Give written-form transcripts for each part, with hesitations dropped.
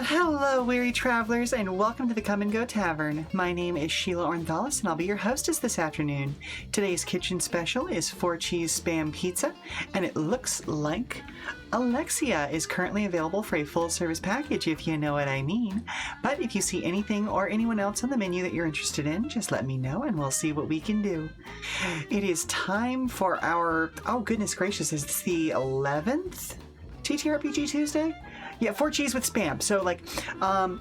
Hello, weary travelers, and welcome to the Come and Go Tavern. My name is Sheela Ornthalis, and I'll be your hostess this afternoon. Today's kitchen special is 4-cheese Spam Pizza, and it looks like Alexia is currently available for a full-service package, if you know what I mean. But if you see anything or anyone else on the menu that you're interested in, just let me know, and we'll see what we can do. It is time for our... oh, goodness gracious, is this the 11th TTRPG Tuesday? Yeah, 4 cheese with Spam. So, like,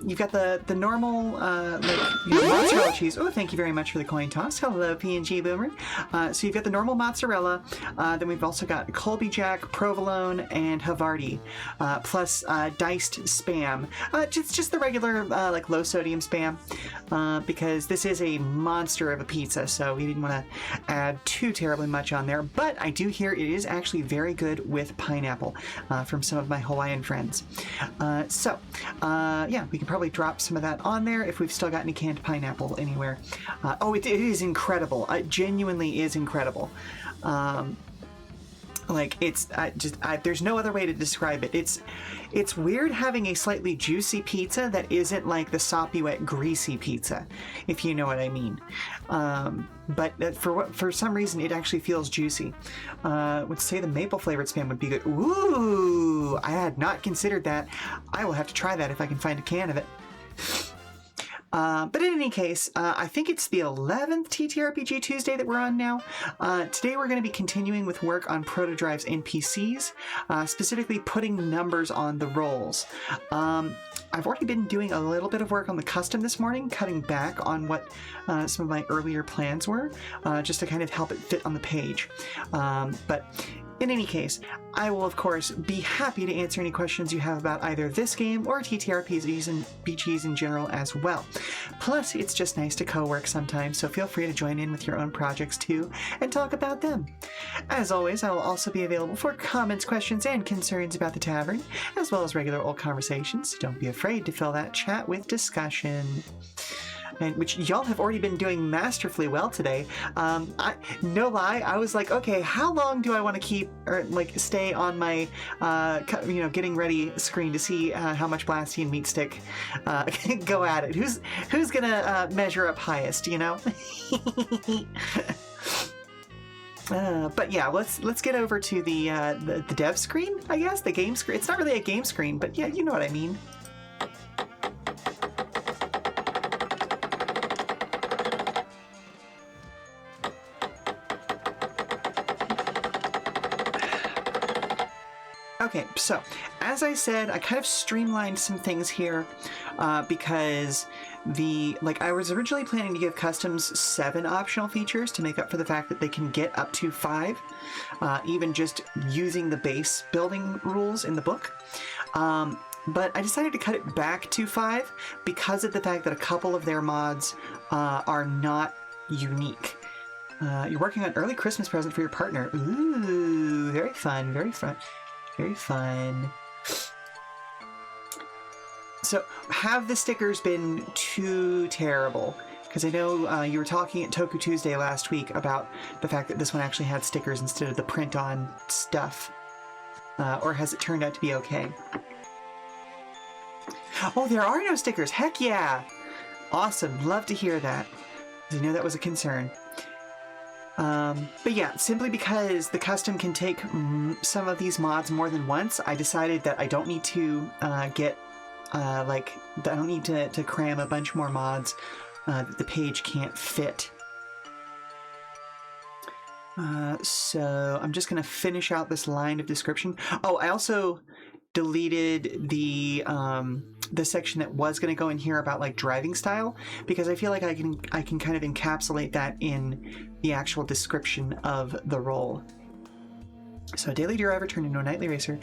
you've got the normal, mozzarella cheese. Oh, thank you very much for the coin toss. Hello, P&G Boomer. So you've got the normal mozzarella. Then we've also got Colby Jack, provolone, and Havarti, plus diced Spam. Just the regular, low-sodium Spam, because this is a monster of a pizza, so we didn't want to add too terribly much on there. But I do hear it is actually very good with pineapple from some of my Hawaiian friends. Yeah, we can probably drop some of that on there if we've still got any canned pineapple anywhere. It is incredible. It genuinely is incredible. There's no other way to describe it. It's weird having a slightly juicy pizza that isn't like the soppy, wet, greasy pizza, if you know what I mean. But for some reason, it actually feels juicy. Would say the maple flavored Spam would be good. Ooh, I had not considered that. I will have to try that if I can find a can of it. But in any case, I think it's the 11th TTRPG Tuesday that we're on now. Today we're going to be continuing with work on Protodrive's NPCs, specifically putting numbers on the rolls. I've already been doing a little bit of work on the custom this morning, cutting back on what some of my earlier plans were, just to kind of help it fit on the page. But in any case, I will, of course, be happy to answer any questions you have about either this game or TTRPGs and BGs in general as well. Plus, it's just nice to co-work sometimes, so feel free to join in with your own projects too and talk about them. As always, I will also be available for comments, questions, and concerns about the tavern, as well as regular old conversations, so don't be afraid to fill that chat with discussion. And which y'all have already been doing masterfully well today. No lie, I was like, okay, how long do I want to keep or stay on my getting ready screen to see how much Blasty and Meatstick go at it? Who's gonna measure up highest? You know. But yeah, let's get over to the dev screen, I guess, the game screen. It's not really a game screen, but yeah, you know what I mean. Okay, so as I said, I kind of streamlined some things here because I was originally planning to give customs 7 optional features to make up for the fact that they can get up to 5, even just using the base building rules in the book. But I decided to cut it back to 5 because of the fact that a couple of their mods are not unique. You're working on early Christmas present for your partner. Ooh, very fun, very fun. Very fun. So, have the stickers been too terrible? Because I know you were talking at Toku Tuesday last week about the fact that this one actually had stickers instead of the print-on stuff. Or has it turned out to be okay? Oh, there are no stickers! Heck yeah! Awesome, love to hear that. I know that was a concern. But yeah, simply because the custom can take some of these mods more than once, I decided that I don't need to I don't need to cram a bunch more mods that the page can't fit. So I'm just gonna finish out this line of description. Oh, I also deleted the section that was going to go in here about driving style, because I feel like I can kind of encapsulate that in the actual description of the role. So a daily driver turned into a nightly racer.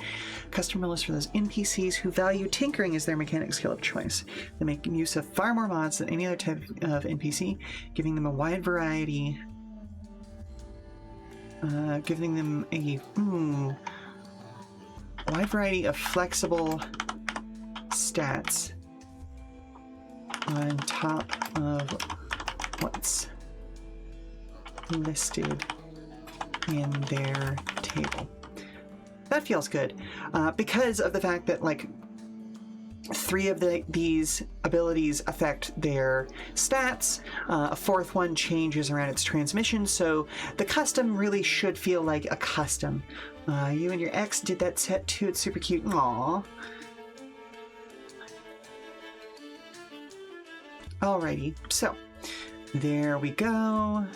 Customer list for those NPCs who value tinkering as their mechanic skill of choice. They make use of far more mods than any other type of NPC, giving them a wide variety. Giving them a wide variety of flexible stats on top of what's listed in their table. That feels good, because of the fact that 3 of these abilities affect their stats. A 4th one changes around its transmission, so the custom really should feel like a custom. You and your ex did that set too. It's super cute. Aww. Alrighty, so there we go.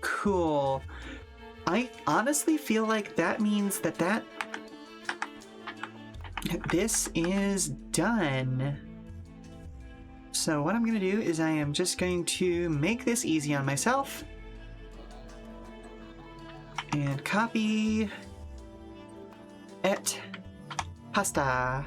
Cool. I honestly feel like that means that this is done. So what I'm going to do is I am just going to make this easy on myself. And copy et pasta.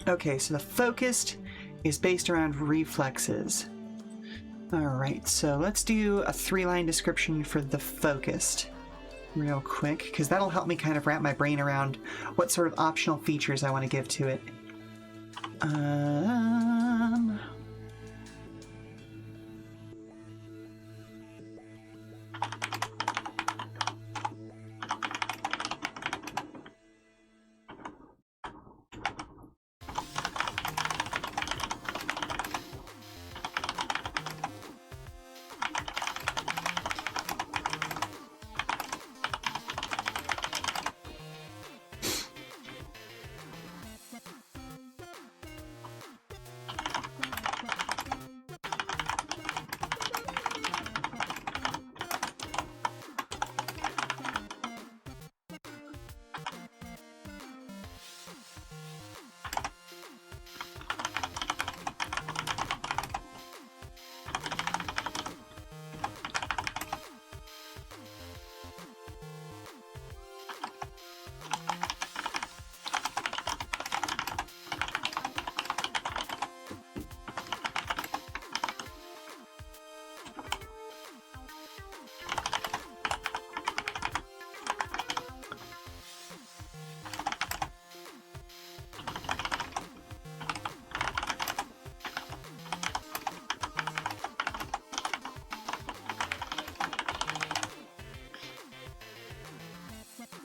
Okay, so the focused is based around reflexes. Alright, so let's do a 3-line description for the focused real quick, because that'll help me kind of wrap my brain around what sort of optional features I want to give to it.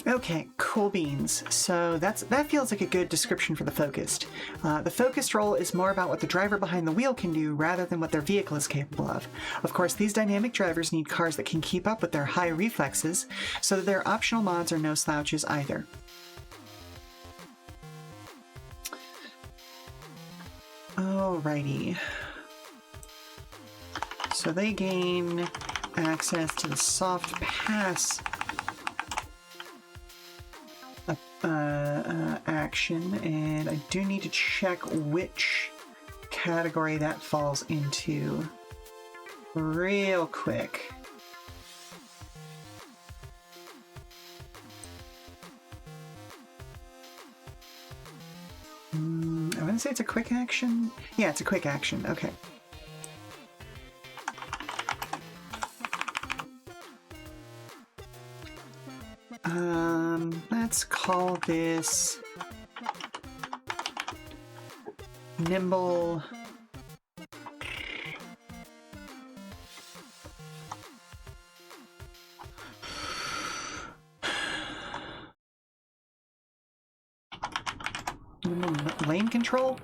Okay, cool beans. So that feels like a good description for the focused. The focused role is more about what the driver behind the wheel can do rather than what their vehicle is capable of. Of course, these dynamic drivers need cars that can keep up with their high reflexes, so that their optional mods are no slouches either. Alrighty. So they gain access to the soft pass action, and I do need to check which category that falls into real quick. I want to say it's a quick action. Yeah, it's a quick action. Okay. Let's call this nimble. Lane control?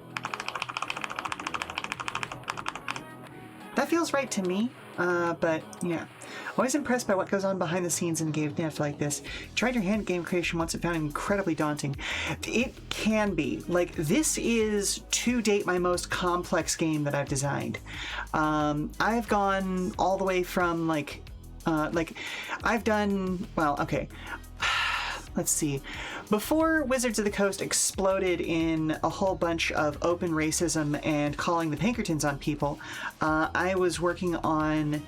That feels right to me, but yeah. Always impressed by what goes on behind the scenes in a game like this. Tried your hand at game creation once and found it incredibly daunting. It can be. Like, this is, to date, my most complex game that I've designed. I've gone all the way from, I've done, well, okay. Let's see. Before Wizards of the Coast exploded in a whole bunch of open racism and calling the Pinkertons on people, I was working on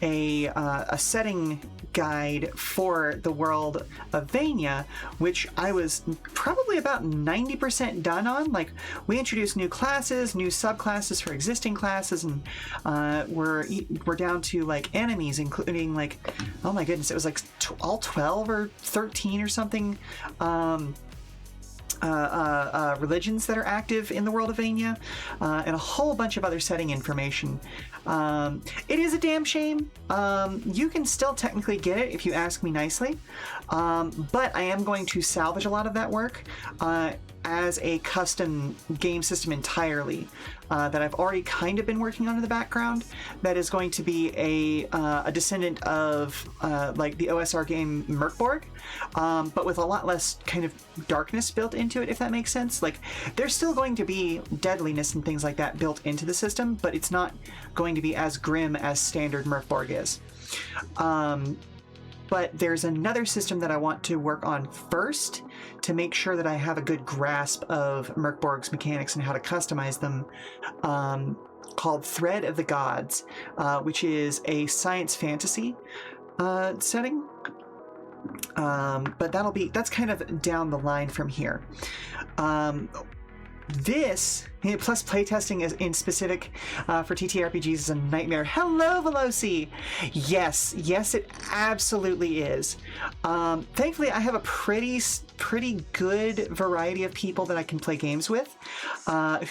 a setting guide for the world of Vania, which I was probably about 90% done on. Like, we introduced new classes, new subclasses for existing classes, and we're down to like enemies, including like, oh my goodness, it was like all 12 or 13 or something religions that are active in the world of Vania, and a whole bunch of other setting information. It is a damn shame. You can still technically get it if you ask me nicely, but I am going to salvage a lot of that work as a custom game system entirely that I've already kind of been working on in the background. That is going to be a descendant of like the OSR game Merkborg, but with a lot less kind of darkness built into it, if that makes sense. Like, there's still going to be deadliness and things like that built into the system, but it's not going to be as grim as standard Merkborg is. But there's another system that I want to work on first to make sure that I have a good grasp of Merkborg's mechanics and how to customize them, called Thread of the Gods, which is a science fantasy setting. But that's kind of down the line from here. This, plus playtesting is in specific for TTRPGs, is a nightmare. Hello, Veloci! Yes, it absolutely is. Thankfully, I have a pretty good variety of people that I can play games with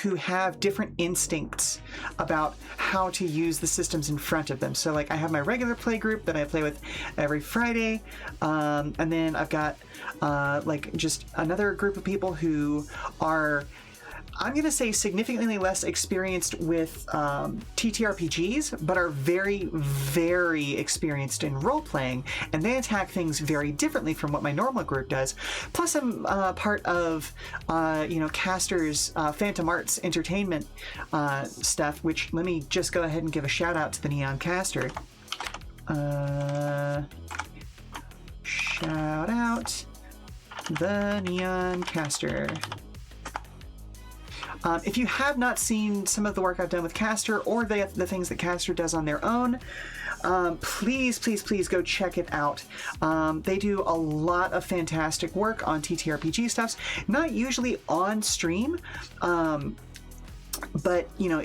who have different instincts about how to use the systems in front of them. So, like, I have my regular play group that I play with every Friday, and then I've got like just another group of people who are, I'm going to say, significantly less experienced with TTRPGs, but are very, very experienced in role-playing, and they attack things very differently from what my normal group does. Plus, I'm part of, Caster's Phantom Arts Entertainment stuff, which, let me just go ahead and give a shout-out to the Neon Caster. Shout out the Neon Caster. If you have not seen some of the work I've done with Caster, or the things that Caster does on their own, please go check it out. They do a lot of fantastic work on TTRPG stuff, not usually on stream. But, you know,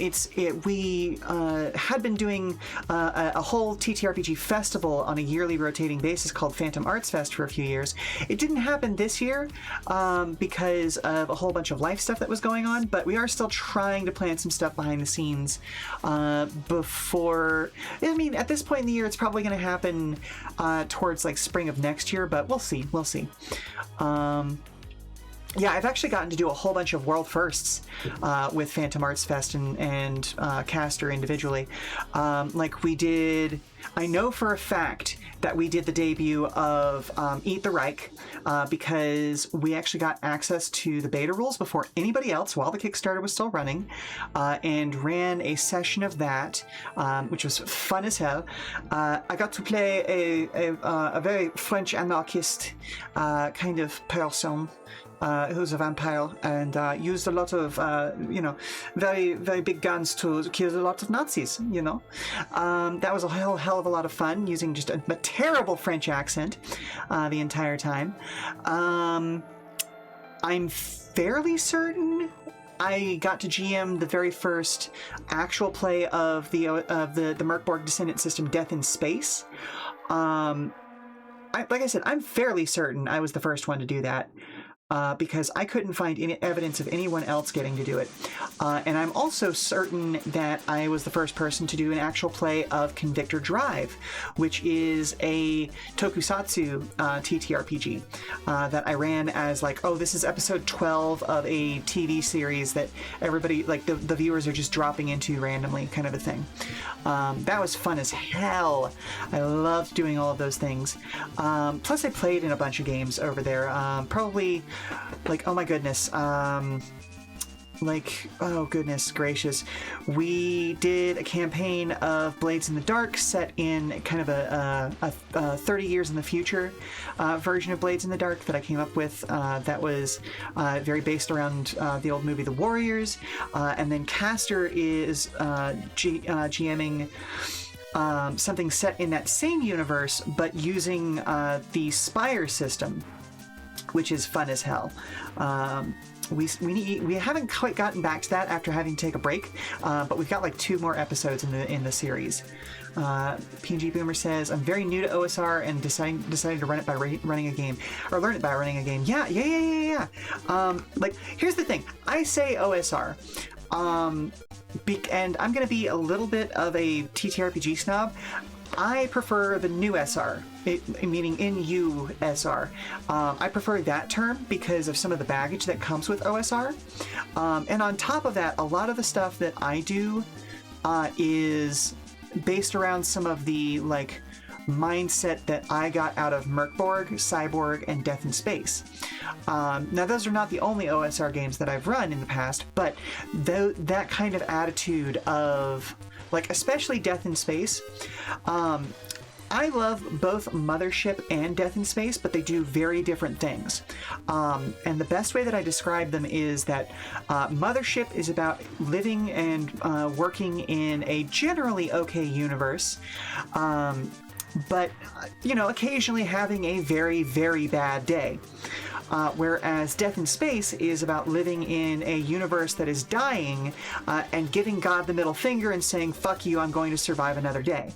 we had been doing a whole TTRPG festival on a yearly rotating basis called Phantom Arts Fest for a few years. It didn't happen this year because of a whole bunch of life stuff that was going on, but we are still trying to plan some stuff behind the scenes before... I mean, at this point in the year, it's probably going to happen towards, like, spring of next year, but we'll see. Yeah, I've actually gotten to do a whole bunch of world firsts with Phantom Arts Fest and Caster individually. Like, we did... I know for a fact that we did the debut of Eat the Reich because we actually got access to the beta rules before anybody else while the Kickstarter was still running, and ran a session of that, which was fun as hell. I got to play a very French anarchist kind of person who's a vampire, and used a lot of, very, very big guns to kill a lot of Nazis, you know. That was a hell of a lot of fun, using just a terrible French accent the entire time. I'm fairly certain I got to GM the very first actual play of the Merkborg Descendant system, Death in Space. Like I said, I'm fairly certain I was the first one to do that. Because I couldn't find any evidence of anyone else getting to do it. And I'm also certain that I was the first person to do an actual play of Convictor Drive, which is a tokusatsu TTRPG that I ran as, like, oh, this is episode 12 of a TV series that everybody, like, the viewers are just dropping into randomly, kind of a thing. That was fun as hell. I loved doing all of those things. Plus, I played in a bunch of games over there. Probably... like, oh my goodness, like, oh goodness gracious, we did a campaign of Blades in the Dark set in kind of a 30 years in the future version of Blades in the Dark that I came up with that was very based around the old movie The Warriors, and then Caster is GMing something set in that same universe, but using the Spire system, which is fun as hell. We haven't quite gotten back to that after having to take a break, but we've got like 2 more episodes in the series. PNG Boomer says, I'm very new to OSR and decided to run it by running a game, or learn it by running a game. Yeah. Like, here's the thing. I say OSR, and I'm going to be a little bit of a TTRPG snob. I prefer the new SR, meaning NU SR. I prefer that term because of some of the baggage that comes with OSR. And on top of that, a lot of the stuff that I do is based around some of the like mindset that I got out of Merkborg, Cyborg, and Death in Space. Now, those are not the only OSR games that I've run in the past, but that kind of attitude of, like, especially Death in Space, I love both Mothership and Death in Space, but they do very different things. And the best way that I describe them is that Mothership is about living and working in a generally okay universe, but, you know, occasionally having a very, very bad day. Whereas Death in Space is about living in a universe that is dying and giving God the middle finger and saying, fuck you, I'm going to survive another day.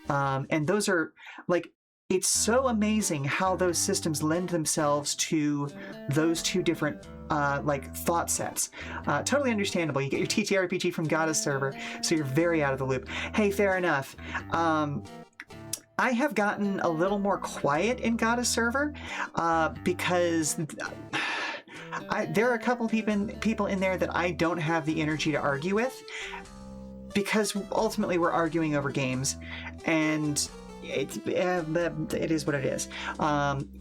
And those are, like, it's so amazing how those systems lend themselves to those 2 different like thought sets. Totally understandable. You get your TTRPG from Goddess server, so you're very out of the loop. Hey, fair enough. I have gotten a little more quiet in Goddess server because there are a couple people in there that I don't have the energy to argue with, because ultimately we're arguing over games, and it is what it is.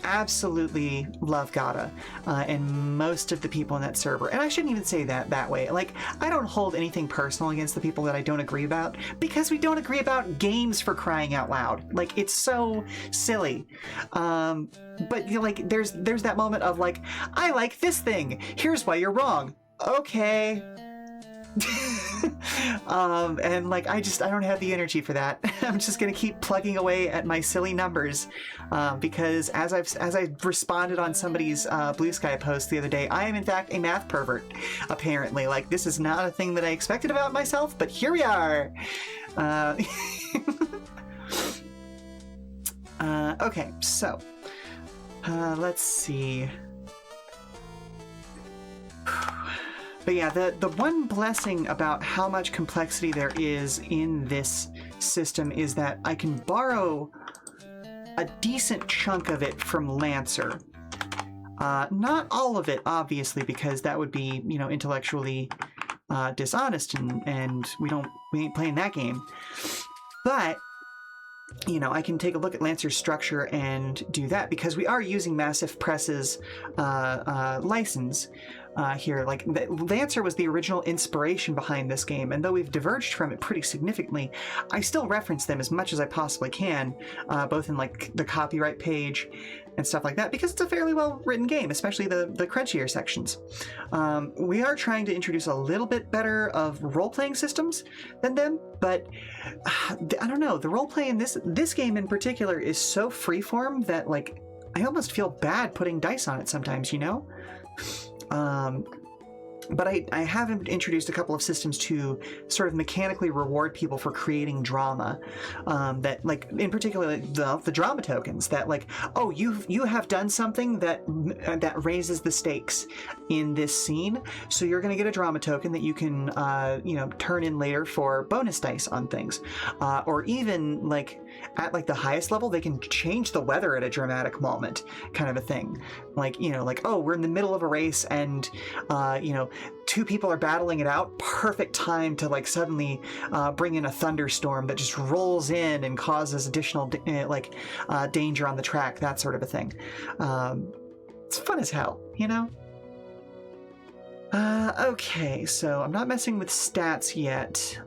Absolutely love Gata and most of the people in that server. And I shouldn't even say that way. Like, I don't hold anything personal against the people that I don't agree about, because we don't agree about games, for crying out loud. Like, it's so silly. But, you know, like, there's that moment of like, I like this thing. Here's why you're wrong. Okay. And like, I don't have the energy for that. I'm just gonna keep plugging away at my silly numbers, because as I responded on somebody's Blue Sky post the other day, I am in fact a math pervert, apparently. Like, this is not a thing that I expected about myself, but here we are. Okay, so let's see. But yeah, the one blessing about how much complexity there is in this system is that I can borrow a decent chunk of it from Lancer. Not all of it, obviously, because that would be, you know, intellectually dishonest, and we ain't playing that game. But, you know, I can take a look at Lancer's structure and do that, because we are using Massive Press's license here. Like, Lancer was the original inspiration behind this game, and though we've diverged from it pretty significantly, I still reference them as much as I possibly can, both in like the copyright page and stuff like that, because it's a fairly well written game, especially the crunchier sections. We are trying to introduce a little bit better of role-playing systems than them, but I don't know, the role-play in this game in particular is so freeform that, like, I almost feel bad putting dice on it sometimes, you know? But I have introduced a couple of systems to sort of mechanically reward people for creating drama. That, like, in particular, the drama tokens. That, like, oh, you have done something that raises the stakes in this scene, so you're going to get a drama token that you can you know, turn in later for bonus dice on things, or even like at like the highest level, they can change the weather at a dramatic moment, kind of a thing. Like, you know, like, oh, we're in the middle of a race and you know, 2 people are battling it out. Perfect time to like suddenly bring in a thunderstorm that just rolls in and causes additional danger on the track, that sort of a thing. It's fun as hell, you know? Okay, so I'm not messing with stats yet.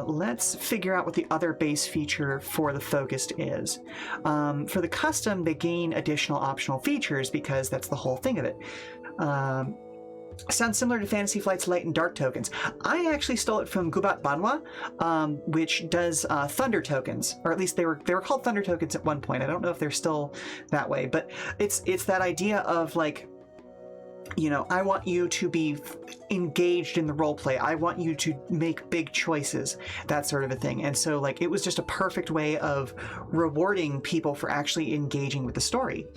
Let's figure out what the other base feature for the Focused is. For the Custom, they gain additional optional features because that's the whole thing of it. Sounds similar to Fantasy Flight's Light and Dark tokens. I actually stole it from Gubat Banwa, which does Thunder tokens, or at least they were called Thunder tokens at one point. I don't know if they're still that way, but it's that idea of like, you know, I want you to be engaged in the role play. I want you to make big choices, that sort of a thing. And so like it was just a perfect way of rewarding people for actually engaging with the story.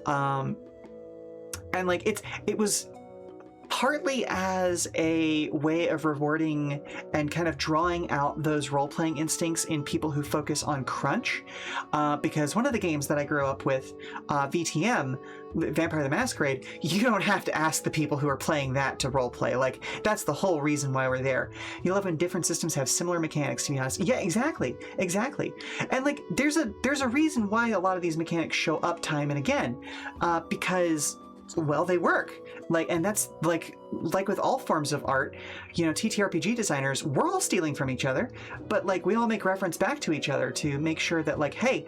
And like it was partly as a way of rewarding and kind of drawing out those role-playing instincts in people who focus on crunch, because one of the games that I grew up with, VTM, Vampire the Masquerade, you don't have to ask the people who are playing that to role-play. Like, that's the whole reason why we're there. You love when different systems have similar mechanics, to be honest. Yeah, exactly. And like, there's a reason why a lot of these mechanics show up time and again, because, well, they work. Like, and that's like with all forms of art, you know, TTRPG designers, we're all stealing from each other, but like we all make reference back to each other to make sure that like, hey,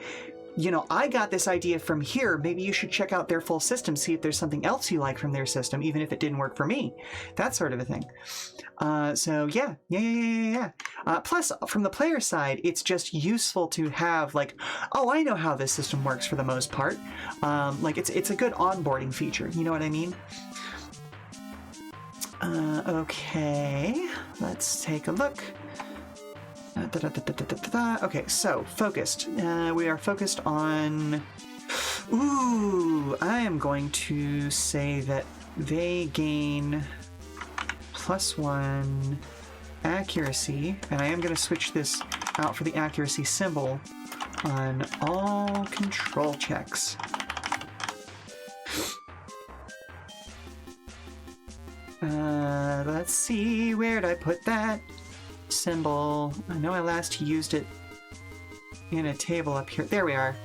you know, I got this idea from here. Maybe you should check out their full system, see if there's something else you like from their system, even if it didn't work for me. That sort of a thing. So yeah. Plus, from the player side, it's just useful to have like, oh, I know how this system works for the most part. Like it's a good onboarding feature. You know what I mean? Okay, let's take a look. Okay, so focused. We are focused on... Ooh, I am going to say that they gain +1 accuracy, and I am going to switch this out for the accuracy symbol on all control checks. Let's see, where'd I put that symbol? I know I last used it in a table up here. There we are.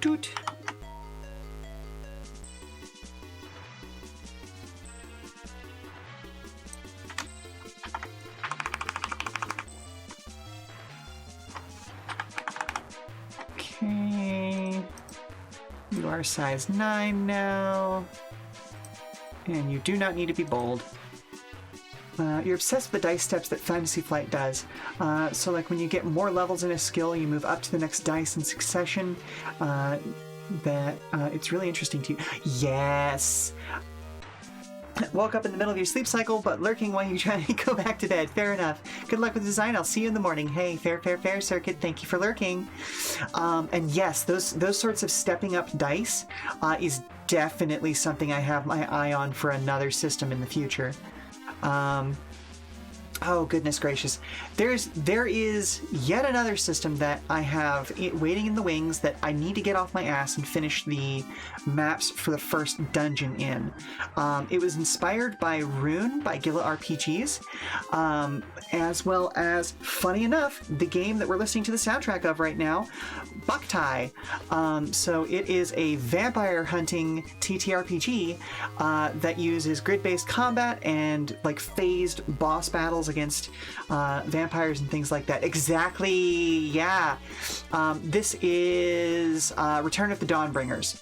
Doot. Okay. You are size 9 now. And you do not need to be bold. You're obsessed with the dice steps that Fantasy Flight does. So like when you get more levels in a skill, you move up to the next dice in succession. It's really interesting to you. Yes! Woke up in the middle of your sleep cycle, but lurking while you try to go back to bed. Fair enough. Good luck with design. I'll see you in the morning. Hey, fair, Circuit. Thank you for lurking. And yes, those sorts of stepping up dice is definitely something I have my eye on for another system in the future. Oh, goodness gracious. There is yet another system that I have waiting in the wings that I need to get off my ass and finish the maps for the first dungeon in. It was inspired by Rune by Gila RPGs, as well as, funny enough, the game that we're listening to the soundtrack of right now, Boktai. So it is a vampire hunting TTRPG that uses grid-based combat and like phased boss battles against vampires and things like that. Exactly, yeah. This is Return of the Dawnbringers.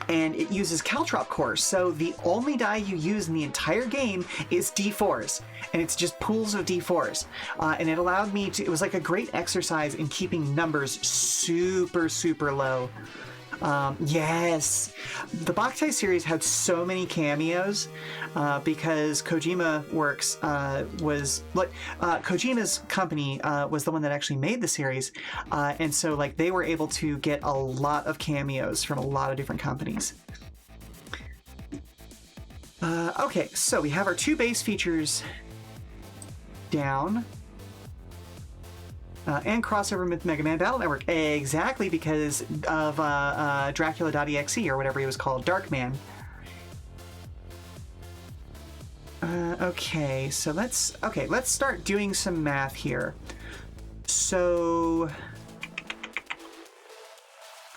And it uses Caltrop cores, so the only die you use in the entire game is D4s, and it's just pools of D4s. And it allowed me to, it was like a great exercise in keeping numbers super low. Yes! The Boktai series had so many cameos because Kojima Works Kojima's company was the one that actually made the series, and so like they were able to get a lot of cameos from a lot of different companies. Okay, so we have our 2 base features down. And crossover with Mega Man Battle Network. Exactly, because of Dracula.exe or whatever he was called, Darkman. Okay, so let's start doing some math here. So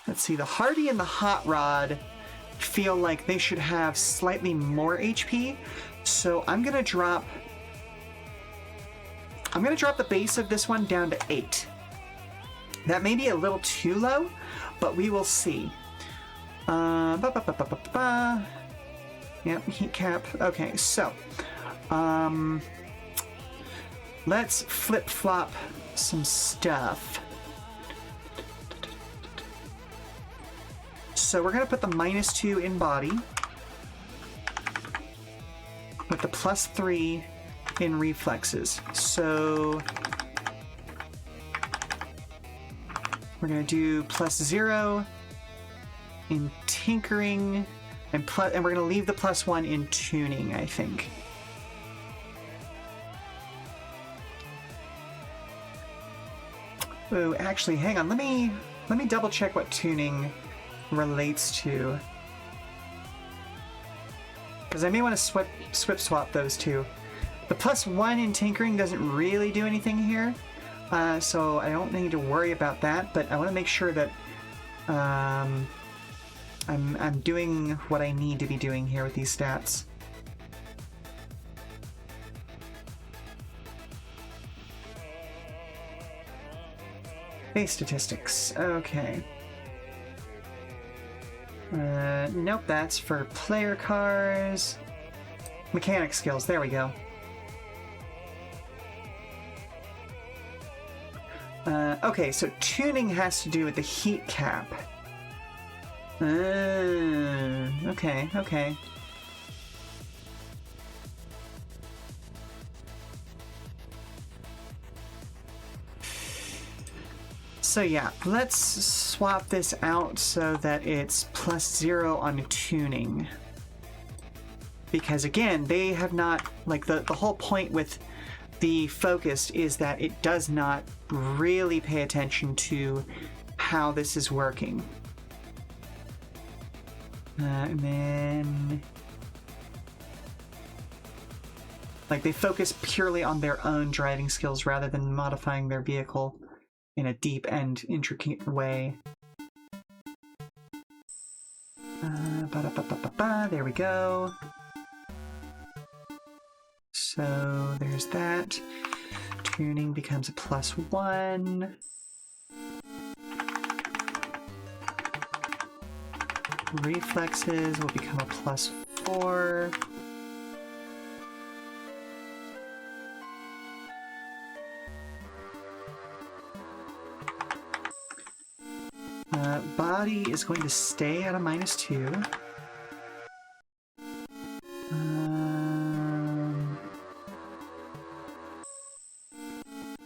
let's see, the Hardy and the Hot Rod feel like they should have slightly more HP. So I'm gonna drop the base of this one down to 8. That may be a little too low, but we will see. Yep, heat cap. Okay, so let's flip-flop some stuff. So we're gonna put the -2 in body with the +3 in reflexes. So we're gonna do +0 in tinkering, and we're gonna leave the +1 in tuning, I think. Oh, actually, hang on. Let me double check what tuning relates to, because I may want to swap those two. The +1 in tinkering doesn't really do anything here, so I don't need to worry about that. But I want to make sure that I'm doing what I need to be doing here with these stats. Base statistics. Okay. Nope, that's for player cars. Mechanic skills, there we go. Okay, so tuning has to do with the heat cap. Okay. So yeah, let's swap this out so that it's +0 on tuning. Because again, they have not, like, the whole point with the focused is that it does not really pay attention to how this is working. And then, like, they focus purely on their own driving skills rather than modifying their vehicle in a deep and intricate way. There we go. So there's that. Tuning becomes a +1. Reflexes will become a +4. Body is going to stay at a -2.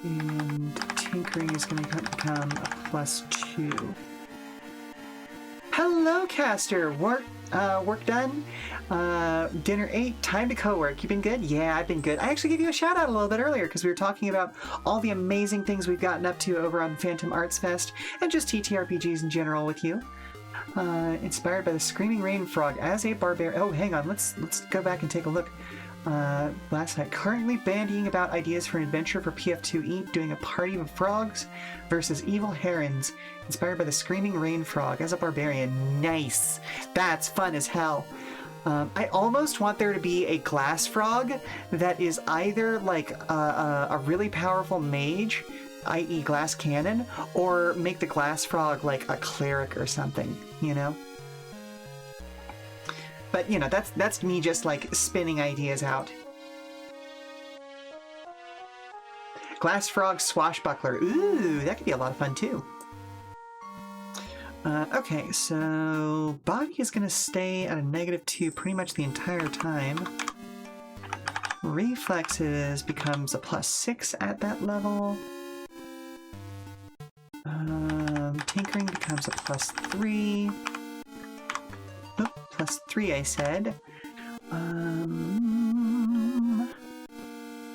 And tinkering is going to become a +2. Hello, Caster! Work done? Dinner ate? Time to co-work. You been good? Yeah, I've been good. I actually gave you a shout out a little bit earlier because we were talking about all the amazing things we've gotten up to over on Phantom Arts Fest and just TTRPGs in general with you. Inspired by the Screaming Rain Frog as a barbarian. Oh, hang on. Let's go back and take a look. Last night, currently bandying about ideas for an adventure for PF2E, doing a party of frogs versus evil herons, inspired by the Screaming Rain Frog as a barbarian. Nice! That's fun as hell. I almost want there to be a glass frog that is either like a really powerful mage, i.e. glass cannon, or make the glass frog like a cleric or something, you know? But, you know, that's me just, like, spinning ideas out. Glass Frog Swashbuckler. Ooh, that could be a lot of fun, too. Okay, so body is going to stay at a -2 pretty much the entire time. Reflexes becomes a +6 at that level. Tinkering becomes a +3. +3, I said.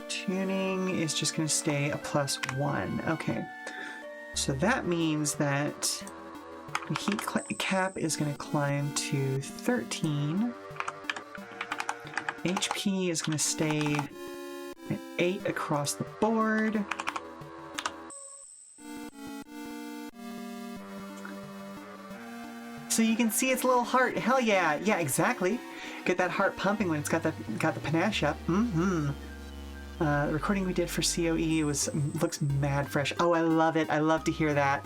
Tuning is just going to stay a +1. Okay. So that means that the heat cap is going to climb to 13. HP is going to stay at 8 across the board. So you can see its little heart. Hell yeah. Yeah, exactly. Get that heart pumping when it's got the panache up. The recording we did for COE looks mad fresh. Oh, I love it. I love to hear that.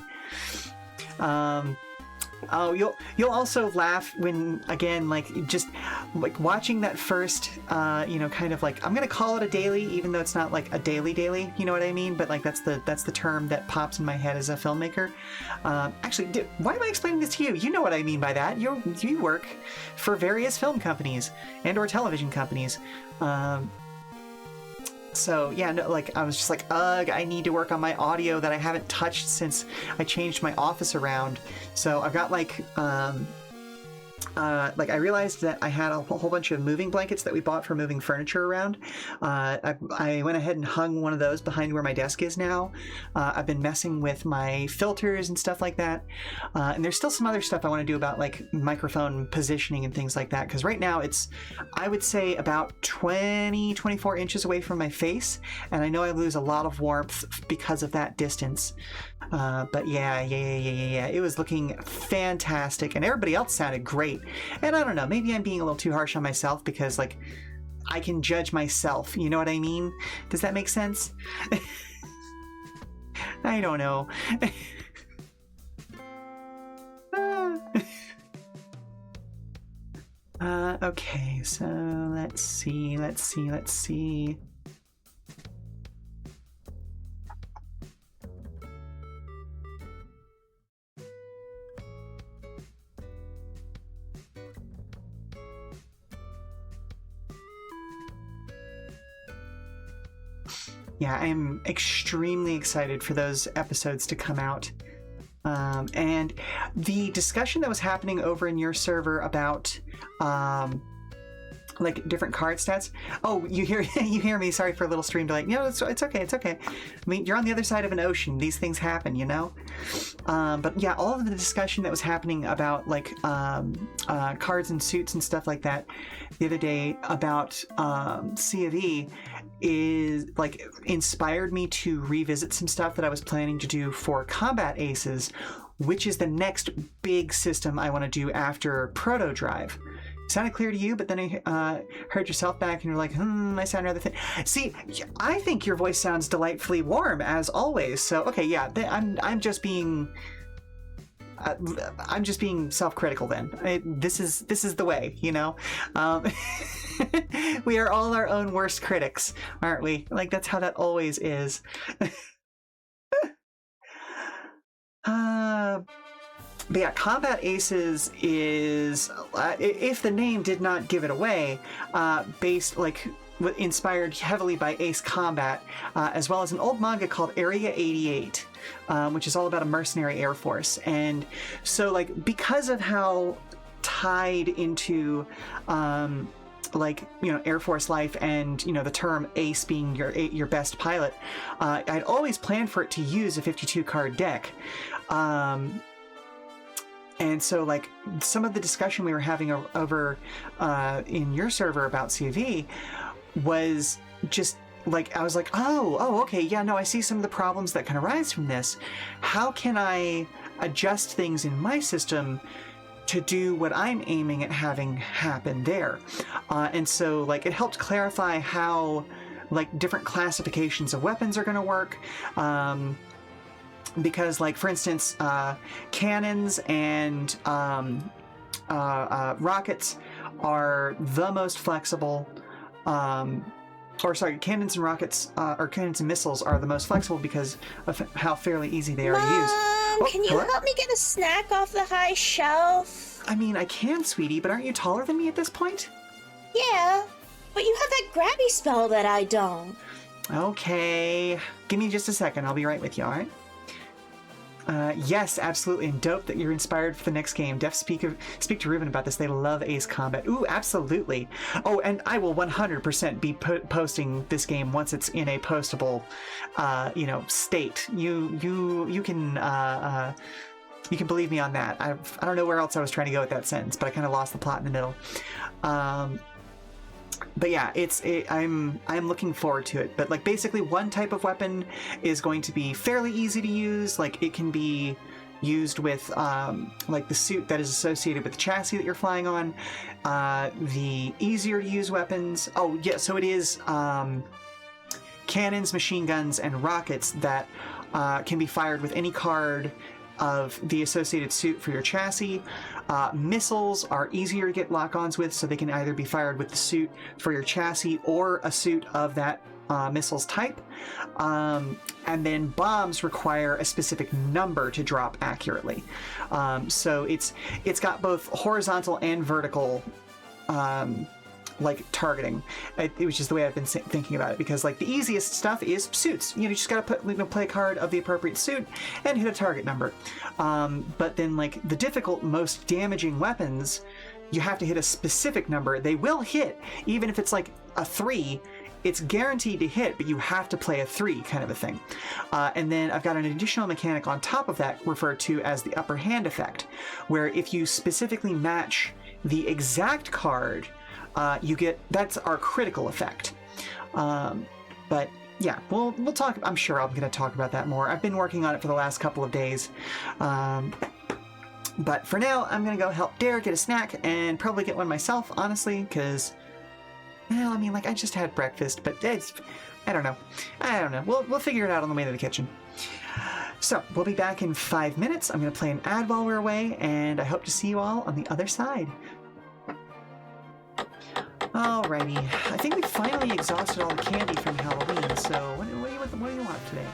Oh, you'll also laugh when, again, like, just like watching that first, kind of like, I'm gonna call it a daily, even though it's not like a daily, you know what I mean? But like that's the term that pops in my head as a filmmaker. Actually, why am I explaining this to you? You know what I mean by that. You work for various film companies and/or television companies. So yeah, no, like I was just like, ugh, I need to work on my audio that I haven't touched since I changed my office around. So I've got like I realized that I had a whole bunch of moving blankets that we bought for moving furniture around. I went ahead and hung one of those behind where my desk is now. I've been messing with my filters and stuff like that. And there's still some other stuff I want to do about like microphone positioning and things like that. Because right now it's, I would say, about 24 inches away from my face. And I know I lose a lot of warmth because of that distance. But yeah, it was looking fantastic, and everybody else sounded great. And I don't know, maybe I'm being a little too harsh on myself because, like, I can judge myself, you know what I mean? Does that make sense? I don't know. Okay, so let's see. Yeah, I'm extremely excited for those episodes to come out. And the discussion that was happening over in your server about like different card stats. Oh, you hear me? Sorry for a little stream delay. No, it's okay. It's okay. I mean, you're on the other side of an ocean. These things happen, you know. But yeah, all of the discussion that was happening about like cards and suits and stuff like that the other day about C of E is like inspired me to revisit some stuff that I was planning to do for Combat Aces, which is the next big system I want to do after Proto Drive. Sounded clear to you, but then I heard yourself back and you're like, I sound rather thin. See, I think your voice sounds delightfully warm as always. So okay, yeah, I'm just being self-critical then. This is the way, you know. We are all our own worst critics, aren't we? Like that's how that always is. But yeah, Combat Aces is, if the name did not give it away, based like inspired heavily by Ace Combat, as well as an old manga called Area 88, which is all about a mercenary air force. And so like because of how tied into like, you know, Air Force life and, you know, the term ace being your best pilot, I'd always planned for it to use a 52 card deck. And so like some of the discussion we were having over in your server about CV was just like, I was like, oh, okay, yeah, no, I see some of the problems that can arise from this. How can I adjust things in my system to do what I'm aiming at having happen there? And so like it helped clarify how like different classifications of weapons are going to work. Because like, for instance, cannons and rockets are the most flexible, cannons and rockets, or cannons and missiles are the most flexible because of how fairly easy they are to use. Mom, can you help me get a snack off the high shelf? I mean, I can, sweetie, but aren't you taller than me at this point? Yeah, but you have that grabby spell that I don't. Okay, give me just a second. I'll be right with you, all right? Yes, absolutely, and dope that you're inspired for the next game. Speak to Ruben about this. They love Ace Combat. Ooh, absolutely. Oh, and I will 100% be posting this game once it's in a postable, state. You can believe me on that. I don't know where else I was trying to go with that sentence, but I kind of lost the plot in the middle. But yeah, I'm looking forward to it. But like basically one type of weapon is going to be fairly easy to use. Like it can be used with like the suit that is associated with the chassis that you're flying on. The easier to use weapons. Oh yeah, so it is cannons, machine guns, and rockets that can be fired with any card of the associated suit for your chassis. Missiles are easier to get lock-ons with, so they can either be fired with the suit for your chassis or a suit of that missile's type. And then bombs require a specific number to drop accurately. So it's got both horizontal and vertical like targeting. It was just the way I've been thinking about it, because like the easiest stuff is suits. You just got to play a card of the appropriate suit and hit a target number. But then like the difficult, most damaging weapons, you have to hit a specific number. They will hit, even if it's like a 3. It's guaranteed to hit, but you have to play a 3 kind of a thing. And then I've got an additional mechanic on top of that referred to as the upper hand effect, where if you specifically match the exact card, you get, that's our critical effect. But yeah, we'll talk. I'm sure I'm going to talk about that more. I've been working on it for the last couple of days. But for now, I'm going to go help Dare get a snack and probably get one myself, honestly, because, well, I mean, like, I just had breakfast, but I don't know. We'll figure it out on the way to the kitchen. So we'll be back in 5 minutes. I'm going to play an ad while we're away, and I hope to see you all on the other side. Alrighty, I think we finally exhausted all the candy from Halloween, so what do you want today?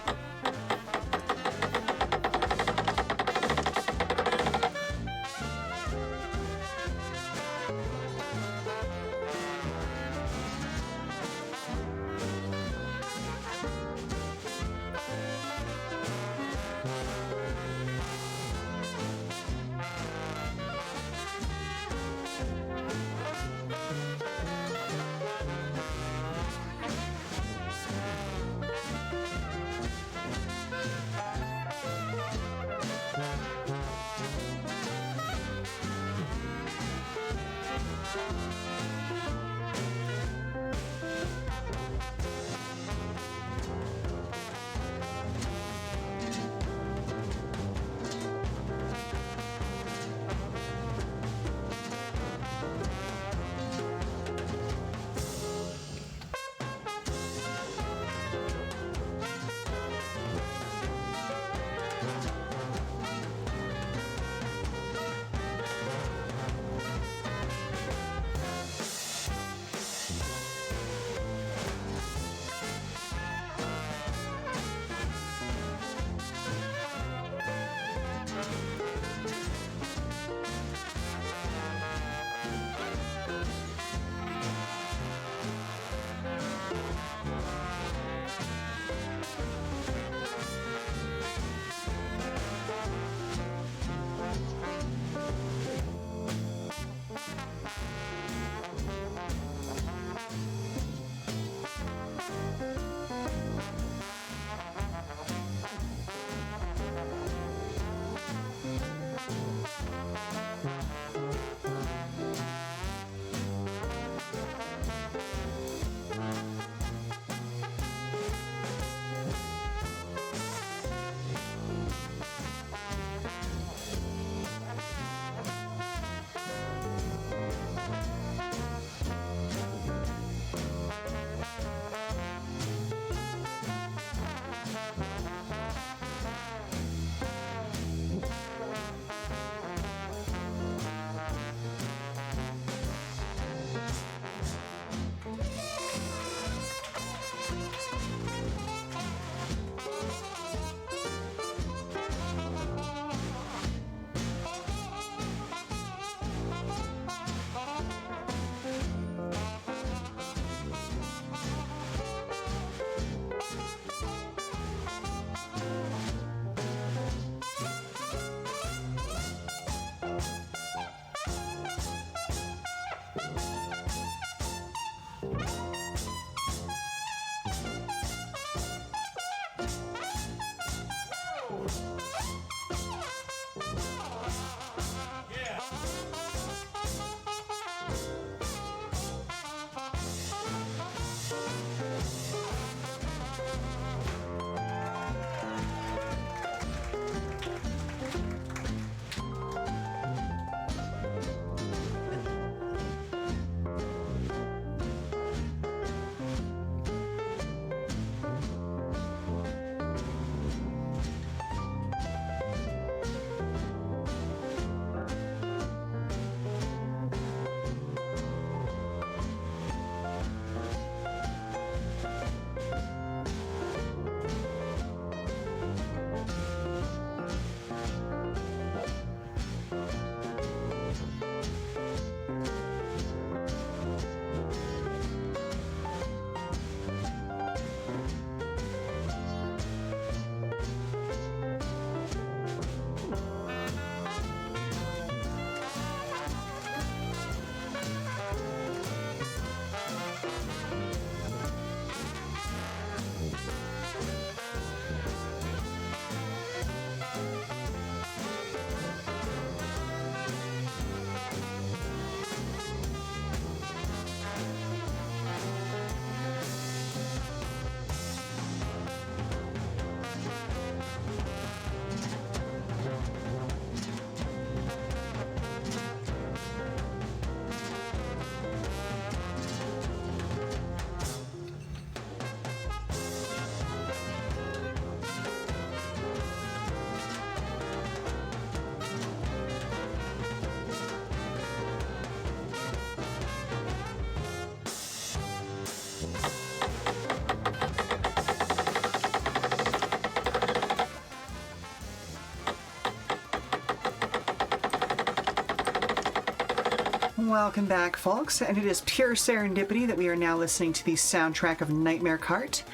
Welcome back, folks, and it is pure serendipity that we are now listening to the soundtrack of Nightmare Cart,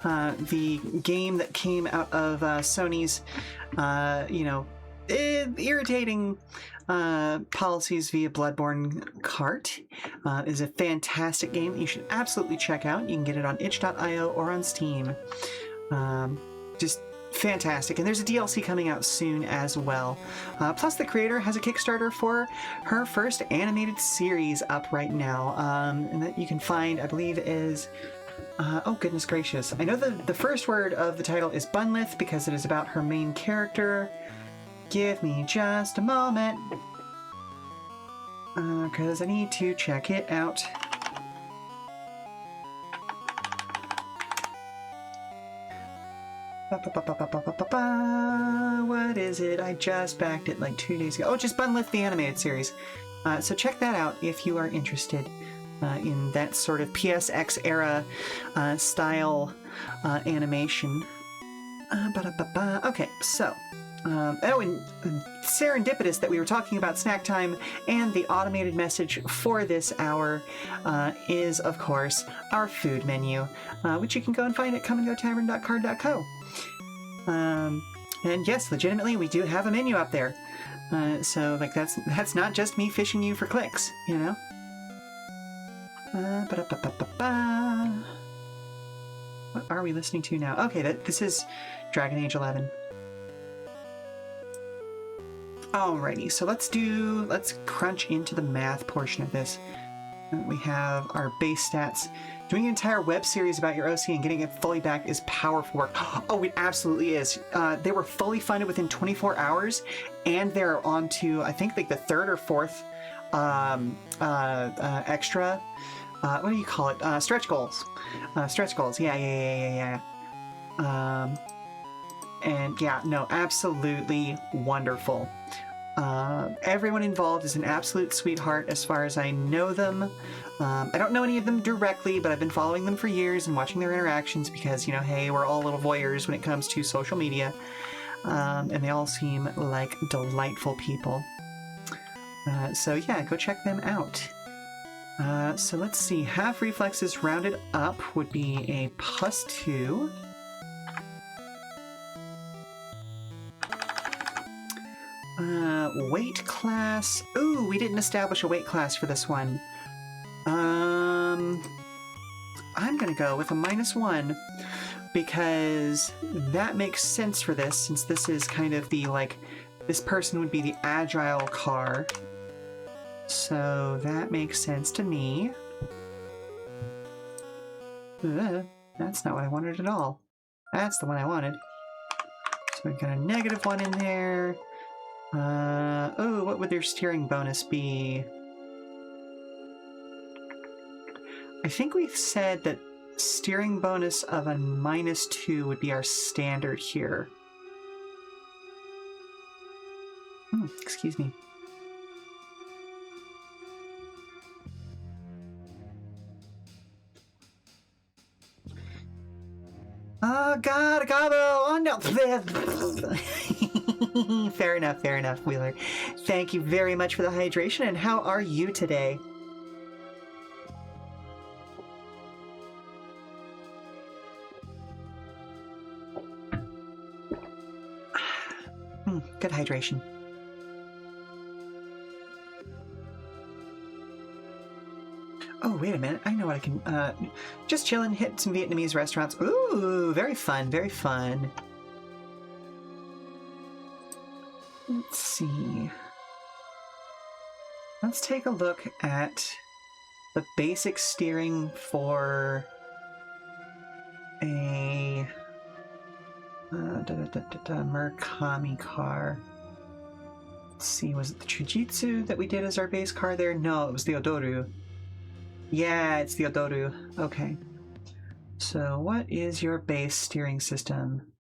the game that came out of Sony's, irritating policies via Bloodborne Cart. Is a fantastic game that you should absolutely check out. You can get it on itch.io or on Steam. Just fantastic. And there's a DLC coming out soon as well. Plus, the creator has a Kickstarter for her first animated series up right now. And that you can find, I believe, is... oh, goodness gracious. I know the first word of the title is Bunlith because it is about her main character. Give me just a moment. Because I need to check it out. What is it? I just backed it like 2 days ago. Oh, just Bunlith the animated series. So check that out if you are interested in that sort of PSX era style animation. Okay, so... and serendipitous that we were talking about snack time, and the automated message for this hour is, of course, our food menu, which you can go and find at comeandgotavern.card.co. And yes, legitimately, we do have a menu up there. So, like, that's not just me fishing you for clicks, you know? What are we listening to now? Okay, this is Dragon Age 11. Alrighty, so let's crunch into the math portion of this. We have our base stats. Doing an entire web series about your OC and getting it fully back is powerful work. Oh, it absolutely is. They were fully funded within 24 hours, and they're on to, I think, like the third or fourth extra, what do you call it? Stretch goals. Stretch goals, yeah. And yeah, no, absolutely wonderful. Everyone involved is an absolute sweetheart as far as I know them. I don't know any of them directly, but I've been following them for years and watching their interactions because, you know, hey, we're all little voyeurs when it comes to social media. And they all seem like delightful people. So yeah, go check them out. So let's see, half reflexes rounded up would be a +2. Weight class. Ooh, we didn't establish a weight class for this one. I'm gonna go with a -1 because that makes sense for this, since this is kind of the, like, this person would be the agile car. So that makes sense to me. That's not what I wanted at all. That's the one I wanted. So we've got a -1 in there. Oh, what would their steering bonus be? I think we said that steering bonus of a -2 would be our standard here. Excuse me. Oh God, Agavo! Oh no! Fair enough, Wheeler. Thank you very much for the hydration, and how are you today? Good hydration. Oh, wait a minute. I know what I can... just chillin', hit some Vietnamese restaurants. Ooh, very fun, very fun. Let's see. Let's take a look at the basic steering for a Murakami car. Let's see, was it the Chujitsu that we did as our base car there? No, it was the Odoru. Yeah, it's the Odoru. Okay. So what is your base steering system?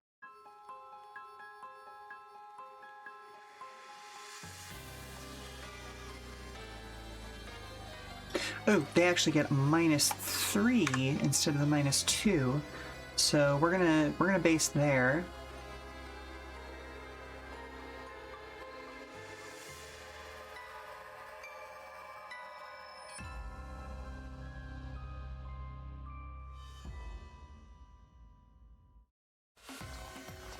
Oh, they actually get a -3 instead of the -2. So we're gonna base there.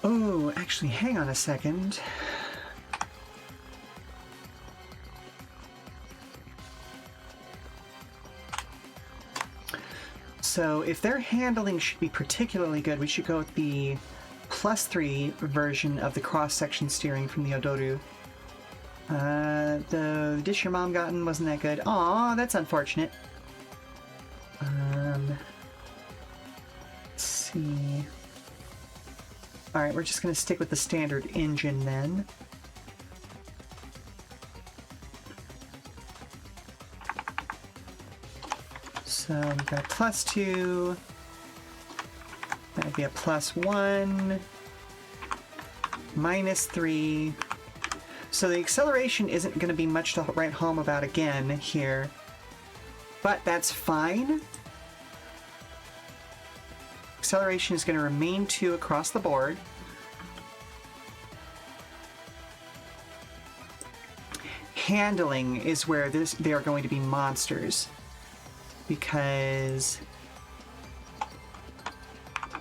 Oh, actually, hang on a second. So if their handling should be particularly good, we should go with the +3 version of the cross-section steering from the Odoru. The dish your mom gotten wasn't that good. Aw, that's unfortunate. Let's see. Alright, we're just going to stick with the standard engine then. So we've got a +2. That would be a +1. -3. So the acceleration isn't going to be much to write home about again here. But that's fine. Acceleration is going to remain 2 across the board. Handling is where they are going to be monsters. Because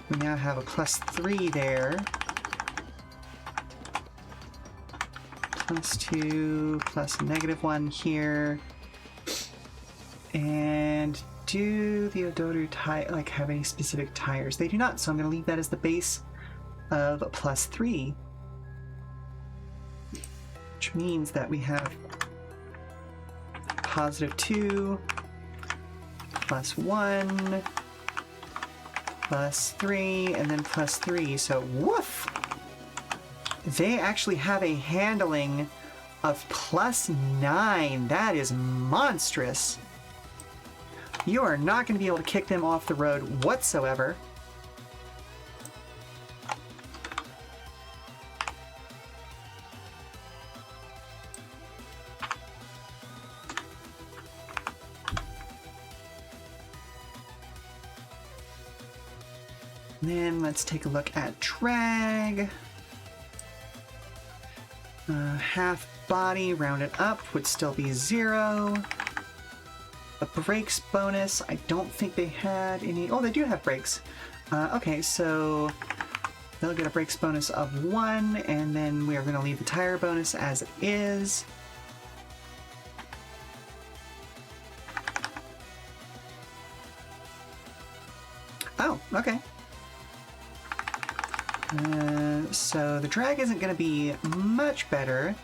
we now have a +3 there. +2, plus a -1 here. And do the Odoru have any specific tires? They do not, so I'm going to leave that as the base of a +3. Which means that we have +2, +1, +3, and then +3. So, woof! They actually have a handling of +9. That is monstrous. You are not going to be able to kick them off the road whatsoever. Then let's take a look at drag. Half body rounded up would still be 0. A brakes bonus, I don't think they had any. Oh, they do have brakes. Okay, so they'll get a brakes bonus of 1, and then we are going to leave the tire bonus as it is. Oh, okay. So the drag isn't going to be much better.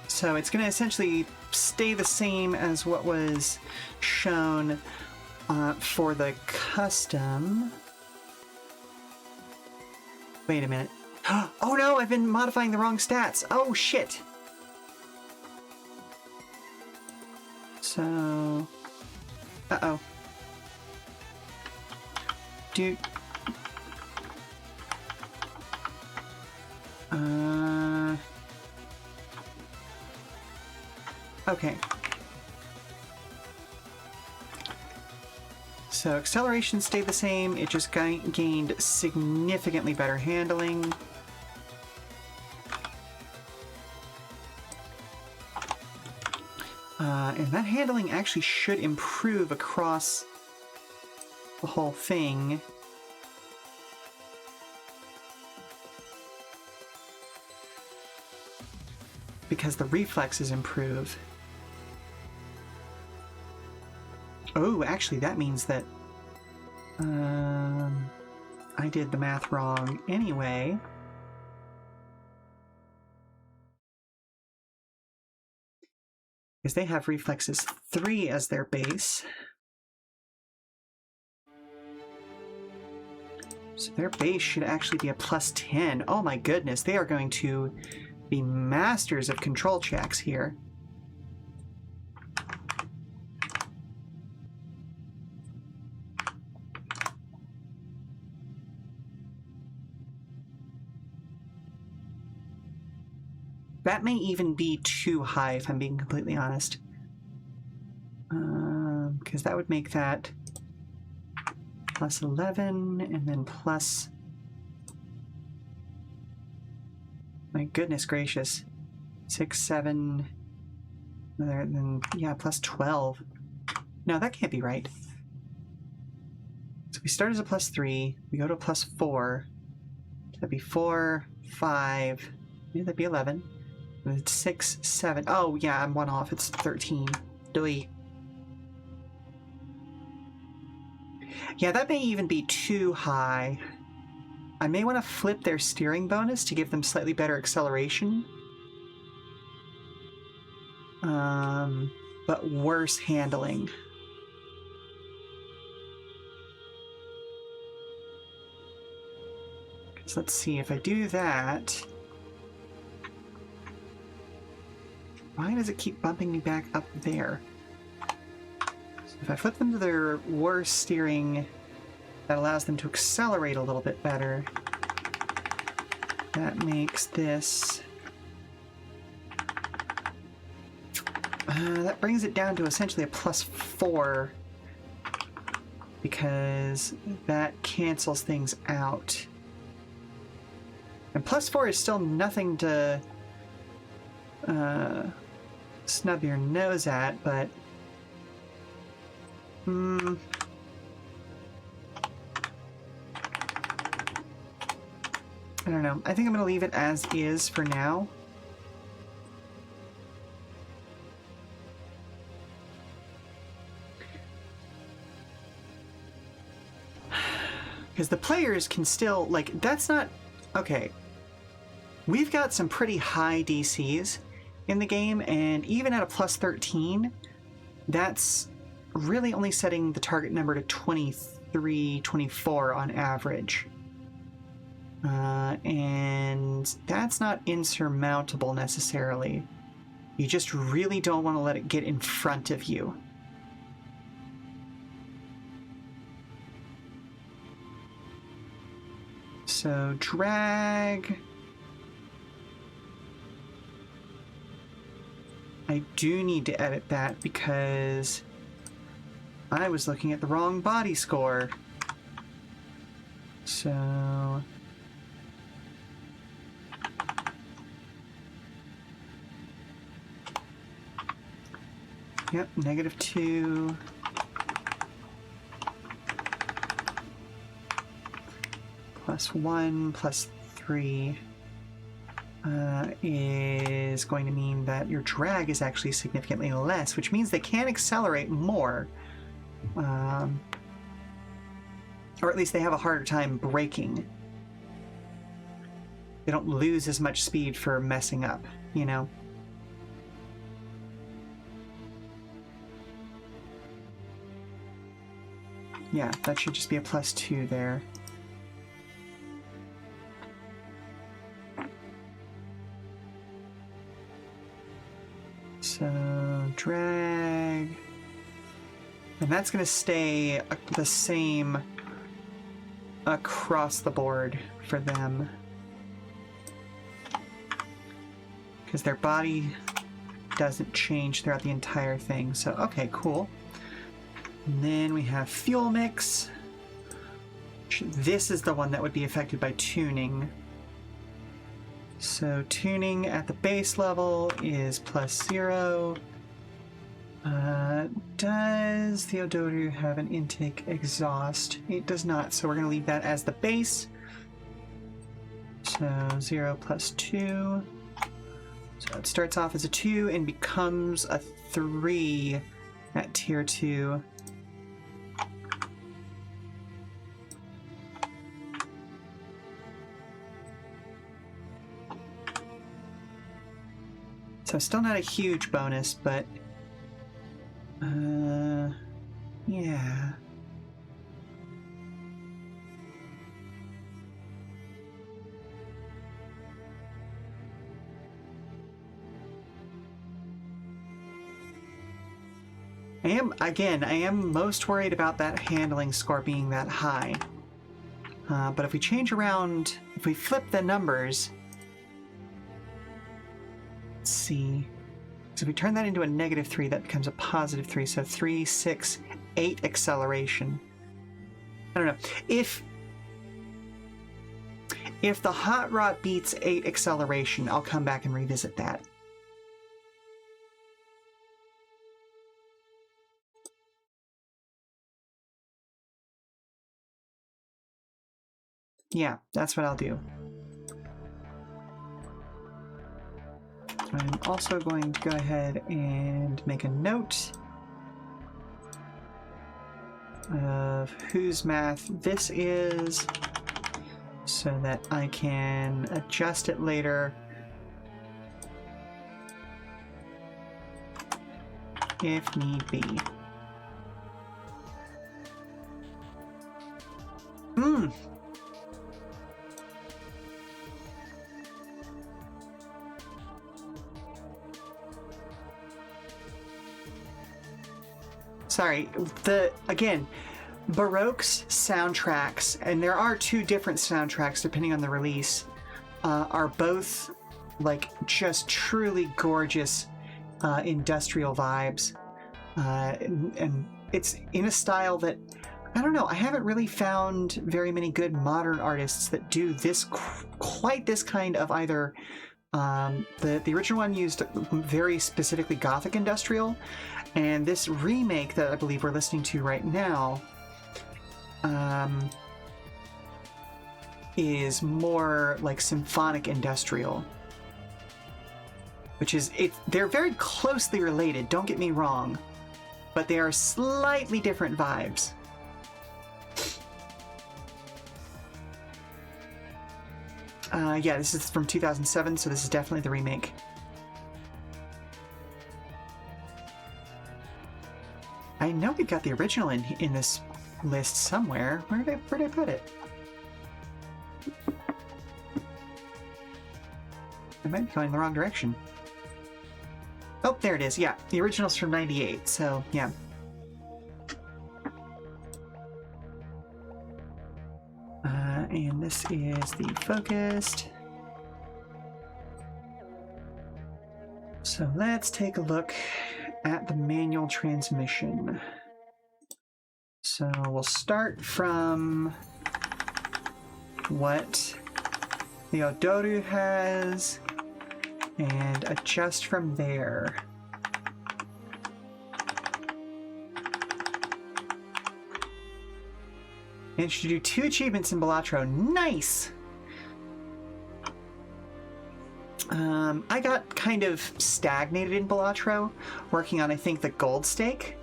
So it's going to essentially stay the same as what was shown for the custom. Wait a minute. Oh no, I've been modifying the wrong stats. Oh shit. So... Uh-oh. Dude. Okay. So acceleration stayed the same, it just gained significantly better handling. And that handling actually should improve across the whole thing. Because the reflexes improve. Oh, actually, that means that I did the math wrong anyway. Because they have reflexes 3 as their base. So their base should actually be a +10. Oh my goodness, they are going to be masters of control checks here. That may even be too high, if I'm being completely honest. Because that would make that +11, and then plus... My goodness gracious. 6, 7... Then, yeah, +12. No, that can't be right. So we start as a +3, we go to a +4. That'd be 4, 5, maybe that'd be 11. And it's 6, 7. Oh, yeah, I'm one off. It's 13. Doy. Yeah, that may even be too high. I may want to flip their steering bonus to give them slightly better acceleration. But worse handling. So let's see, if I do that... Why does it keep bumping me back up there? So if I flip them to their worse steering, that allows them to accelerate a little bit better. That makes this... that brings it down to essentially a +4, because that cancels things out. And +4 is still nothing to snub your nose at, but I don't know. I think I'm going to leave it as is for now. Because the players can still, like, that's not... Okay. We've got some pretty high DCs in the game, and even at a +13, that's really only setting the target number to 23, 24 on average. And that's not insurmountable necessarily. You just really don't want to let it get in front of you. So drag... I do need to edit that because I was looking at the wrong body score. So... Yep, -2. +1, +3 is going to mean that your drag is actually significantly less, which means they can accelerate more. Or at least they have a harder time braking. They don't lose as much speed for messing up, you know? Yeah, that should just be a +2 there. So, drag... And that's going to stay the same across the board for them. Because their body doesn't change throughout the entire thing. So, okay, cool. And then we have fuel mix. This is the one that would be affected by tuning. So tuning at the base level is +0. Does Theodoru have an intake exhaust? It does not, so we're going to leave that as the base. So 0 + 2. So it starts off as a 2 and becomes a 3 at tier 2. So still not a huge bonus, but yeah. I am most worried about that handling score being that high. But if we change around, if we flip the numbers, let's see. So if we turn that into a -3, that becomes a +3. So 3, 6, 8 acceleration. I don't know. If the hot rod beats 8 acceleration, I'll come back and revisit that. Yeah, that's what I'll do. So I'm also going to go ahead and make a note of whose math this is so that I can adjust it later if need be. Sorry, again, Baroque's soundtracks, and there are two different soundtracks depending on the release, are both like just truly gorgeous industrial vibes. And it's in a style that, I don't know, I haven't really found very many good modern artists that do this, quite this kind of either. The original one used very specifically Gothic industrial, and this remake that I believe we're listening to right now is more like symphonic industrial, which is, they're very closely related, don't get me wrong, but they are slightly different vibes. Yeah, this is from 2007, so this is definitely the remake. I know we've got the original in this list somewhere. Where did I put it? I might be going the wrong direction. Oh, there it is. Yeah, the original's from 98, so yeah. And this is the focused. So let's take a look at the manual transmission. So we'll start from what the Odoru has and adjust from there. Managed to do 2 achievements in Balatro. Nice! I got kind of stagnated in Balatro, working on, I think, the gold stake.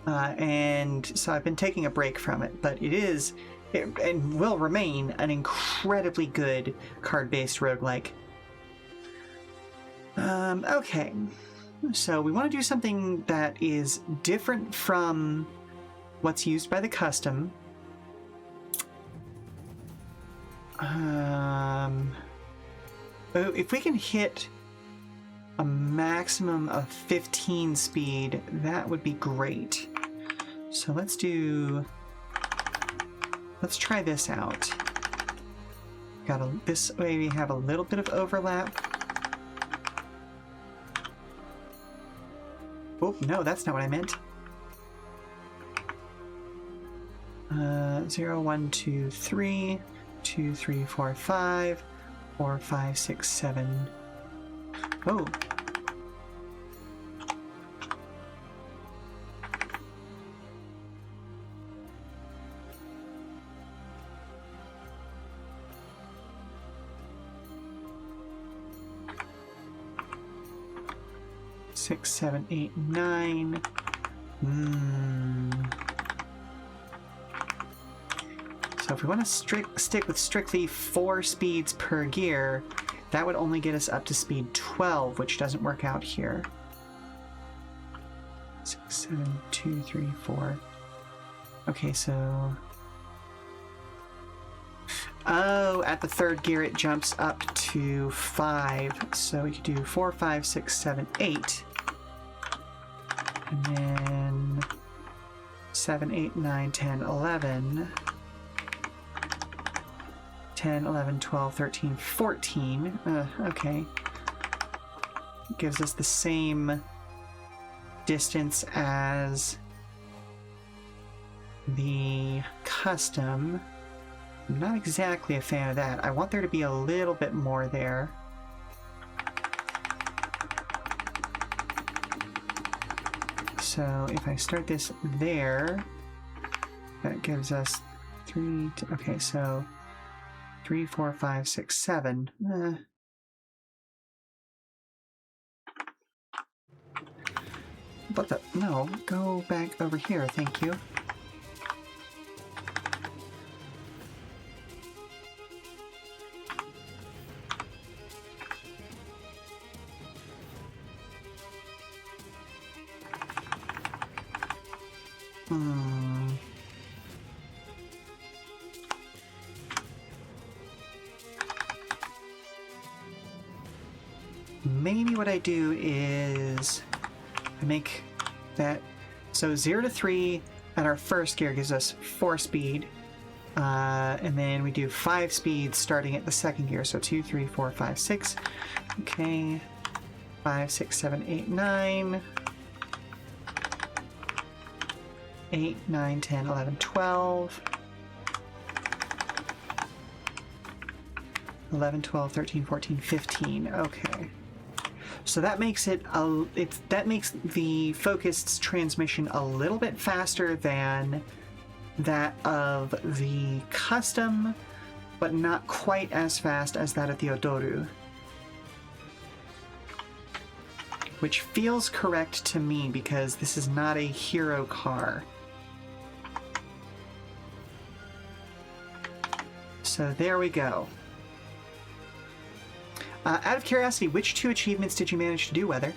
And so I've been taking a break from it, but it and will remain an incredibly good card-based roguelike. Okay. So we want to do something that is different from what's used by the custom. If we can hit a maximum of 15 speed, that would be great. So let's try this out. This way we have a little bit of overlap. Oh, no, that's not what I meant. 0, 1, 2, 3, 2, 3, 4, 5, 4, 5, 6, 7. Oh. Six, 7, 8, 9. So if we want to stick with strictly 4 speeds per gear, that would only get us up to speed 12, which doesn't work out here. 6, 7, 2, 3, 4. Okay, so... Oh, at the 3rd gear it jumps up to 5. So we could do 4, 5, 6, 7, 8. And then 7, 8, 9, 10, 11. 10, 11, 12, 13, 14. Okay. Gives us the same distance as the custom. I'm not exactly a fan of that. I want there to be a little bit more there. So if I start this there, that gives us 3... Okay, so 3, 4, 5, 6, 7. What the? No, go back over here, thank you. Maybe what I do is I make that so 0 to 3 at our first gear gives us 4 speed, and then we do 5 speed starting at the second gear, so 2, 3, 4, 5, 6. Okay, 5, 6, 7, 8, 9. 8, 9, 10, 11, 12. 11, 12, 13, 14, 15. Okay. So that makes that makes the focused transmission a little bit faster than that of the custom, but not quite as fast as that of the Odoru. Which feels correct to me because this is not a hero car. So there we go. Out of curiosity, which 2 achievements did you manage to do, Weather?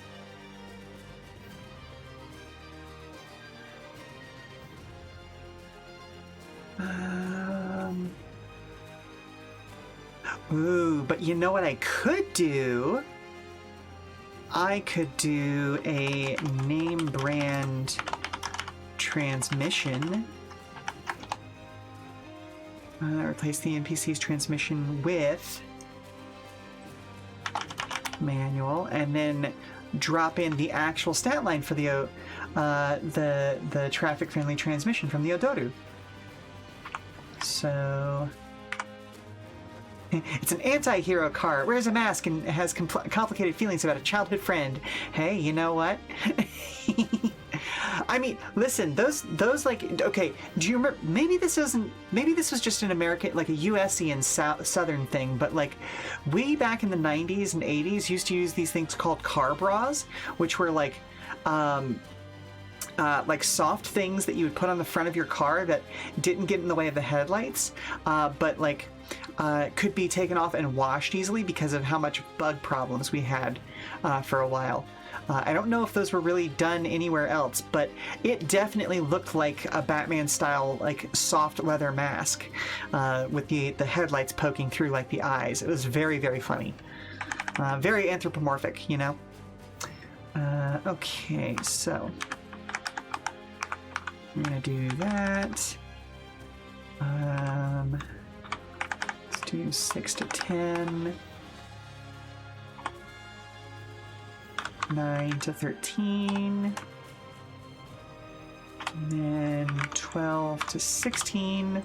Ooh, but you know what I could do? I could do a name brand transmission. Replace the NPC's transmission with manual, and then drop in the actual stat line for the traffic friendly transmission from the Odoru. So it's an anti-hero car. Wears a mask and has complicated feelings about a childhood friend. Hey, you know what? I mean, listen, those like, okay, do you remember, maybe this was just an American, like a US-y Southern thing, but like, we back in the 90s and 80s used to use these things called car bras, which were like soft things that you would put on the front of your car that didn't get in the way of the headlights, but like, could be taken off and washed easily because of how much bug problems we had for a while. I don't know if those were really done anywhere else, but it definitely looked like a Batman-style, like, soft leather mask with the headlights poking through, like, the eyes. It was very, very funny. Very anthropomorphic, you know? Okay, so I'm gonna do that. Let's do 6 to 10. 9 to 13, and then 12 to 16.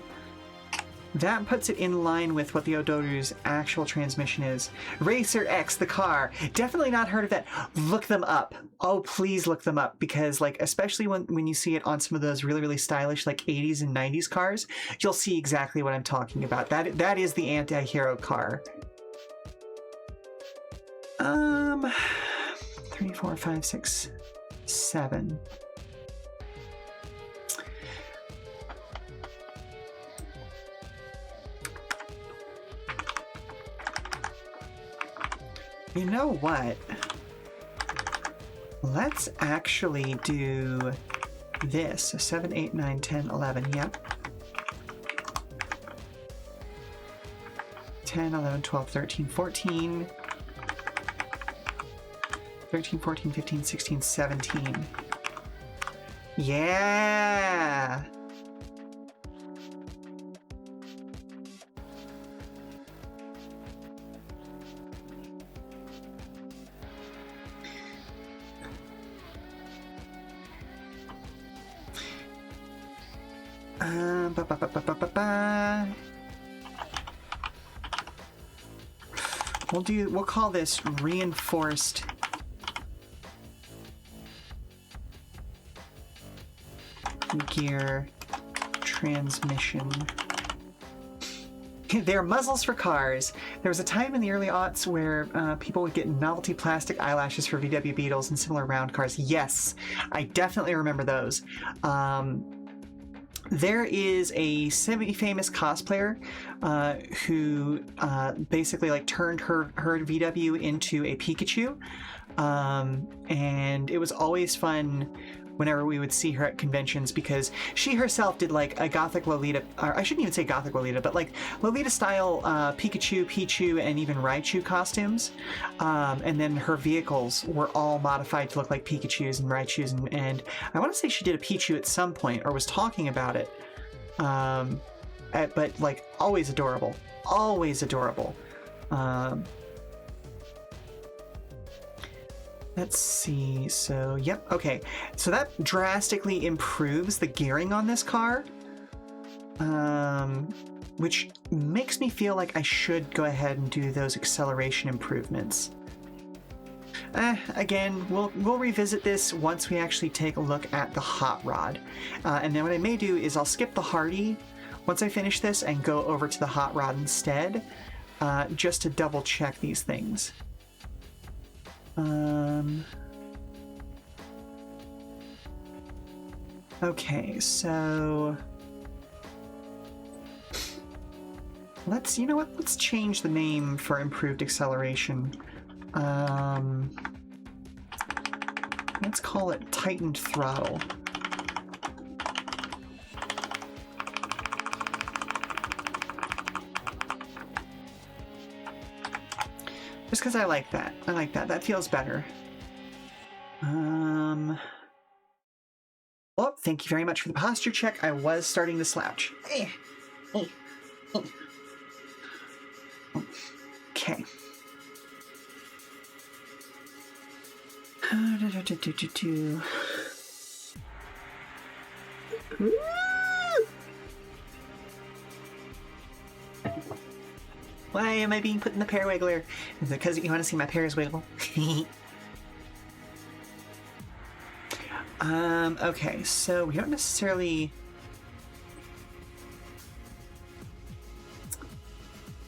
That puts it in line with what the Odoru's actual transmission is. Racer X, the car. Definitely not heard of that. Look them up. Oh, please look them up, because like, especially when you see it on some of those really, really stylish like 80s and 90s cars, you'll see exactly what I'm talking about. That is the anti-hero car. 3, 4, 5, 6, 7. You know what? Let's actually do this. So 7, 8, 9, 10, 11. Yep. 10, 11, 12, 13, 14. 13, 14, 15, 16, 17. Yeah! Ba, ba, ba, ba, ba, ba, ba. We'll call this reinforced gear transmission. They're muzzles for cars. There was a time in the early aughts where people would get novelty plastic eyelashes for VW Beetles and similar round cars. Yes, I definitely remember those. There is a semi-famous cosplayer who basically like turned her VW into a Pikachu, and it was always fun whenever we would see her at conventions because she herself did like a gothic Lolita, or I shouldn't even say gothic Lolita, but like Lolita style Pikachu, Pichu, and even Raichu costumes. And then her vehicles were all modified to look like Pikachus and Raichus, and I want to say she did a Pichu at some point or was talking about it. But like always adorable, always adorable. Let's see, so, yep, okay. So that drastically improves the gearing on this car, which makes me feel like I should go ahead and do those acceleration improvements. Again, we'll revisit this once we actually take a look at the hot rod. And then what I may do is I'll skip the Hardy once I finish this and go over to the hot rod instead, just to double check these things. Okay, so let's, you know what, let's change the name for improved acceleration. Let's call it tightened throttle. Just because I like that. I like that. That feels better. Oh, thank you very much for the posture check. I was starting to slouch. Okay. Why am I being put in the pear wiggler? Is it because you want to see my pears wiggle? Okay, so we don't necessarily...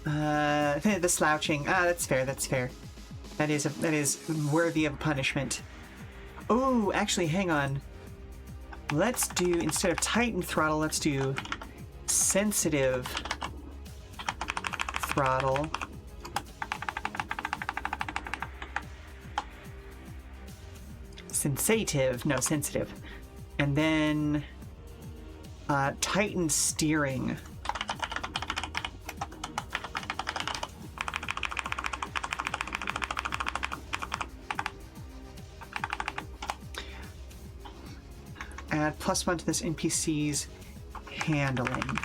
the slouching. That's fair, that's fair. That is worthy of punishment. Oh, actually, hang on. Let's do, instead of tightened throttle, let's do sensitive throttle. Sensitive, no, sensitive. And then tightened steering. Add +1 to this NPC's handling.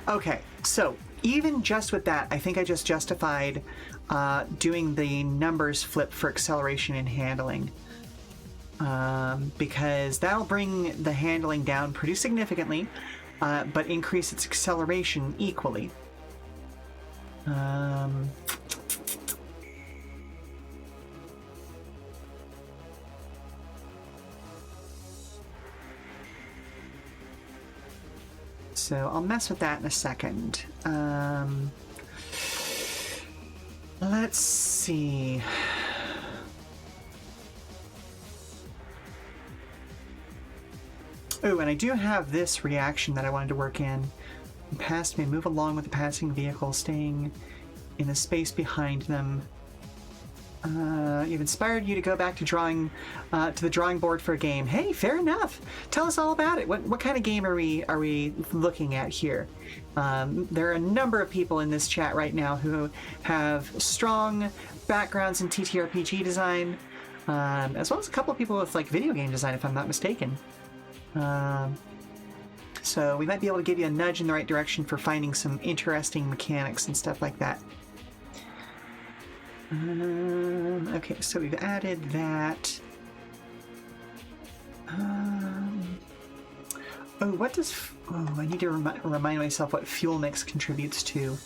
Okay, so even just with that, I think I just justified doing the numbers flip for acceleration and handling. Because that'll bring the handling down pretty significantly, but increase its acceleration equally. So I'll mess with that in a second. Let's see. Oh, and I do have this reaction that I wanted to work in. Past may move along with the passing vehicle, staying in the space behind them. You've inspired you to go back to the drawing board for a game. Hey, fair enough. Tell us all about it. What kind of game are we looking at here? There are a number of people in this chat right now who have strong backgrounds in TTRPG design, as well as a couple of people with like video game design, if I'm not mistaken. So we might be able to give you a nudge in the right direction for finding some interesting mechanics and stuff like that. Okay, so we've added that. Oh, what does... Oh, I need to remind myself what fuel mix contributes to.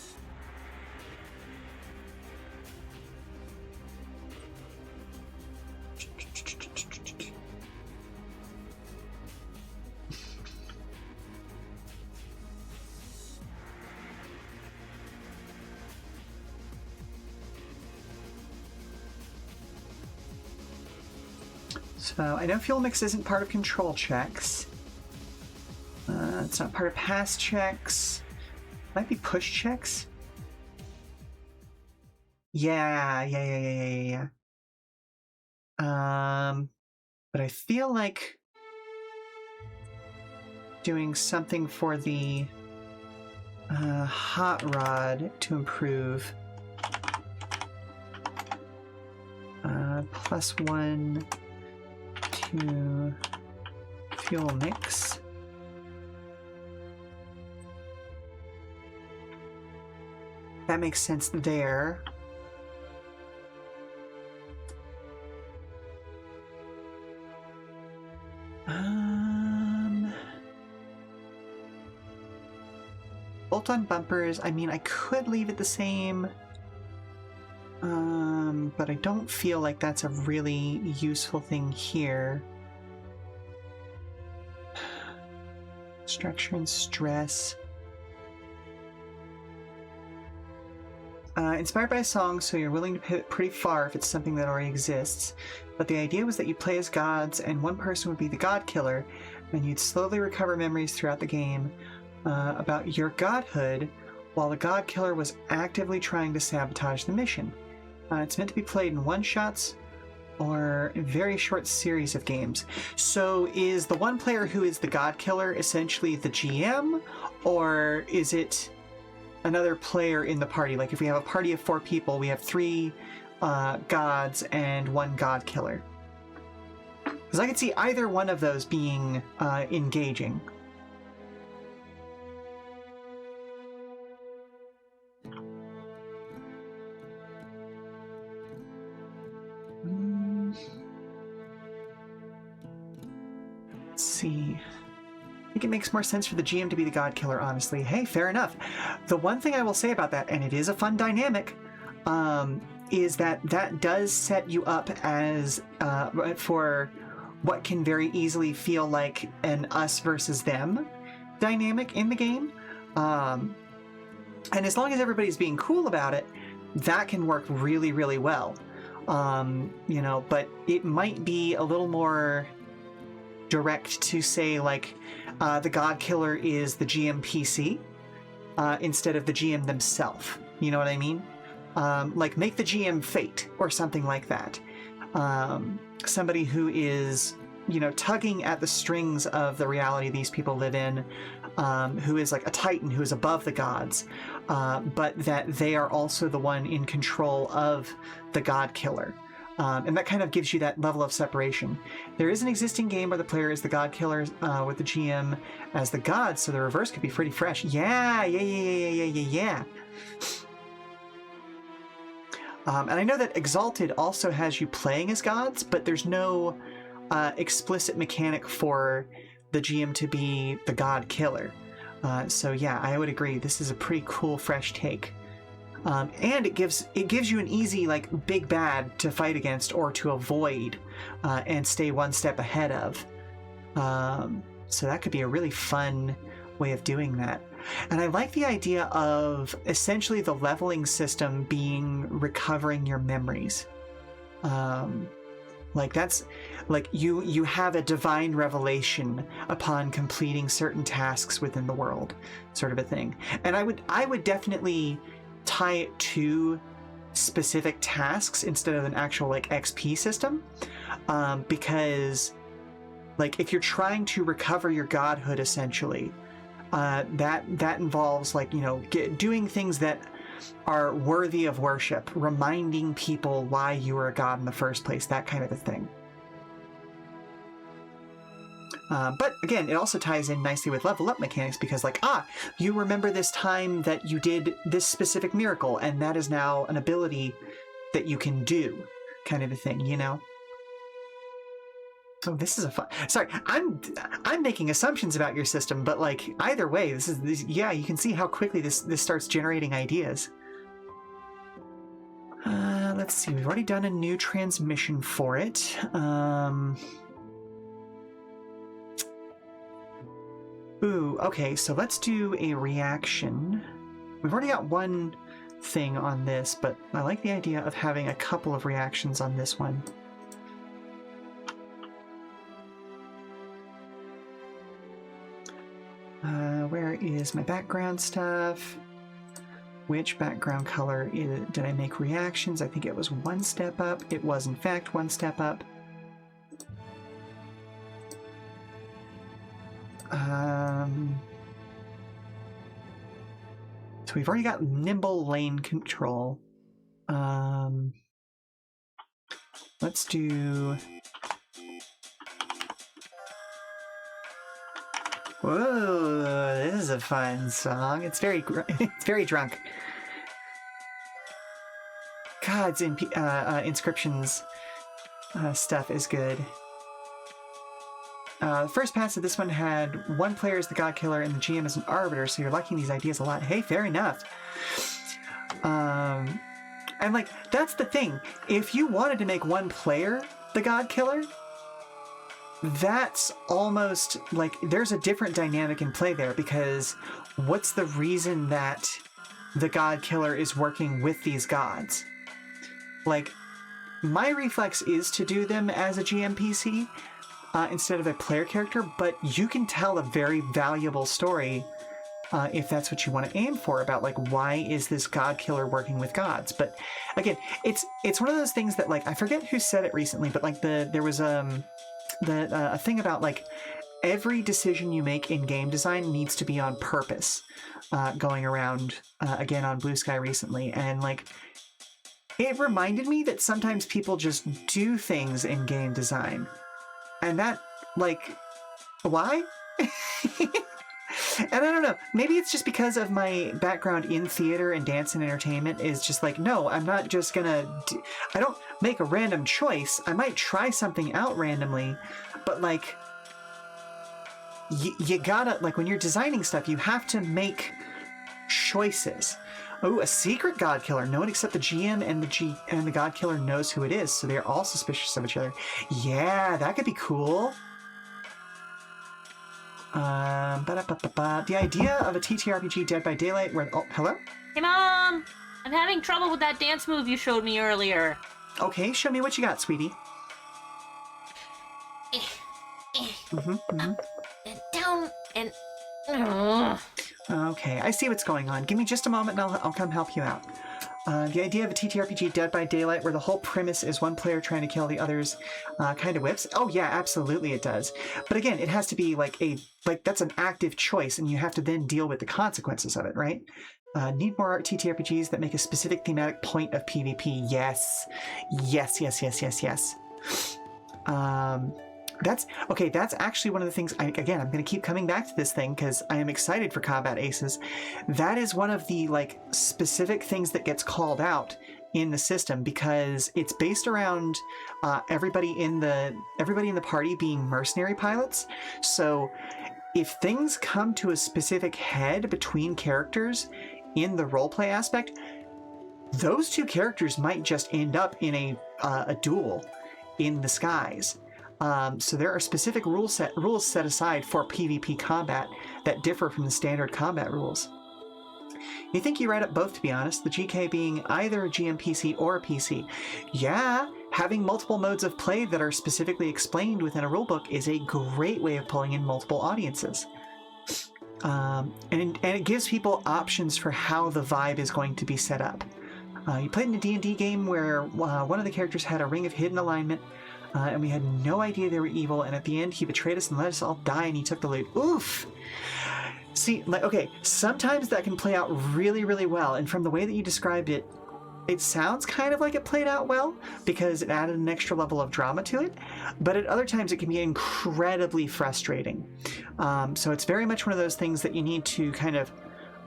So I know fuel mix isn't part of control checks. It's not part of pass checks. Might be push checks. Yeah. But I feel like doing something for the hot rod to improve. +1 to fuel mix. That makes sense there. Bolt-on bumpers, I mean, I could leave it the same. But I don't feel like that's a really useful thing here. Structure and stress. Inspired by a song, so you're willing to pivot pretty far if it's something that already exists. But the idea was that you play as gods, and one person would be the god killer, and you'd slowly recover memories throughout the game about your godhood, while the god killer was actively trying to sabotage the mission. It's meant to be played in one-shots or a very short series of games. So is the one player who is the god killer essentially the GM, or is it another player in the party? Like if we have a party of 4 people, we have 3 gods and 1 god killer. Because I could see either one of those being engaging. Let's see. I think it makes more sense for the GM to be the god killer, honestly. Hey, fair enough. The one thing I will say about that, and it is a fun dynamic, is that does set you up as for what can very easily feel like an us versus them dynamic in the game. And as long as everybody's being cool about it, that can work really, really well. You know, but it might be a little more direct to say, like, the god killer is the GM PC instead of the GM themselves. You know what I mean? Like, make the GM Fate or something like that. Somebody who is, you know, tugging at the strings of the reality these people live in, who is like a titan who is above the gods, but that they are also the one in control of the god killer. And that kind of gives you that level of separation. There is an existing game where the player is the god killer with the GM as the god, so the reverse could be pretty fresh. Yeah. And I know that Exalted also has you playing as gods, but there's no explicit mechanic for the GM to be the god killer. So yeah, I would agree. This is a pretty cool, fresh take. And it gives you an easy, like, big bad to fight against or to avoid and stay one step ahead of. So that could be a really fun way of doing that. And I like the idea of essentially the leveling system being recovering your memories. Like that's like you have a divine revelation upon completing certain tasks within the world, sort of a thing. And I would definitely tie it to specific tasks instead of an actual, like, XP system, because, like, if you're trying to recover your godhood, essentially, that involves, like, you know, doing things that are worthy of worship, reminding people why you were a god in the first place, that kind of a thing. But again, it also ties in nicely with level up mechanics because, like, you remember this time that you did this specific miracle, and that is now an ability that you can do, kind of a thing, you know? Oh, this is a fun... Sorry, I'm making assumptions about your system, but, like, either way, yeah, you can see how quickly this starts generating ideas. Let's see, we've already done a new transmission for it. Ooh, okay, so let's do a reaction. We've already got one thing on this, but I like the idea of having a couple of reactions on this one. Where is my background stuff? Which background color did I make reactions? I think it was one step up. It was, in fact, one step up. So we've already got nimble lane control. Let's do... Whoa, this is a fun song. It's very drunk. God's inscriptions stuff is good. The first pass of this one had one player as the God Killer and the GM as an arbiter, so you're liking these ideas a lot. Hey, fair enough. And like, that's the thing. If you wanted to make one player the God Killer, that's almost like there's a different dynamic in play there, because what's the reason that the God Killer is working with these gods? Like, my reflex is to do them as a GMPC instead of a player character, but you can tell a very valuable story if that's what you want to aim for, about like, why is this God Killer working with gods? But again, it's one of those things that, like, I forget who said it recently, but like there was a thing about like every decision you make in game design needs to be on purpose, going around again on Blue Sky recently, and like it reminded me that sometimes people just do things in game design, and that, like, why? And I don't know, maybe it's just because of my background in theater and dance and entertainment is just like, no, I'm not just gonna I don't make a random choice. I might try something out randomly, but like, you gotta, like, when you're designing stuff, you have to make choices. Oh, a secret God Killer. No one except the GM and the God Killer knows who it is, so they're all suspicious of each other. Yeah, that could be cool. The idea of a TTRPG Dead by Daylight where... Oh, hello? Hey, Mom! I'm having trouble with that dance move you showed me earlier. Okay, show me what you got, sweetie. Down and... Okay, I see what's going on. Give me just a moment and I'll come help you out. The idea of a TTRPG Dead by Daylight where the whole premise is one player trying to kill the others kind of whips. Oh yeah, absolutely it does. But again, it has to be like that's an active choice, and you have to then deal with the consequences of it, right? Need more TTRPGs that make a specific thematic point of PvP. Yes. Yes, yes, yes, yes, yes. That's actually one of the things, I'm going to keep coming back to this thing because I am excited for Combat Aces. That is one of the like specific things that gets called out in the system, because it's based around everybody in the party being mercenary pilots. So if things come to a specific head between characters in the roleplay aspect, those two characters might just end up in a duel in the skies. So there are specific rules set aside for PvP combat that differ from the standard combat rules. You think you write up both, to be honest, the GK being either a GMPC or a PC. Yeah, having multiple modes of play that are specifically explained within a rulebook is a great way of pulling in multiple audiences. And it gives people options for how the vibe is going to be set up. You played in a D&D game where one of the characters had a ring of hidden alignment, and we had no idea they were evil, and at the end he betrayed us and let us all die, and he took the loot. Oof! See, like, okay, sometimes that can play out really, really well, and from the way that you described it, it sounds kind of like it played out well, because it added an extra level of drama to it, but at other times it can be incredibly frustrating. So it's very much one of those things that you need to kind of,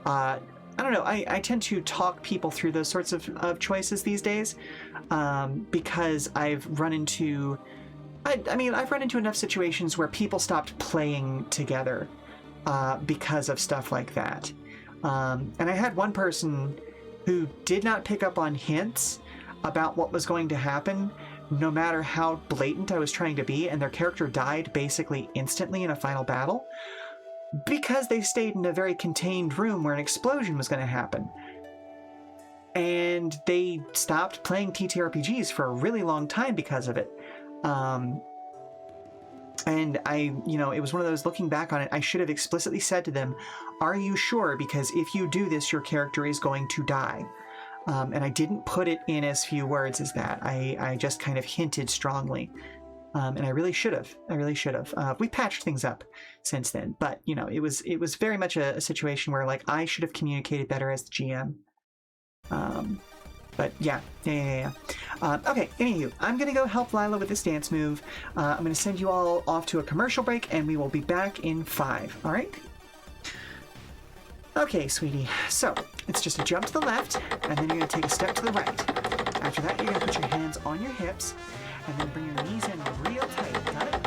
I don't know, I tend to talk people through those sorts of choices these days, because I've run into enough situations where people stopped playing together because of stuff like that. And I had one person who did not pick up on hints about what was going to happen, no matter how blatant I was trying to be, and their character died basically instantly in a final battle, because they stayed in a very contained room where an explosion was going to happen. And they stopped playing TTRPGs for a really long time because of it. And it was one of those, looking back on it, I should have explicitly said to them, are you sure? Because if you do this, your character is going to die. And I didn't put it in as few words as that. I just kind of hinted strongly. And I really should have. We patched things up since then, but it was very much a situation where, like, I should have communicated better as the GM. But yeah. Okay, anywho, I'm gonna go help Lila with this dance move. I'm gonna send you all off to a commercial break, and we will be back in 5. All right? Okay, sweetie. So it's just a jump to the left, and then you're gonna take a step to the right. After that, you're gonna put your hands on your hips, and then bring your knees in real tight. Got it?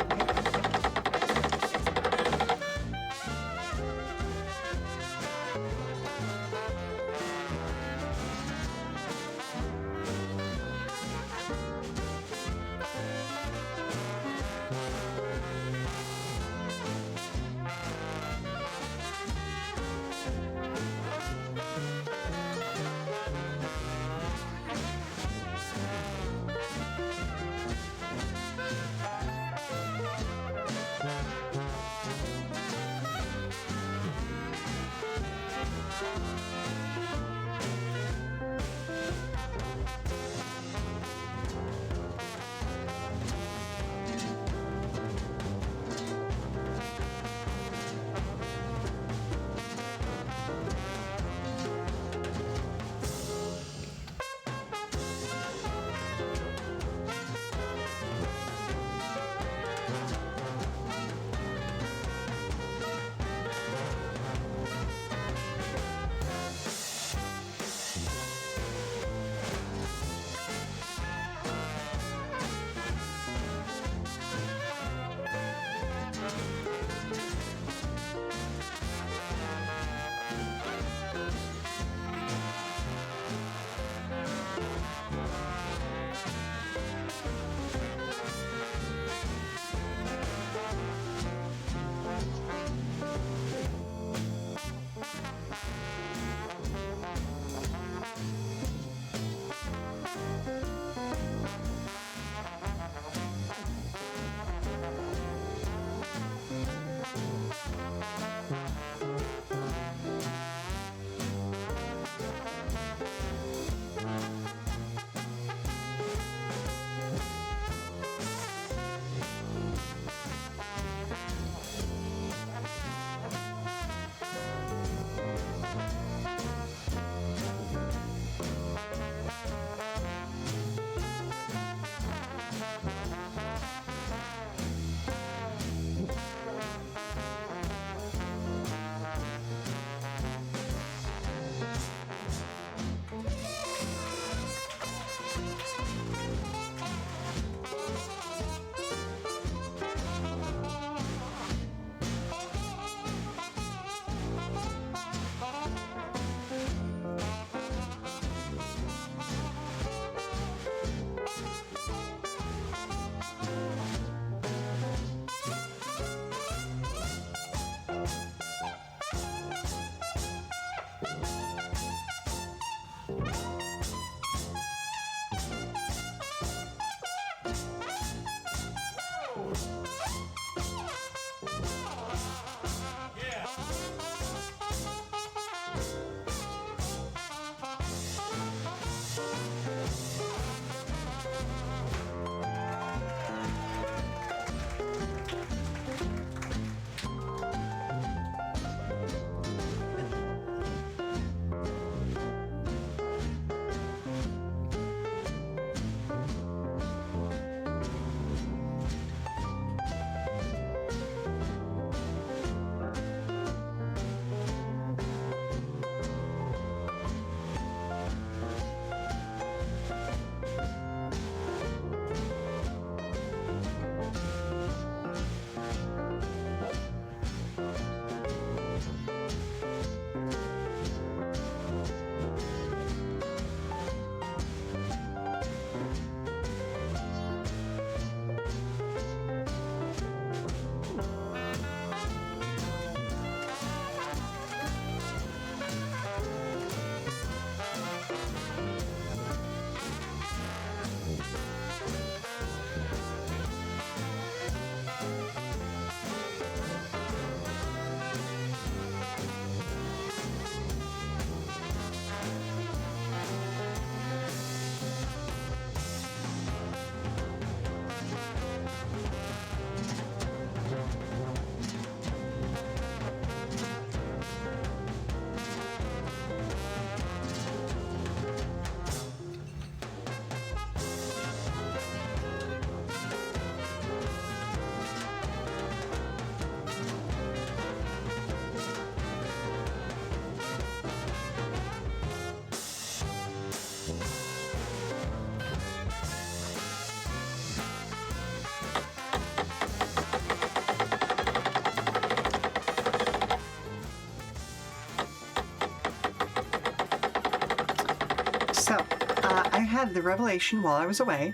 had the revelation while I was away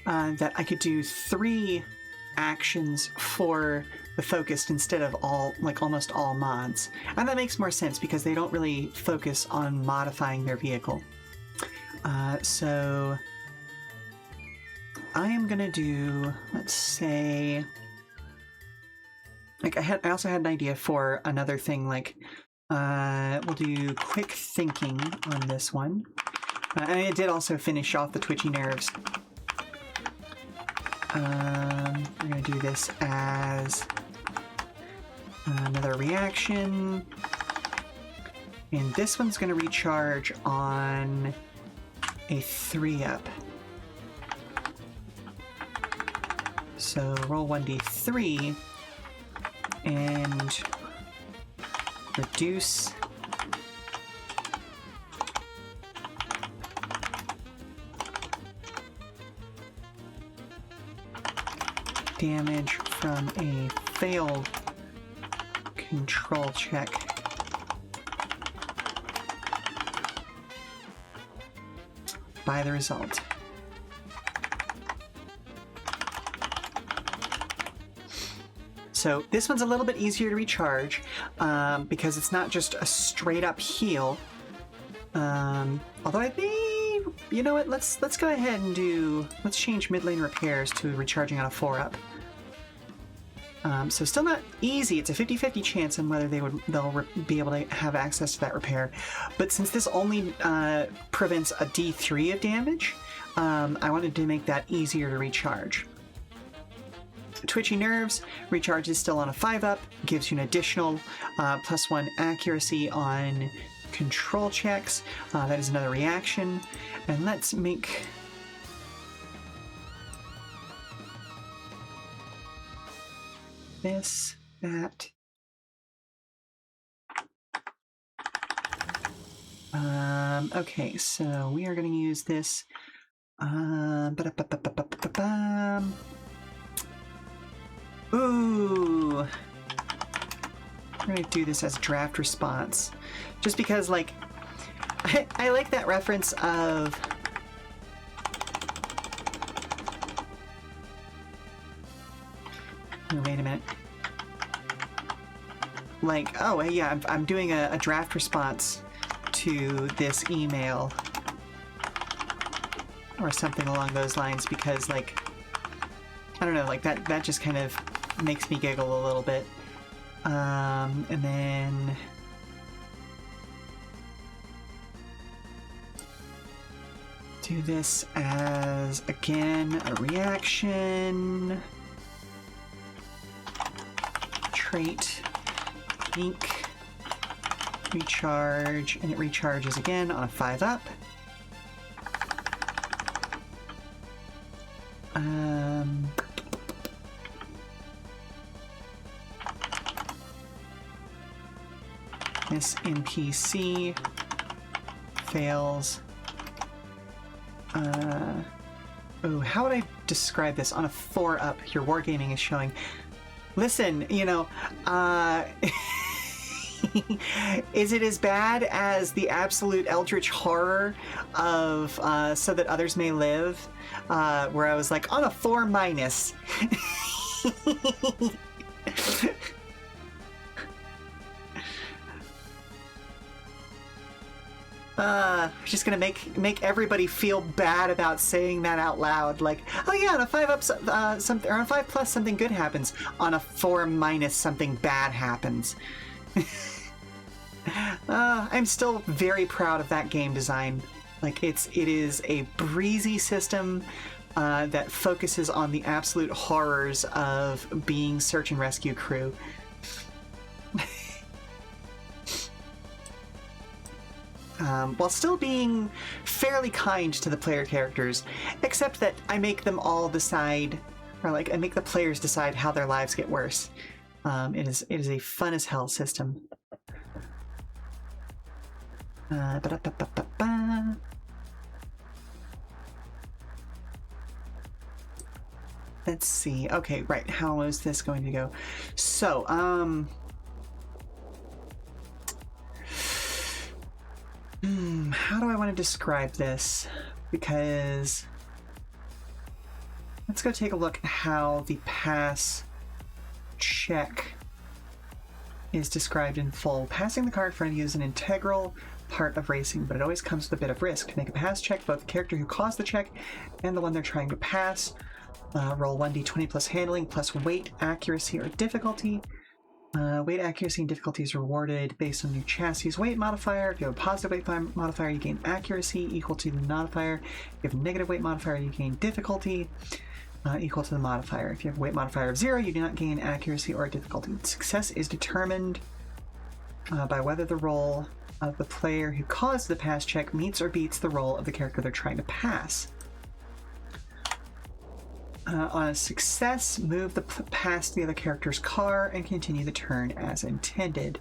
that I could do 3 actions for the focused instead of almost all mods. And that makes more sense because they don't really focus on modifying their vehicle. So I am gonna do, let's say, like I also had an idea for another thing, like we'll do quick thinking on this one. And I did also finish off the twitchy nerves. We're gonna do this as another reaction. And this one's gonna recharge on a 3-up. So roll 1d3 and reduce damage from a failed control check. By the result. So this one's a little bit easier to recharge because it's not just a straight up heal. Although I think, you know what, let's go ahead and let's change mid lane repairs to recharging on a 4-up. So still not easy. It's a 50-50 chance on whether they'll be able to have access to that repair. But since this only prevents a D3 of damage, I wanted to make that easier to recharge. Twitchy Nerves recharges still on a 5-up, gives you an additional +1 accuracy on control checks. That is another reaction. And let's make this, that. Okay, so we are going to use this. Ooh. We're going to do this as draft response. Just because, like, I like that reference of... Oh, wait a minute. Like, oh, yeah, I'm doing a draft response to this email. Or something along those lines, because, like, I don't know, like, that just kind of makes me giggle a little bit. And then... do this as, again, a reaction. Trait. Ink. Recharge. And it recharges again on a 5-up. This NPC fails. Oh, how would I describe this? On a 4-up, your wargaming is showing. Listen, you know, is it as bad as the absolute eldritch horror of So That Others May Live? Where I was like, on a 4-. Just gonna make everybody feel bad about saying that out loud. Like, oh yeah, on a 5-up something, or on a 5+ something good happens. On a 4- something bad happens. I'm still very proud of that game design. Like, it is a breezy system that focuses on the absolute horrors of being search and rescue crew. While still being fairly kind to the player characters, except that I make them all decide, or like I make the players decide how their lives get worse. It is a fun as hell system. Let's see. Okay, right. How is this going to go? So, how do I want to describe this? because let's go take a look at how the pass check is described in full. Passing the car in front of you is an integral part of racing, but it always comes with a bit of risk. To make a pass check, both the character who caused the check and the one they're trying to pass roll 1d20 plus handling plus weight, accuracy, or difficulty. Weight, accuracy, and difficulty is rewarded based on your chassis weight modifier. If you have a positive weight modifier, you gain accuracy equal to the modifier. If you have a negative weight modifier, you gain difficulty equal to the modifier. If you have a weight modifier of 0, you do not gain accuracy or difficulty. Success is determined by whether the roll of the player who caused the pass check meets or beats the roll of the character they're trying to pass. On a success, move the pass to the other character's car and continue the turn as intended.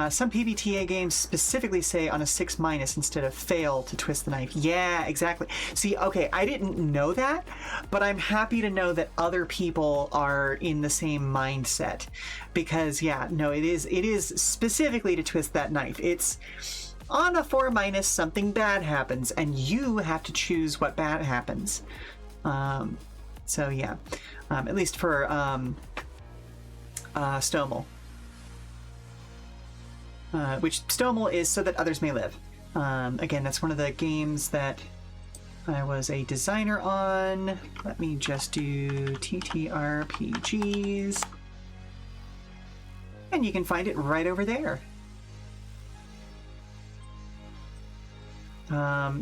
Some PBTA games specifically say on a 6- instead of fail to twist the knife. Yeah, exactly. See, okay, I didn't know that, but I'm happy to know that other people are in the same mindset. Because, yeah, no, it is specifically to twist that knife. It's on a 4- something bad happens, and you have to choose what bad happens. So, yeah, at least for Stomel. Which Stomel is so that others may live. Again, that's one of the games that I was a designer on. Let me just do TTRPGs. And you can find it right over there.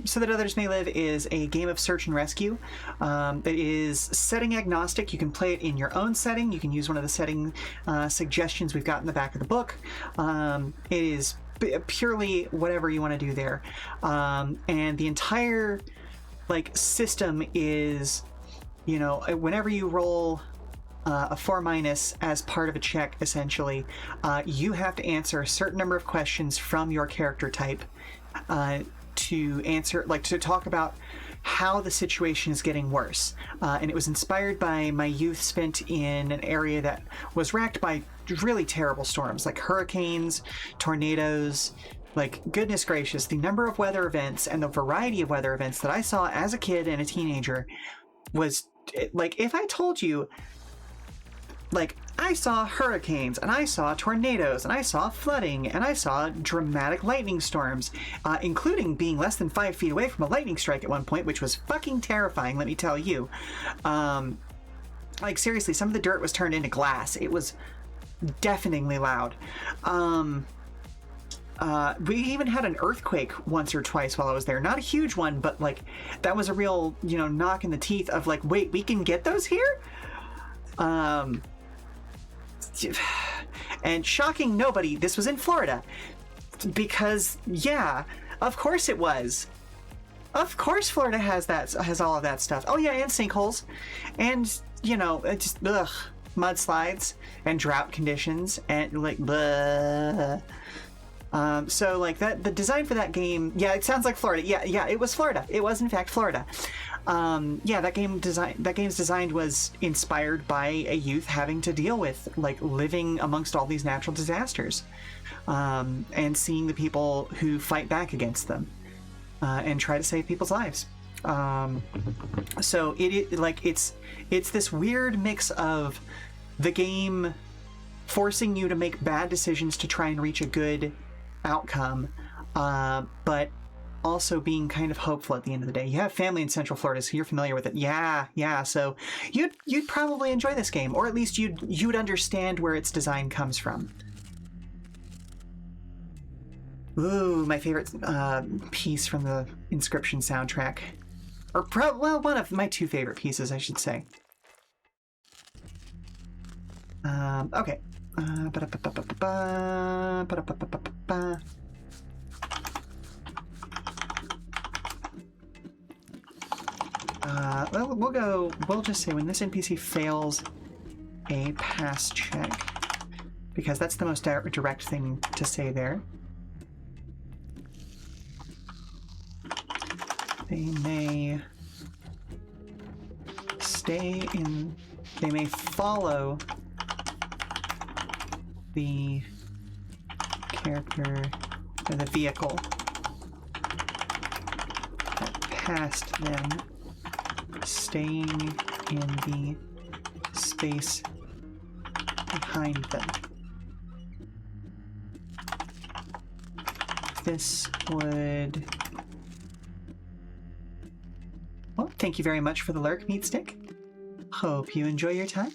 So That Others May Live is a game of search and rescue that is setting agnostic. You can play it in your own setting. You can use one of the setting suggestions we've got in the back of the book. It is purely whatever you want to do there. And the entire system is, whenever you roll a 4- as part of a check, essentially, you have to answer a certain number of questions from your character type to answer, to talk about how the situation is getting worse. And it was inspired by my youth spent in an area that was racked by really terrible storms, like hurricanes, tornadoes. Goodness gracious, the number of weather events and the variety of weather events that I saw as a kid and a teenager was, if I told you, I saw hurricanes, and I saw tornadoes, and I saw flooding, and I saw dramatic lightning storms, including being less than 5 feet away from a lightning strike at one point, which was fucking terrifying, let me tell you. Seriously, some of the dirt was turned into glass. It was deafeningly loud. We even had an earthquake once or twice while I was there. Not a huge one, but, that was a real, knock in the teeth of, wait, we can get those here? And shocking nobody, this was in Florida. Because, yeah, of course it was. Of course Florida has all of that stuff. Oh yeah, and sinkholes. And, just, mudslides and drought conditions and, blah. So, the design for that game, yeah, it sounds like Florida. Yeah, it was Florida. It was, in fact, Florida. That game's design was inspired by a youth having to deal with living amongst all these natural disasters, and seeing the people who fight back against them, and try to save people's lives. So it's this weird mix of the game forcing you to make bad decisions to try and reach a good outcome, but also being kind of hopeful at the end of the day. You have family in Central Florida, so you're familiar with it. Yeah. So you'd probably enjoy this game, or at least you'd understand where its design comes from. Ooh, my favorite piece from the Inscription soundtrack, or one of my 2 favorite pieces, I should say. Okay. We'll just say when this NPC fails a pass check, because that's the most direct thing to say there. They may follow the character or the vehicle that past them, staying in the space behind them. This would... Well, thank you very much for the lurk, Meatstick. Hope you enjoy your time.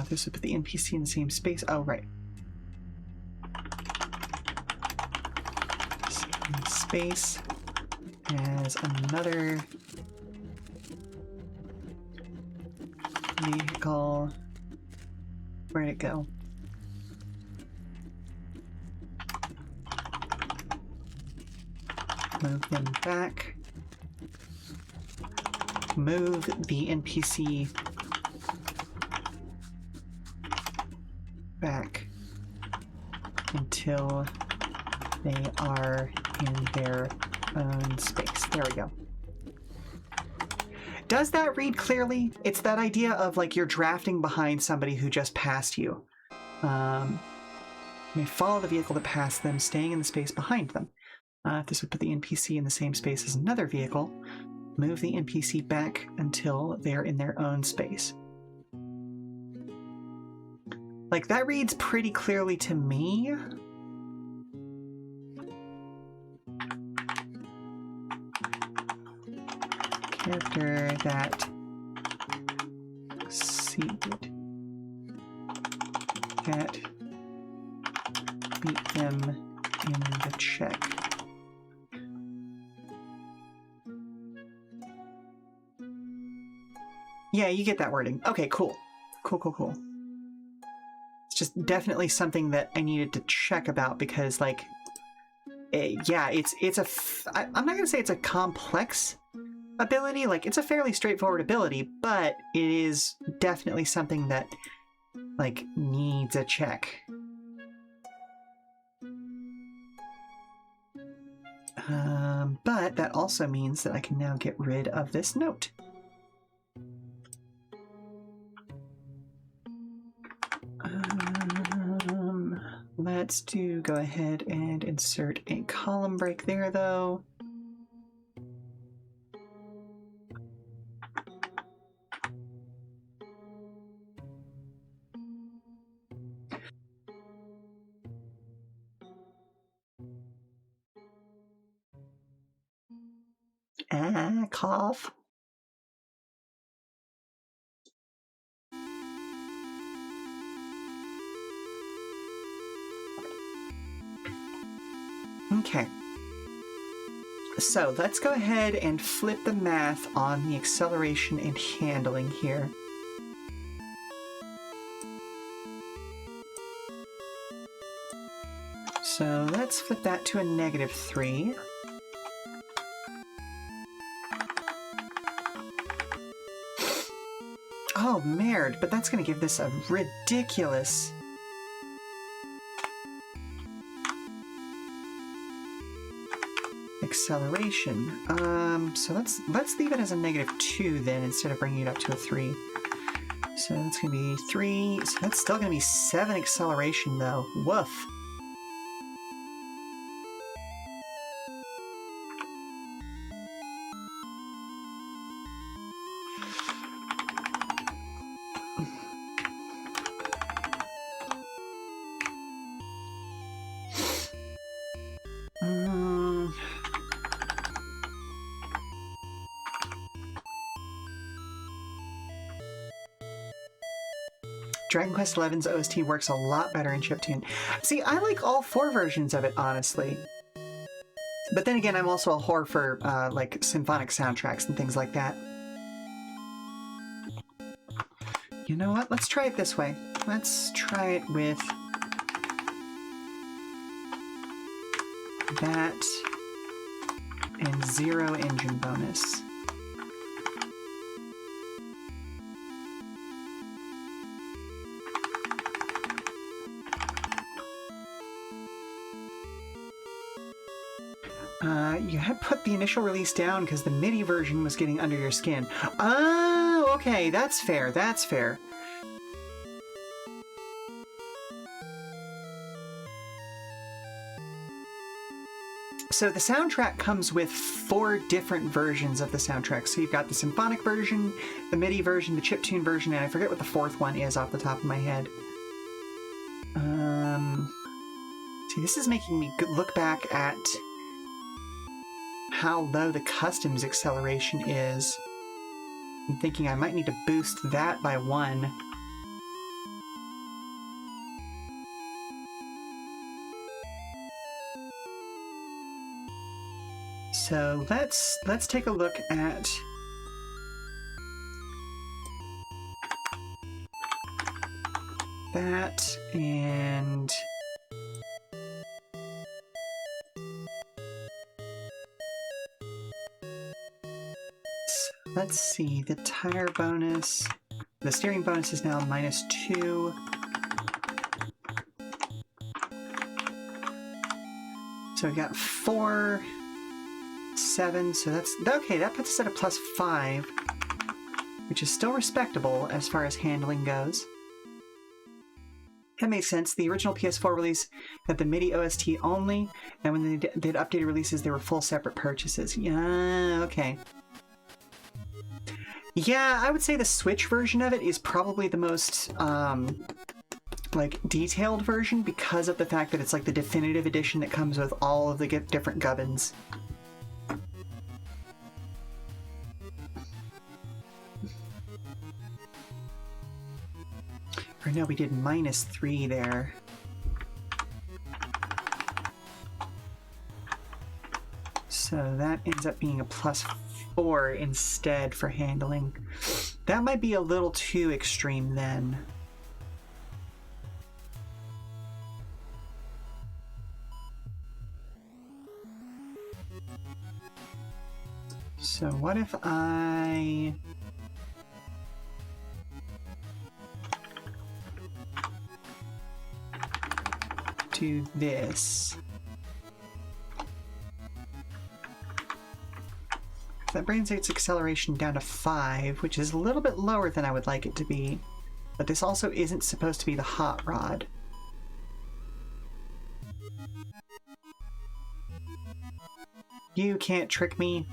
This would put the NPC in the same space. Oh, right. Same space as another vehicle. Where'd it go? Move them back. Move the NPC back until they are in their own space. There we go. Does that read clearly? It's that idea of like you're drafting behind somebody who just passed you. May follow the vehicle that passed them, staying in the space behind them. This would put the NPC in the same space as another vehicle. Move the NPC back until they're in their own space. Like, that reads pretty clearly to me. Character that seed that beat them in the check. Yeah, you get that wording. Okay, cool. Cool. It's just definitely something that I needed to check about because, like, yeah, I'm not going to say it's a complex ability. Like, it's a fairly straightforward ability, but it is definitely something that, like, needs a check. But that also means that I can now get rid of this note. Let's go ahead and insert a column break there, though. Cough. Okay. So let's go ahead and flip the math on the acceleration and handling here. So let's flip that to a -3. Oh, merde, but that's going to give this a ridiculous... acceleration. So let's leave it as a -2 then, instead of bringing it up to a 3. So that's going to be 3. So that's still going to be 7 acceleration, though. Woof. Dragon Quest XI's OST works a lot better in chiptune. See, I like all 4 versions of it, honestly. But then again, I'm also a whore for, like, symphonic soundtracks and things like that. You know what? Let's try it this way. Let's try it with... that and 0 engine bonus. You had put the initial release down because the MIDI version was getting under your skin. Oh, okay, that's fair, that's fair. So the soundtrack comes with 4 different versions of the soundtrack. So you've got the symphonic version, the MIDI version, the chiptune version, and I forget what the 4th one is off the top of my head. See, this is making me look back at how low the customs acceleration is. I'm thinking I might need to boost that by 1. So let's take a look at that, and let's see, the tire bonus, the steering bonus is now -2. So we got 4, 7, so that's okay. That puts us at a +5, which is still respectable as far as handling goes. That makes sense. The original PS4 release had the MIDI OST only, and when they did updated releases, they were full separate purchases. Yeah, okay. Yeah, I would say the Switch version of it is probably the most like detailed version because of the fact that it's like the definitive edition that comes with all of the different gubbins. Or no, we did -3 there. So that ends up being a +4 instead for handling. That might be a little too extreme then. So what if I do this? That brings its acceleration down to 5, which is a little bit lower than I would like it to be. But this also isn't supposed to be the hot rod. You can't trick me.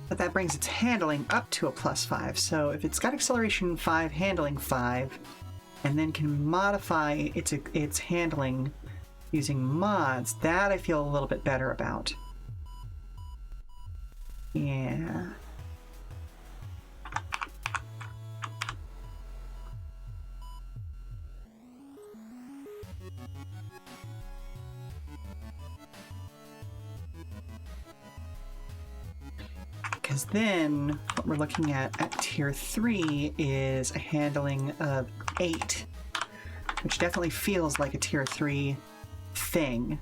But that brings its handling up to a +5. So if it's got acceleration 5, handling 5, and then can modify its handling using mods, that I feel a little bit better about. Yeah. Because then what we're looking at tier 3 is a handling of 8, which definitely feels like a tier 3 thing.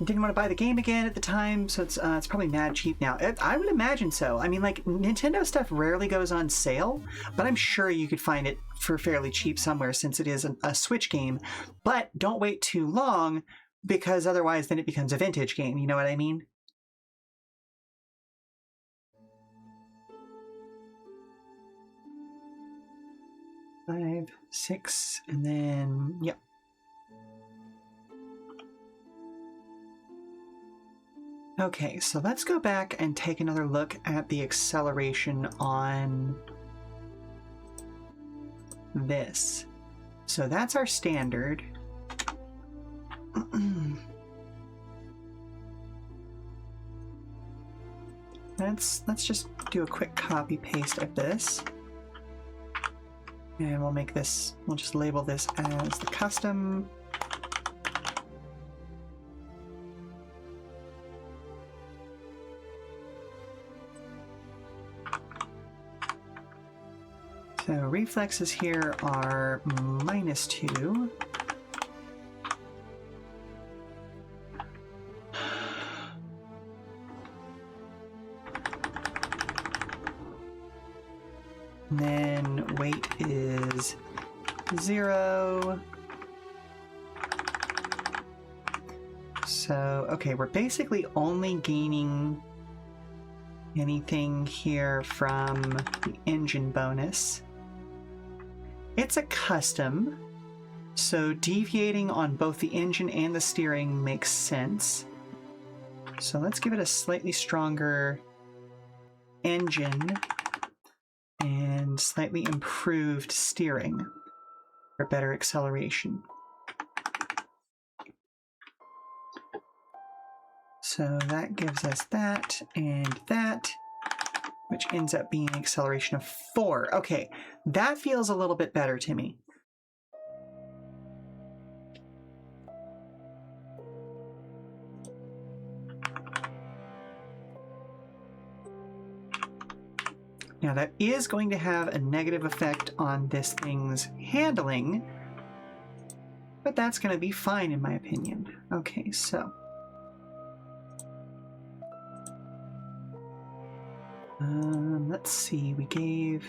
I didn't want to buy the game again at the time, so it's probably mad cheap now. I would imagine so. I mean, like, Nintendo stuff rarely goes on sale, but I'm sure you could find it for fairly cheap somewhere since it is a Switch game. But don't wait too long, because otherwise then it becomes a vintage game, you know what I mean? Five, 6, and then, yep. Okay, so let's go back and take another look at the acceleration on this. So that's our standard. Let's just do a quick copy paste of this. And we'll make this, we'll just label this as the custom. So reflexes here are -2. And then weight is 0. So, okay, we're basically only gaining anything here from the engine bonus. It's a custom, so deviating on both the engine and the steering makes sense. So let's give it a slightly stronger engine and slightly improved steering for better acceleration. So that gives us that and that, which ends up being an acceleration of 4. Okay, that feels a little bit better to me. Now that is going to have a negative effect on this thing's handling, but that's going to be fine in my opinion. Okay, so let's see, we gave...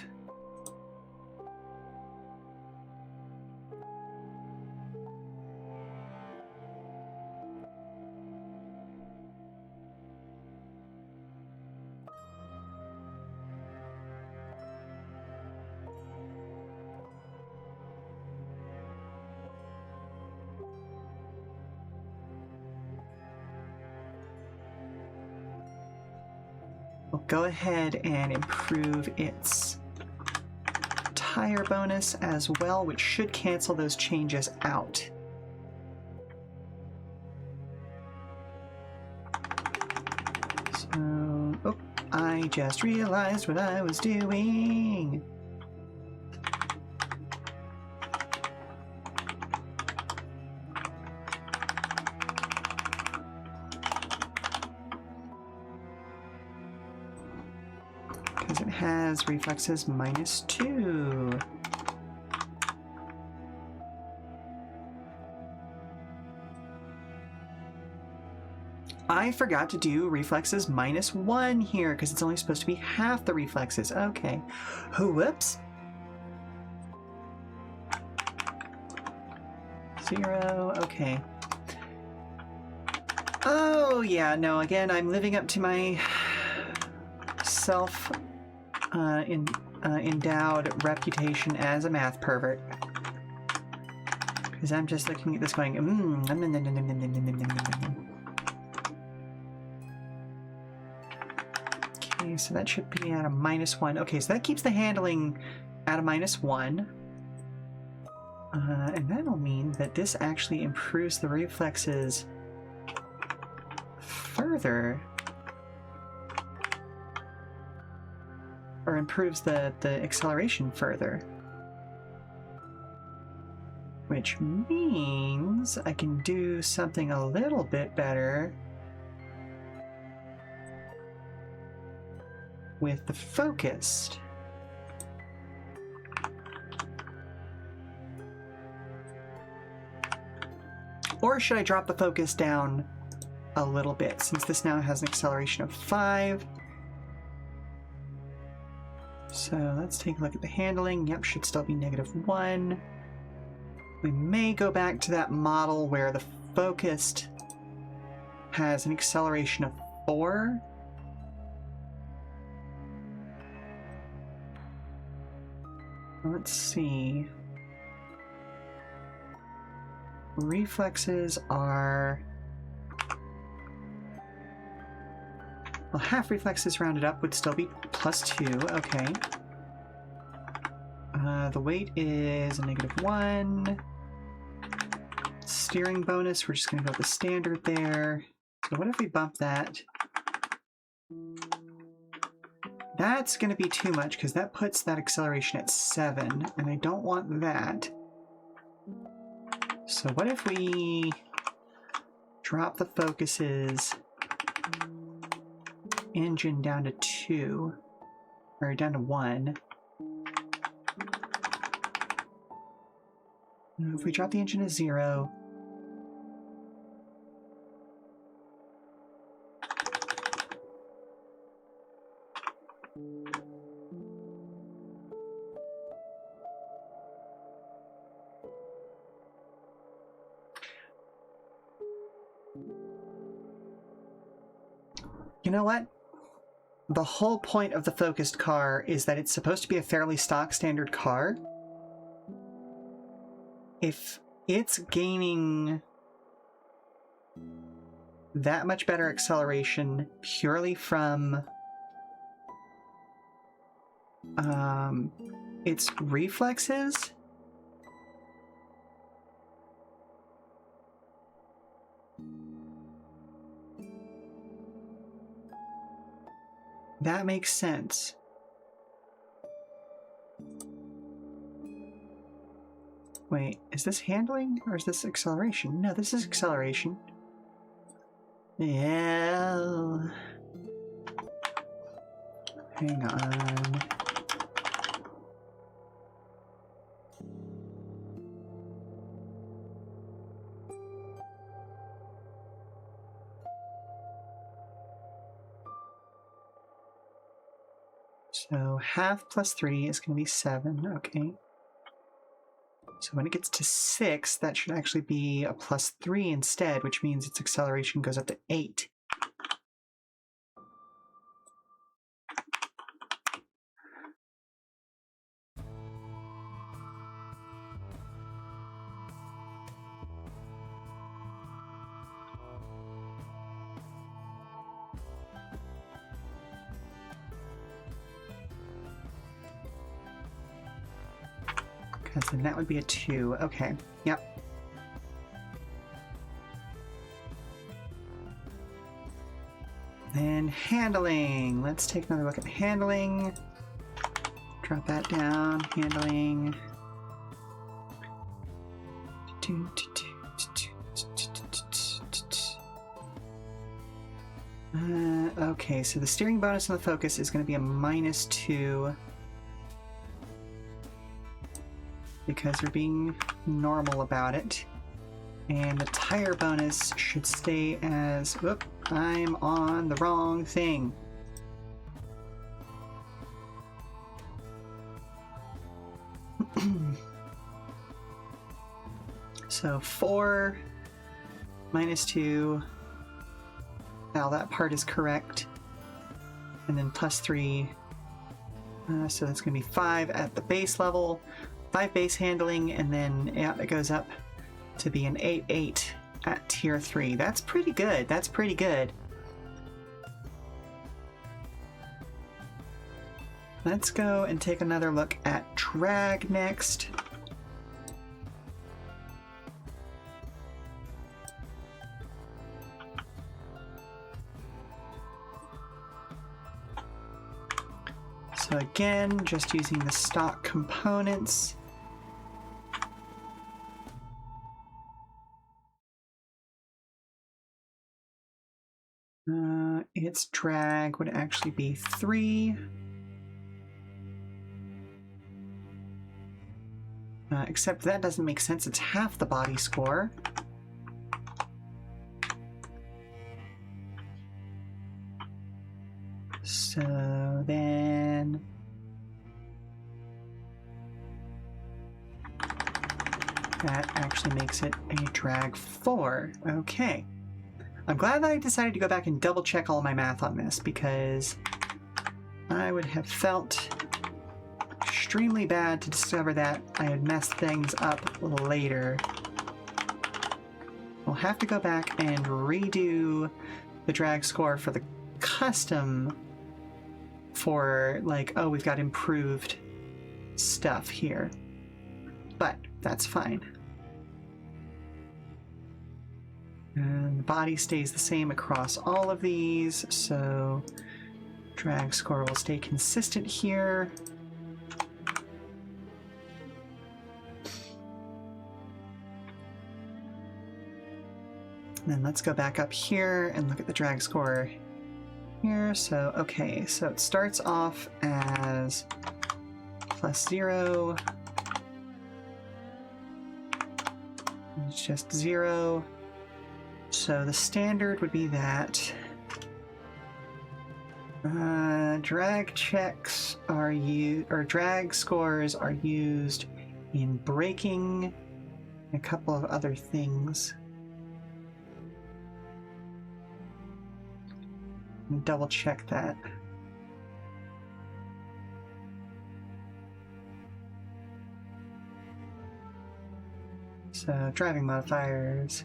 We'll go ahead and improve its tire bonus as well, which should cancel those changes out. So, oh, I just realized what I was doing. Because it has reflexes -2. I forgot to do reflexes -1 here because it's only supposed to be half the reflexes. Okay. Whoops. 0. Okay. Oh, yeah, no, again, I'm living up to my endowed reputation as a math pervert. Because I'm just looking at this going, Okay, so that should be at a -1. Okay, so that keeps the handling at a -1. And that'll mean that this actually improves the reflexes further. Or improves the acceleration further. Which means I can do something a little bit better with the focused. Or should I drop the focus down a little bit, since this now has an acceleration of 5? So let's take a look at the handling. Yep, should still be -1. We may go back to that model where the focused has an acceleration of 4. Let's see. Reflexes are... Well, half reflexes rounded up would still be +2. Okay. The weight is a -1. Steering bonus, we're just going to go with the standard there. So what if we bump that? That's going to be too much because that puts that acceleration at 7, and I don't want that. So what if we drop the focuses engine down to 2, or down to 1. If we drop the engine to 0, You know what? The whole point of the focused car is that it's supposed to be a fairly stock standard car. If it's gaining that much better acceleration purely from its reflexes, that makes sense. Wait, is this handling or is this acceleration? No, this is acceleration. Yeah. Hang on. So half plus 3 is going to be 7. Okay. So when it gets to 6, that should actually be a plus 3 instead, which means its acceleration goes up to 8. Because then that would be a 2. Okay. Yep. Then handling. Let's take another look at handling. Drop that down. Handling. Okay, so the steering bonus and the focus is going to be a -2. Because they're being normal about it. And the tire bonus should stay as... Whoop, I'm on the wrong thing. So 4 -2. Now that part is correct. And then plus 3. So that's going to be 5 at the base level. 5 base handling, and then yeah, it goes up to be an 8/8 at tier 3. That's pretty good. That's pretty good. Let's go and take another look at drag next. So again, just using the stock components. Its drag would actually be 3. Except that doesn't make sense. It's half the body score. So then... that actually makes it a drag 4. Okay. I'm glad that I decided to go back and double check all my math on this, because I would have felt extremely bad to discover that I had messed things up later. We'll have to go back and redo the drag score for the custom for, like, oh, we've got improved stuff here. But that's fine. And the body stays the same across all of these, so drag score will stay consistent here. And then let's go back up here and look at the drag score here. So, okay, so it starts off as +0. It's just 0. So the standard would be that drag checks are drag scores are used in braking, a couple of other things. Double check that. So, driving modifiers.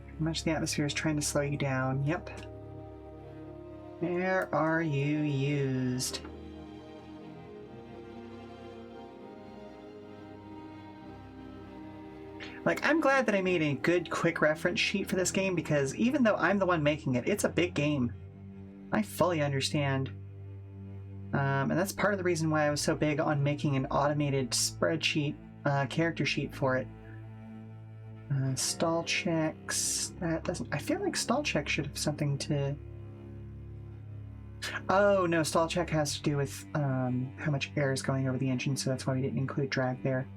How much the atmosphere is trying to slow you down. Yep. Where are you used? Like, I'm glad that I made a good quick reference sheet for this game, because even though I'm the one making it, it's a big game. I fully understand. And that's part of the reason why I was so big on making an automated spreadsheet, character sheet for it. Stall checks. That doesn't... I feel like stall check should have something to... Oh, no, stall check has to do with how much air is going over the engine, so that's why we didn't include drag there.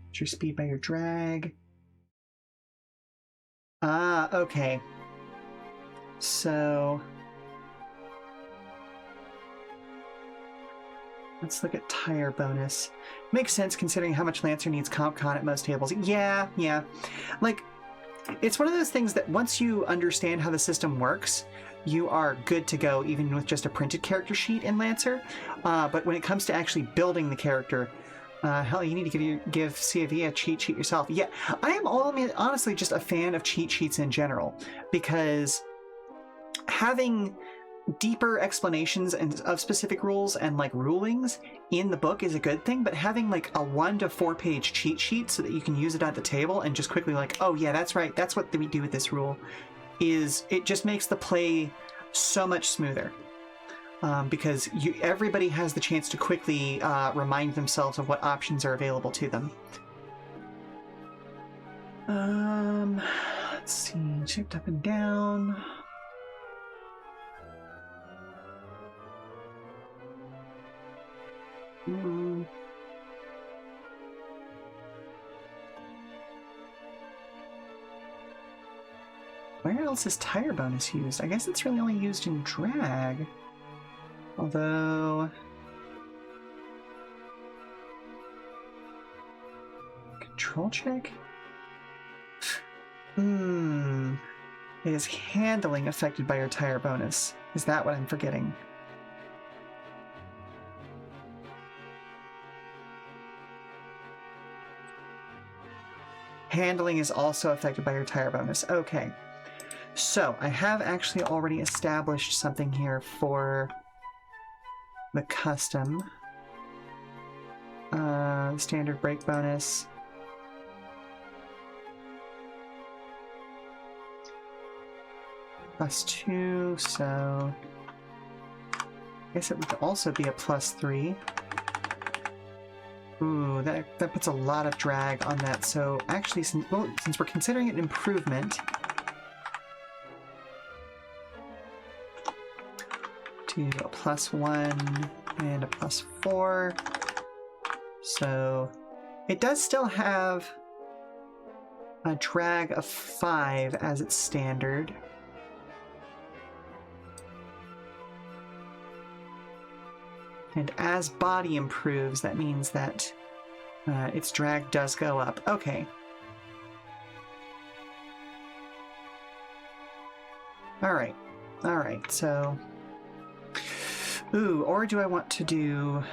What's your speed by your drag? Ah, okay. So... let's look at tire bonus. Makes sense considering how much Lancer needs comp con at most tables. Yeah. Like, it's one of those things that once you understand how the system works, you are good to go even with just a printed character sheet in Lancer. But when it comes to actually building the character, hell, you need to give CAV a cheat sheet yourself. Yeah, I am honestly just a fan of cheat sheets in general, because having deeper explanations of specific rules and like rulings in the book is a good thing, but having like a 1 to 4 page cheat sheet so that you can use it at the table and just quickly like, oh yeah, that's right, that's what we do with this rule, it just makes the play so much smoother. Because everybody has the chance to quickly remind themselves of what options are available to them. Let's see, shift up and down. Where else is tire bonus used? I guess it's really only used in drag. Although... control check? Is handling affected by your tire bonus? Is that what I'm forgetting? Handling is also affected by your tire bonus. Okay. So, I have actually already established something here for the custom. Standard brake bonus. +2, so... I guess it would also be a +3. Ooh, that puts a lot of drag on that, so actually, since we're considering it an improvement, to a +1 and a +4, so it does still have a drag of 5 as its standard. And as body improves, that means that its drag does go up. Okay. Alright, so... Ooh, or do I want to do...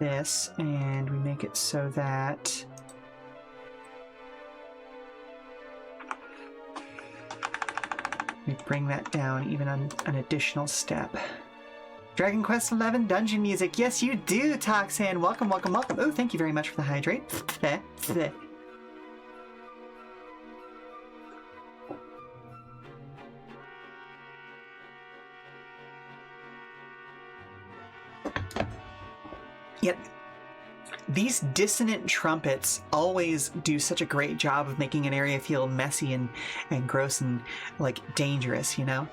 this, and we make it so that... we bring that down even an additional step. Dragon Quest XI dungeon music. Yes, you do, Toxan. Welcome. Oh, thank you very much for the hydrate. Yep. These dissonant trumpets always do such a great job of making an area feel messy and gross and, like, dangerous, you know?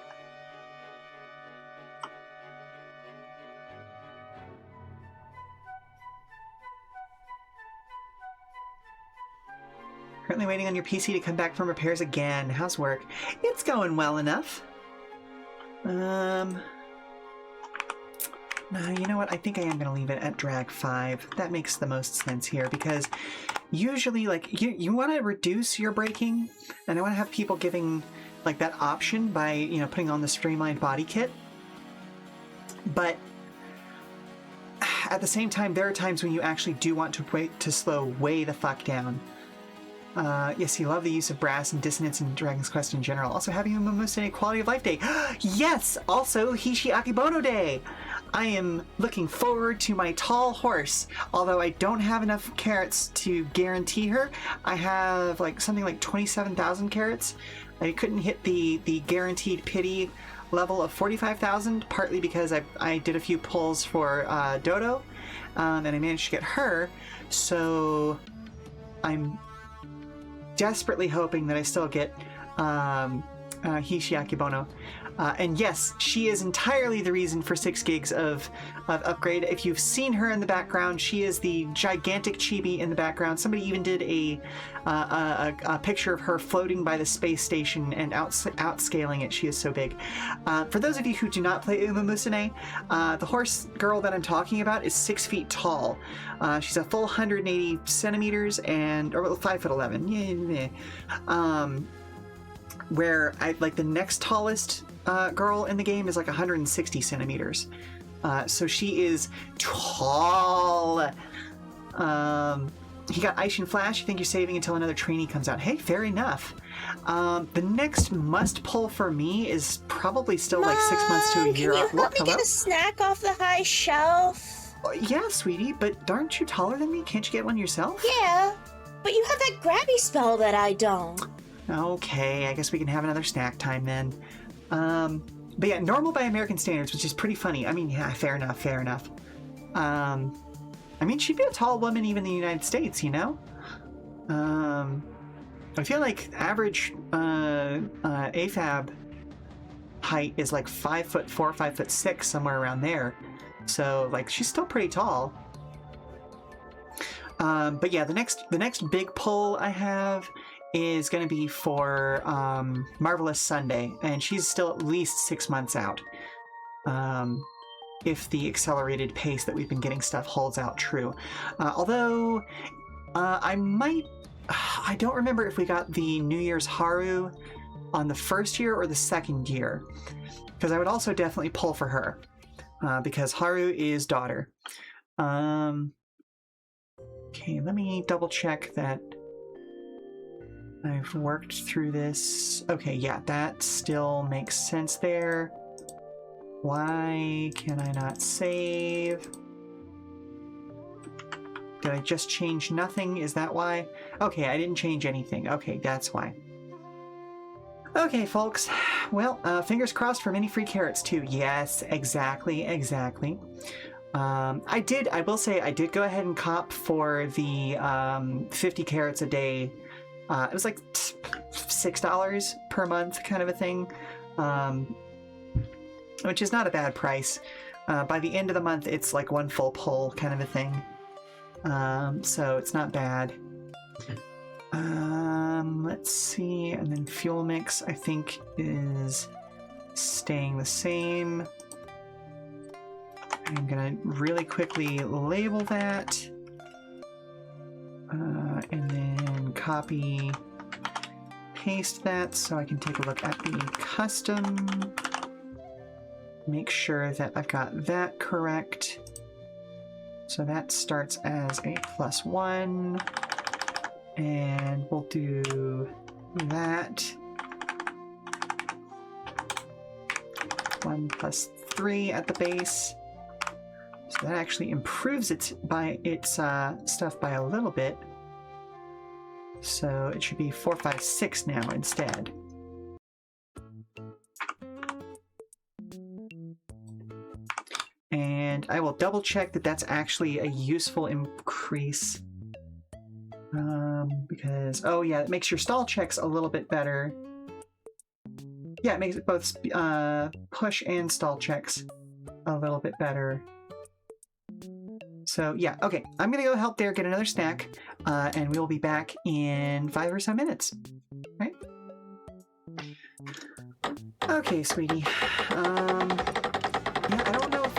Currently waiting on your PC to come back from repairs again. How's work? It's going well enough. You know what? I think I am going to leave it at drag 5. That makes the most sense here because usually, like, you want to reduce your braking, and I want to have people giving, like, that option by, you know, putting on the streamlined body kit. But at the same time, there are times when you actually do want to slow way the fuck down. Yes, you love the use of brass and dissonance in Dragon's Quest in general. Also, having a Momusine Quality of Life Day. Yes! Also, Hishi Akibono Day! I am looking forward to my tall horse. Although I don't have enough carrots to guarantee her. I have like something like 27,000 carrots. I couldn't hit the guaranteed pity level of 45,000, partly because I did a few pulls for Dodo, and I managed to get her. So I'm desperately hoping that I still get Hishi Akibono. And yes, she is entirely the reason for 6 gigs of upgrade. If you've seen her in the background, she is the gigantic chibi in the background. Somebody even did a picture of her floating by the space station and outscaling it. She is so big. For those of you who do not play Uma Musume, the horse girl that I'm talking about is 6 feet tall. She's a full 180 centimeters or 5'11". Where like the next tallest girl in the game is like 160 centimeters. So she is tall. He got Aishin Flash. You think you're saving until another trainee comes out. Hey, fair enough. The next must pull for me is probably still like 6 months to a year. Can you help me get a snack off the high shelf? Yeah, sweetie, but aren't you taller than me? Can't you get one yourself? Yeah, but you have that grabby spell that I don't. Okay, I guess we can have another snack time then. But yeah, normal by American standards, which is pretty funny. I mean, yeah, fair enough. I mean, she'd be a tall woman even in the United States, you know? I feel like average AFAB height is like 5'4", 5'6", somewhere around there. So, like, she's still pretty tall. But yeah, the next big pull I have is going to be for Marvelous Sunday, and she's still at least 6 months out. If the accelerated pace that we've been getting stuff holds out true. Although, I don't remember if we got the New Year's Haru on the first year or the second year, because I would also definitely pull for her, because Haru is daughter. Okay, let me double check that I've worked through this. Okay, yeah, that still makes sense there. Why can I not save? Did I just change nothing? Is that why? Okay, I didn't change anything. Okay, that's why. Okay, folks. Well, fingers crossed for many free carrots, too. Yes, exactly. I will say, I did go ahead and cop for the 50 carrots a day. It was like $6 per month kind of a thing, which is not a bad price. By the end of the month, it's like one full pull kind of a thing. So it's not bad. Let's see, and then fuel mix, I think, is staying the same. I'm gonna really quickly label that. And then copy, paste that so I can take a look at the custom. Make sure that I've got that correct. So that starts as a +1. And we'll do that. 1 + 3 at the base. So that actually improves its stuff by a little bit. So it should be 4, 5, 6 now instead. And I will double check that that's actually a useful increase. Because, oh yeah, it makes your stall checks a little bit better. Yeah, it makes it both push and stall checks a little bit better. So yeah, okay, I'm gonna go help there get another snack, and we'll be back in 5 or so minutes. Right? Okay, sweetie. Yeah, I don't know if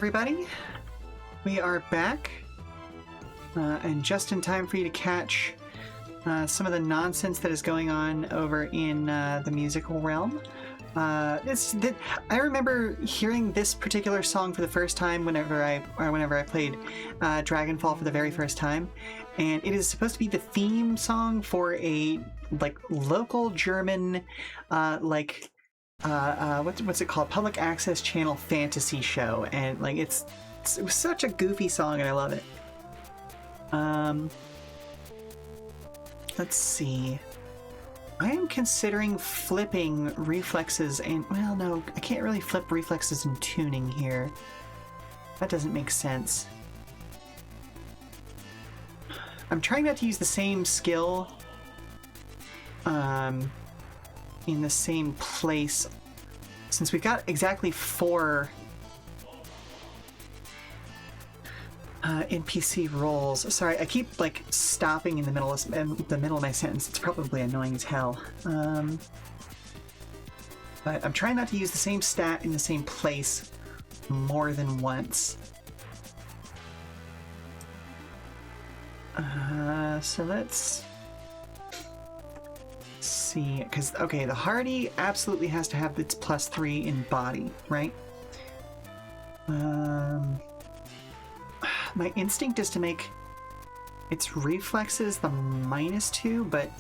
everybody. We are back, and just in time for you to catch some of the nonsense that is going on over in the musical realm. I remember hearing this particular song for the first time whenever I played Dragonfall for the very first time, and it is supposed to be the theme song for a local German what's it called, public access channel fantasy show, and it was such a goofy song and I love it. Let's see. I am considering flipping reflexes and, well, no, I can't really flip reflexes and tuning here. That doesn't make sense. I'm trying not to use the same skill in the same place, since we've got exactly 4 NPC roles. Sorry, I keep stopping in the middle of my sentence. It's probably annoying as hell. But I'm trying not to use the same stat in the same place more than once. So let's see, because okay, the hardy absolutely has to have its +3 in body, right? My instinct is to make its reflexes the -2, but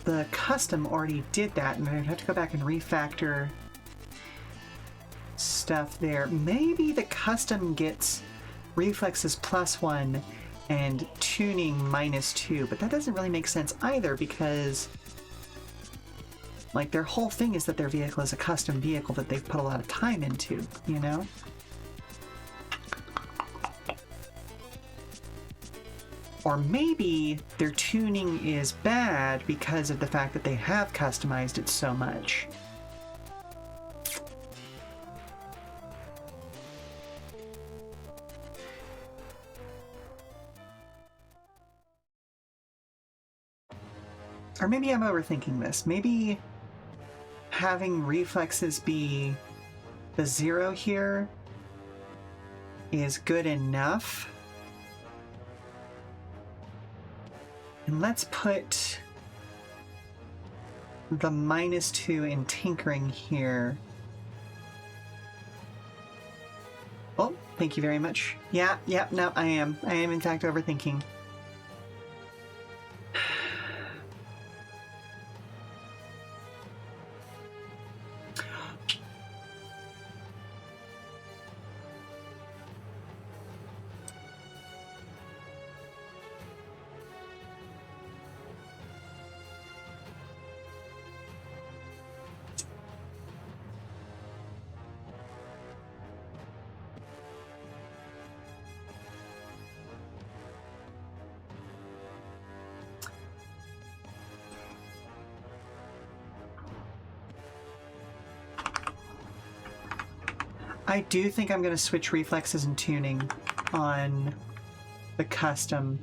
the custom already did that, and I'd have to go back and refactor stuff there. Maybe the custom gets reflexes +1 and tuning -2, but that doesn't really make sense either, because their whole thing is that their vehicle is a custom vehicle that they've put a lot of time into, you know? Or maybe their tuning is bad because of the fact that they have customized it so much. Or maybe I'm overthinking this. Maybe having reflexes be the 0 here is good enough. And let's put the -2 in tinkering here. Oh, thank you very much. Yeah, no, I am in fact overthinking. I do think I'm going to switch reflexes and tuning on the custom.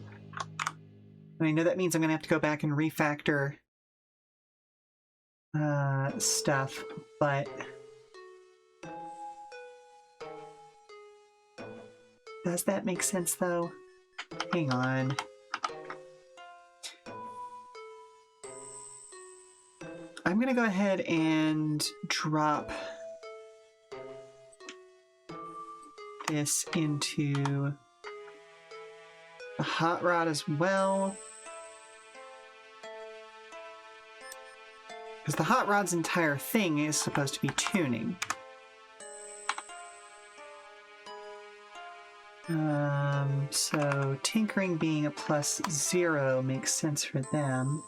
And I know that means I'm going to have to go back and refactor stuff, but does that make sense though? Hang on. I'm going to go ahead and drop this into the hot rod as well, because the hot rod's entire thing is supposed to be tuning. So tinkering being a +0 makes sense for them.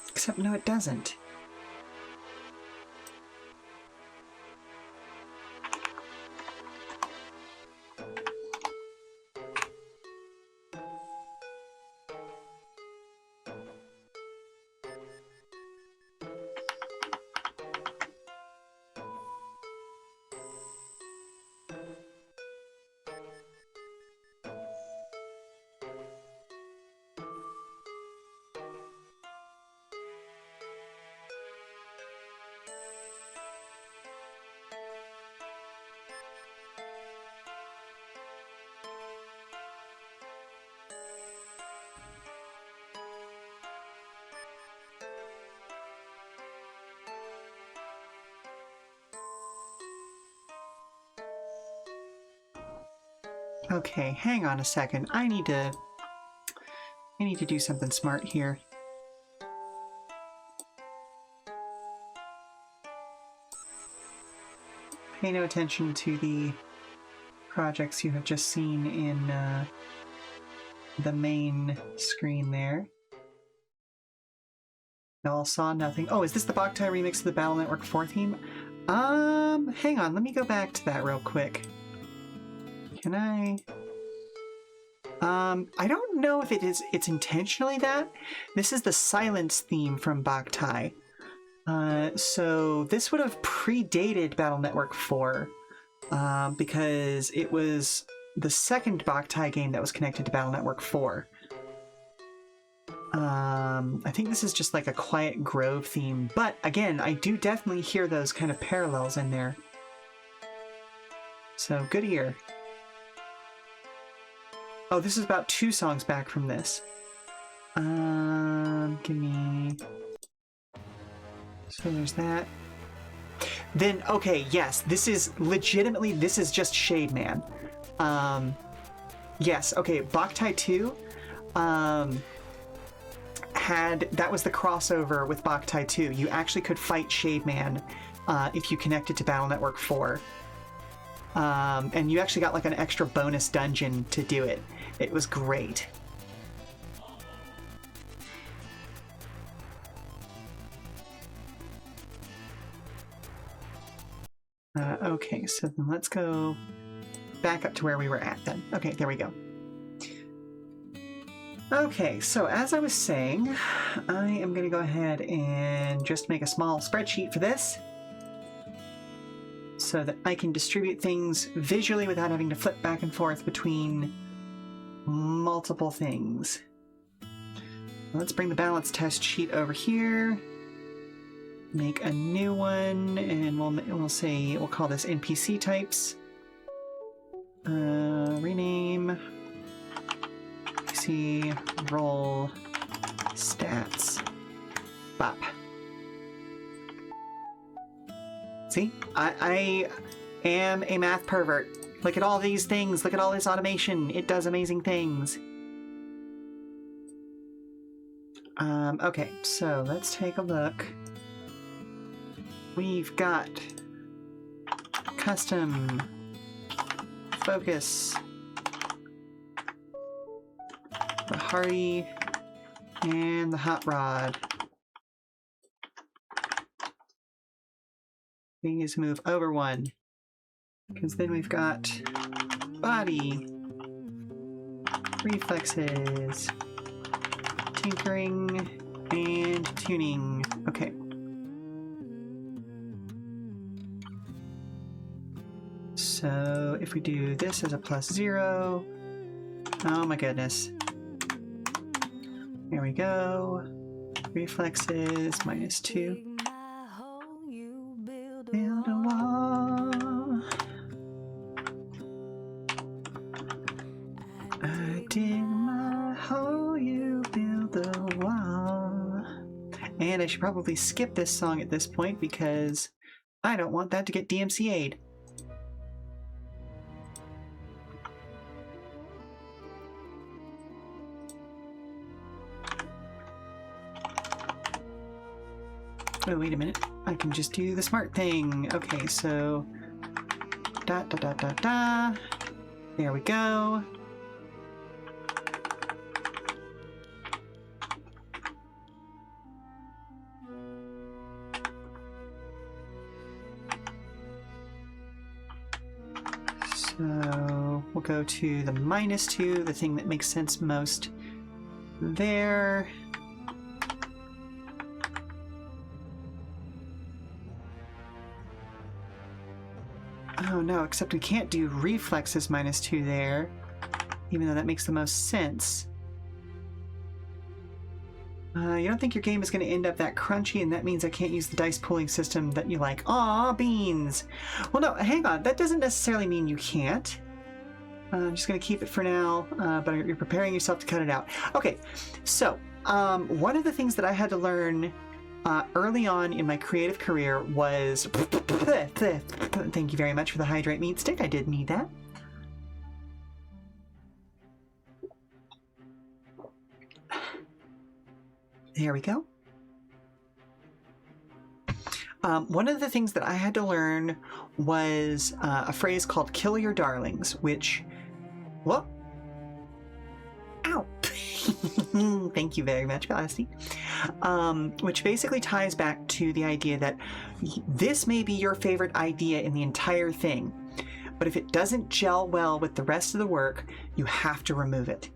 Except no, it doesn't. Okay, hang on a second. I need to do something smart here. Pay no attention to the projects you have just seen in the main screen there. Y'all saw nothing. Oh, is this the Boktai remix of the Battle Network 4 theme? Hang on, let me go back to that real quick. Can I? I don't know if it's intentionally that. This is the Silence theme from Boktai. So this would have predated Battle Network 4, because it was the second Boktai game that was connected to Battle Network 4. I think this is just like a Quiet Grove theme, but again, I do definitely hear those kind of parallels in there. So, good ear. Oh, this is about 2 songs back from this. Give me... So there's that. Then, okay, yes, this is legitimately, this is just Shade Man. Yes, okay, Boktai 2, that was the crossover with Boktai 2. You actually could fight Shade Man if you connected to Battle Network 4. And you actually got like an extra bonus dungeon to do it. It was great. Okay, so then let's go back up to where we were at then. Okay, there we go. Okay, so as I was saying, I am going to go ahead and just make a small spreadsheet for this so that I can distribute things visually without having to flip back and forth between multiple things. Let's bring the balance test sheet over here. Make a new one, and we'll call this NPC types. Rename NPC role stats. Bop. See, I am a math pervert. Look at all these things. Look at all this automation. It does amazing things. Okay, so let's take a look. We've got custom, focus, the Hardy, and the Hot Rod. These move over 1, because then we've got body, reflexes, tinkering, and tuning. Okay. So if we do this as a +0, oh my goodness. There we go. Reflexes -2. Build a wall. I dig my hole, you build a wall. And I should probably skip this song at this point because I don't want that to get DMCA'd. Oh, wait a minute. I can just do the smart thing. Okay, so... Da da da da da. There we go. So we'll go to the -2, the thing that makes sense most there. Oh no, except we can't do reflexes -2 there, even though that makes the most sense. You don't think your game is going to end up that crunchy, and that means I can't use the dice pooling system that you like. Aw, beans! Well, no, hang on. That doesn't necessarily mean you can't. I'm just going to keep it for now, but you're preparing yourself to cut it out. Okay, so one of the things that I had to learn early on in my creative career was... Thank you very much for the hydrate meat stick. I did need that. There we go. One of the things that I had to learn was a phrase called "kill your darlings," which, what? Ow! Thank you very much, Basti. Which basically ties back to the idea that this may be your favorite idea in the entire thing, but if it doesn't gel well with the rest of the work, you have to remove it.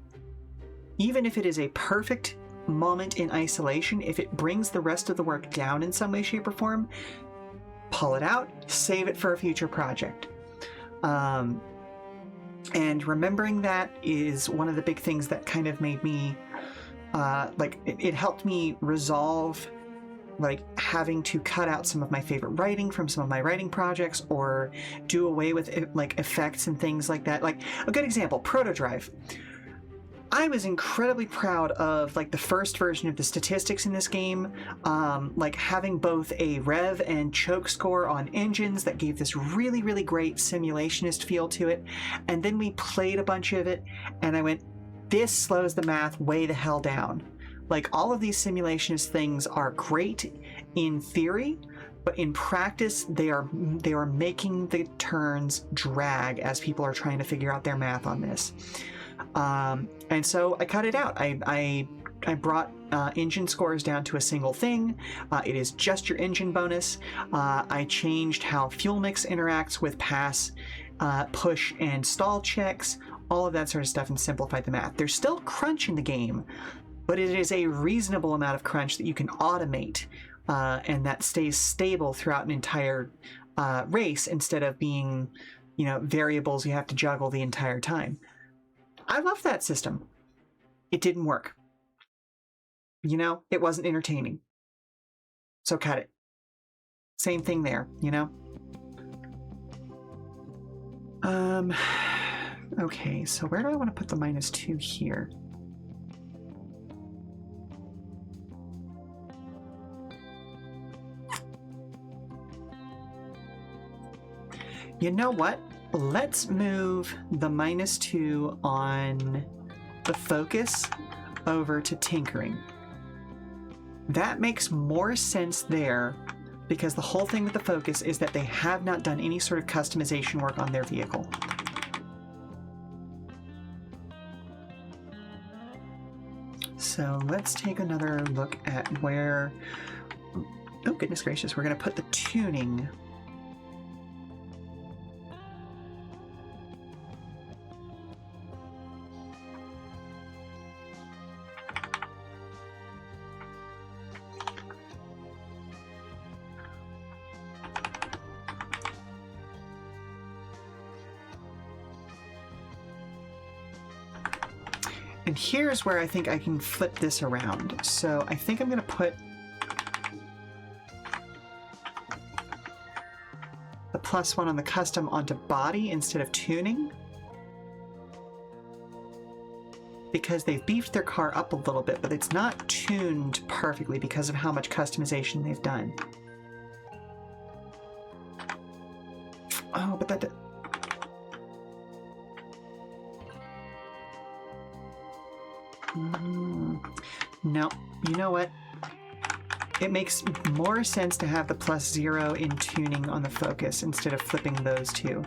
Even if it is a perfect moment in isolation, if it brings the rest of the work down in some way, shape, or form, pull it out, save it for a future project. And remembering that is one of the big things that kind of made me, it helped me resolve, having to cut out some of my favorite writing from some of my writing projects, or do away with, effects and things like that. Like, a good example, Protodrive. I was incredibly proud of the first version of the statistics in this game, having both a rev and choke score on engines that gave this really, really great simulationist feel to it. And then we played a bunch of it, and I went, this slows the math way the hell down. All of these simulationist things are great in theory, but in practice, they are making the turns drag as people are trying to figure out their math on this. And so I cut it out. I brought engine scores down to a single thing. It is just your engine bonus. I changed how fuel mix interacts with pass, push, and stall checks, all of that sort of stuff, and simplified the math. There's still crunch in the game, but it is a reasonable amount of crunch that you can automate, and that stays stable throughout an entire race instead of being, variables you have to juggle the entire time. I love that system. It didn't work. It wasn't entertaining. So cut it. Same thing there, Okay, so where do I want to put the -2 here? You know what? Let's move the -2 on the focus over to tinkering. That makes more sense there, because the whole thing with the focus is that they have not done any sort of customization work on their vehicle. So let's take another look at where... Oh, goodness gracious, we're going to put the tuning... And here's where I think I can flip this around. So I think I'm going to put the +1 on the custom onto body instead of tuning, because they've beefed their car up a little bit, but it's not tuned perfectly because of how much customization they've done. Oh, but that... No, you know what? It makes more sense to have the +0 in tuning on the focus instead of flipping those two.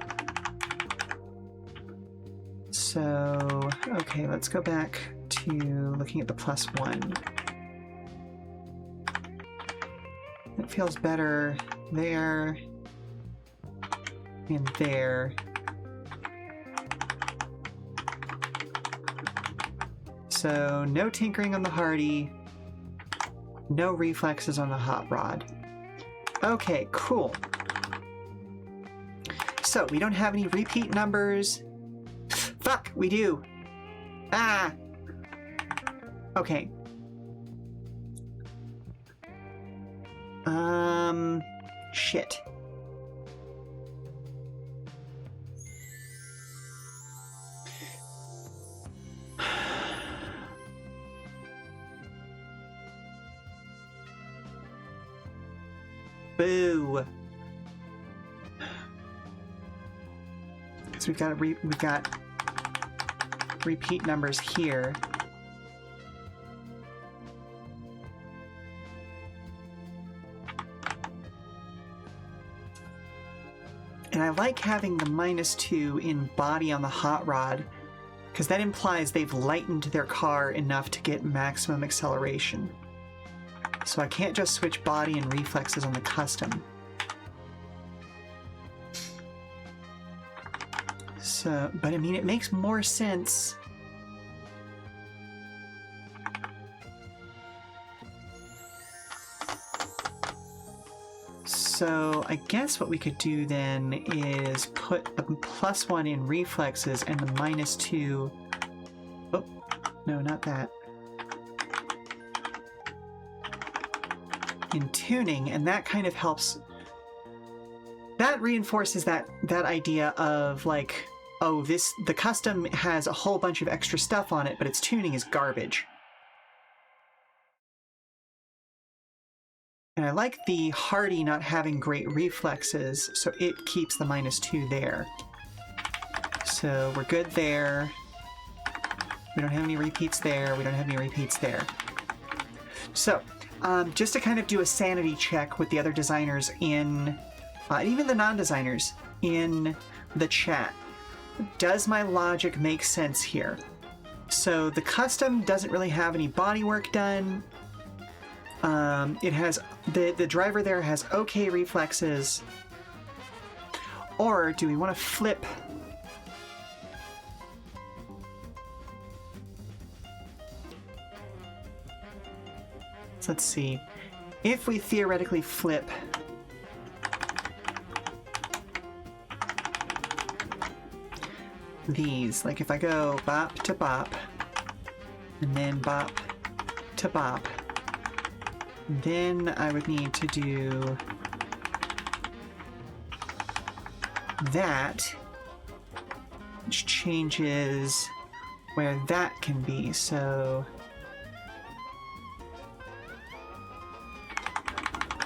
So, okay, let's go back to looking at the +1. It feels better there and there. So no tinkering on the Hardy, no reflexes on the hot rod. Okay, cool. So we don't have any repeat numbers. Fuck, we do. Ah. Okay. Shit. Boo. Because we've got repeat numbers here. And I like having the -2 in body on the hot rod, because that implies they've lightened their car enough to get maximum acceleration. So I can't just switch body and reflexes on the custom. So, but I mean, it makes more sense. So I guess what we could do then is put the +1 in reflexes and the -2... Oh, no, not that. In tuning, and that kind of helps. That reinforces that idea of like, oh, the custom has a whole bunch of extra stuff on it, but its tuning is garbage. And I like the Hardy not having great reflexes, so it keeps the -2 there. So we're good there. We don't have any repeats there. We don't have any repeats there. So, just to kind of do a sanity check with the other designers in, even the non-designers in the chat, does my logic make sense here? So the custom doesn't really have any bodywork done. It has, the driver there has okay reflexes. Or do we want to flip? So let's see. If we theoretically flip these, like if I go bop to bop, and then bop to bop, then I would need to do that, which changes where that can be. So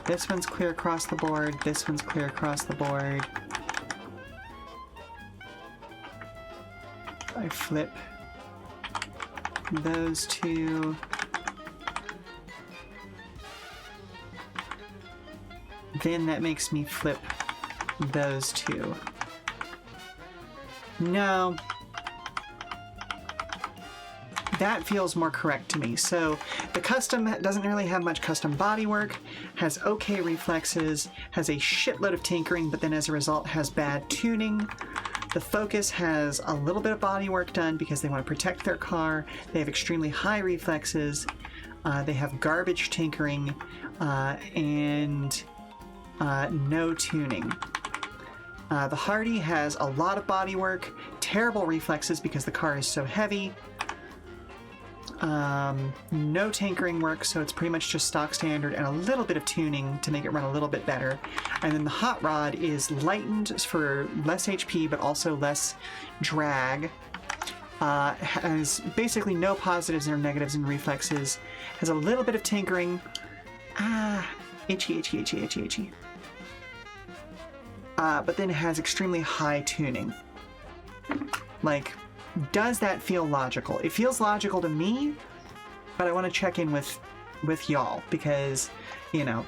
this one's clear across the board, this one's clear across the board. I flip those two. Then that makes me flip those two. No. That feels more correct to me. So the custom doesn't really have much custom bodywork, has okay reflexes, has a shitload of tinkering, but then as a result has bad tuning. The Focus has a little bit of bodywork done because they want to protect their car. They have extremely high reflexes. They have garbage tinkering and no tuning. The Hardy has a lot of bodywork, terrible reflexes because the car is so heavy. No tinkering work, so it's pretty much just stock standard and a little bit of tuning to make it run a little bit better. And then the Hot Rod is lightened for less HP but also less drag. Has basically no positives or negatives in reflexes. Has a little bit of tinkering. Itchy. But then has extremely high tuning. Like, does that feel logical? It feels logical to me, but I want to check in with y'all because, you know,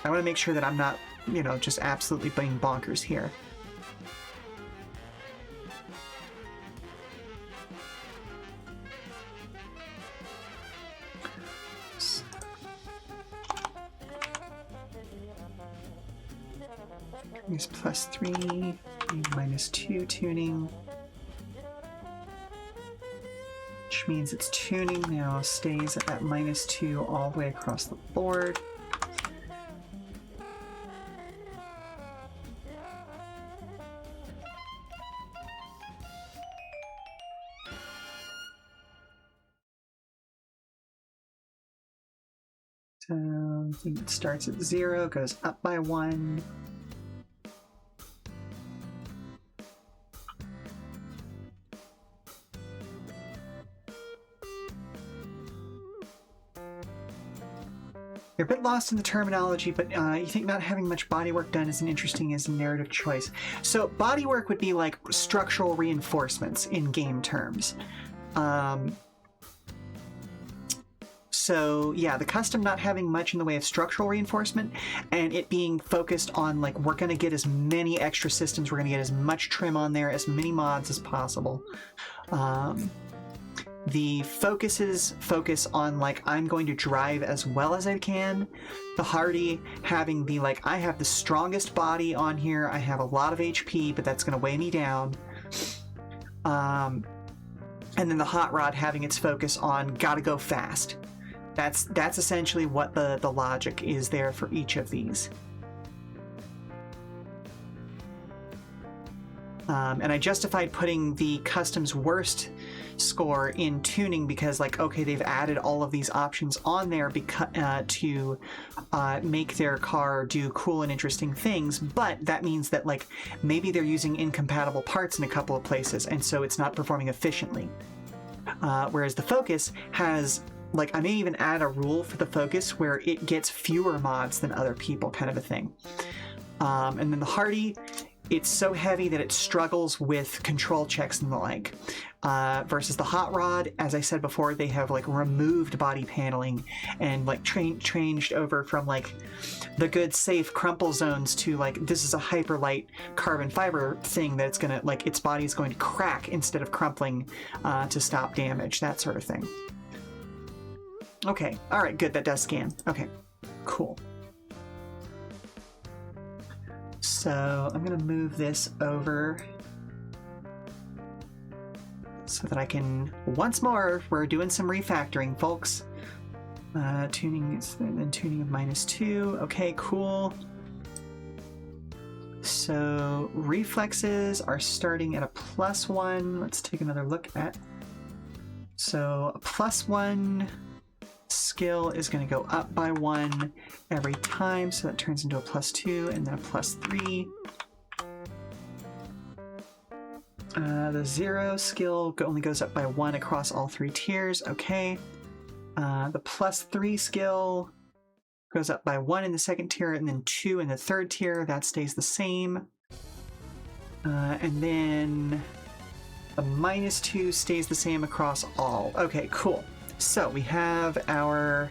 I want to make sure that I'm not, you know, just absolutely being bonkers here. Use +3, -2 tuning. Which means its tuning now stays at that -2 all the way across the board. So I think it starts at 0, goes up by 1. You're a bit lost in the terminology, but you think not having much bodywork done is interesting as a narrative choice. So bodywork would be like structural reinforcements in game terms. So yeah, the custom not having much in the way of structural reinforcement, and it being focused on like, we're going to get as many extra systems, we're going to get as much trim on there, as many mods as possible. The focuses focus on like, I'm going to drive as well as I can. The hardy having the like, I have the strongest body on here, I have a lot of HP, but that's going to weigh me down. And then the hot rod having its focus on gotta go fast. That's essentially what the logic is there for each of these. And I justified putting the custom's worst score in tuning because, like, okay, they've added all of these options on there to make their car do cool and interesting things, but that means that, like, maybe they're using incompatible parts in a couple of places, and so it's not performing efficiently. Whereas the Focus has, like, I may even add a rule for the Focus where it gets fewer mods than other people, kind of a thing. And then the Hardy, it's so heavy that it struggles with control checks and the like. Versus the Hot Rod, as I said before, they have like removed body paneling and like changed over from like the good safe crumple zones to like, this is a hyper light carbon fiber thing that's gonna, like, its body is going to crack instead of crumpling to stop damage, that sort of thing. Okay, all right, good, that does scan. Okay, cool. So I'm gonna move this over so that I can, once more, we're doing some refactoring, folks. Tuning is then tuning of -2. Okay, cool. So reflexes are starting at a +1. Let's take another look at. So a +1 skill is going to go up by 1 every time, so that turns into a +2 and then a +3. The 0 skill only goes up by 1 across all 3 tiers. Okay. The +3 skill goes up by 1 in the second tier and then 2 in the third tier. That stays the same. And then the -2 stays the same across all. Okay, cool. So we have our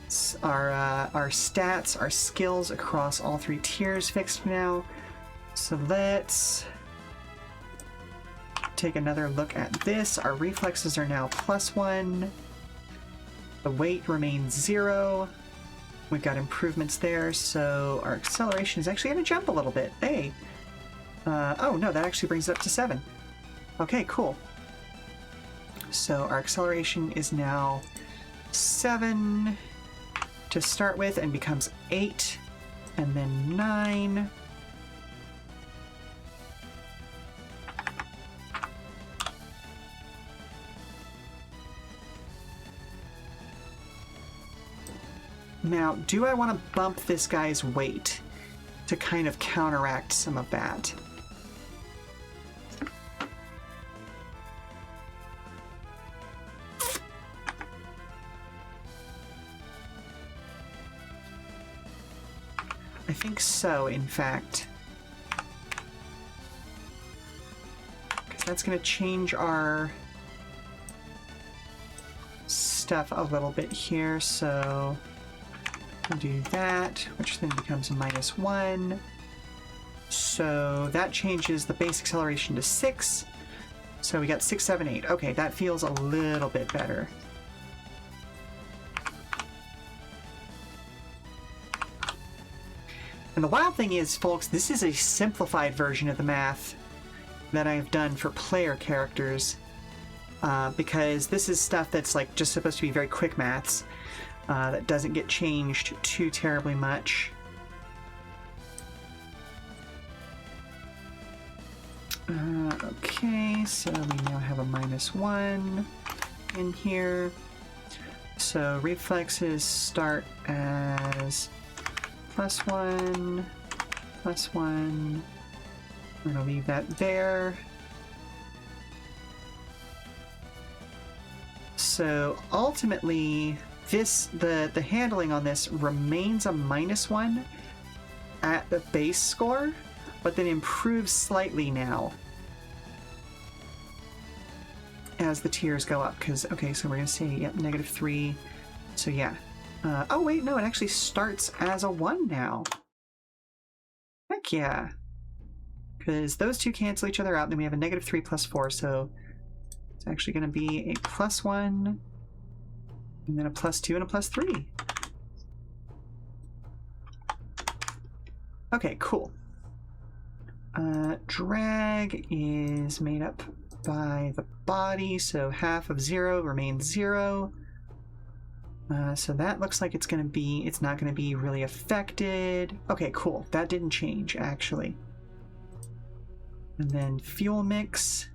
stats, our skills across all 3 tiers fixed now. So let's take another look at this. Our reflexes are now +1. The weight remains 0. We've got improvements there, so our acceleration is actually going to jump a little bit. Hey! Oh no, that actually brings it up to 7. Okay, cool. So our acceleration is now 7 to start with and becomes 8 and then 9. Now, do I want to bump this guy's weight to kind of counteract some of that? I think so, in fact. Because that's going to change our stuff a little bit here, so I'll do that, which then becomes a -1. So that changes the base acceleration to 6. So we got 6, 7, 8. Okay, that feels a little bit better. And the wild thing is, folks, this is a simplified version of the math that I've done for player characters, because this is stuff that's like just supposed to be very quick maths, that doesn't get changed too terribly much. Okay, so we now have a -1 in here. So reflexes start as +1, +1. I'm gonna leave that there. So ultimately, the handling on this remains a -1 at the base score, but then improves slightly now. as the tiers go up, because, okay, so we're going to say, yep, -3. So yeah. Oh, wait, no, it actually starts as a 1 now. Heck yeah. Because those two cancel each other out, then we have a -3 plus 4, so it's actually going to be a +1, and then a +2 and a +3. Okay, cool. Drag is made up by the body, so half of 0 remains 0. So that looks like it's not going to be really affected. Okay, cool. That didn't change, actually. And then fuel mix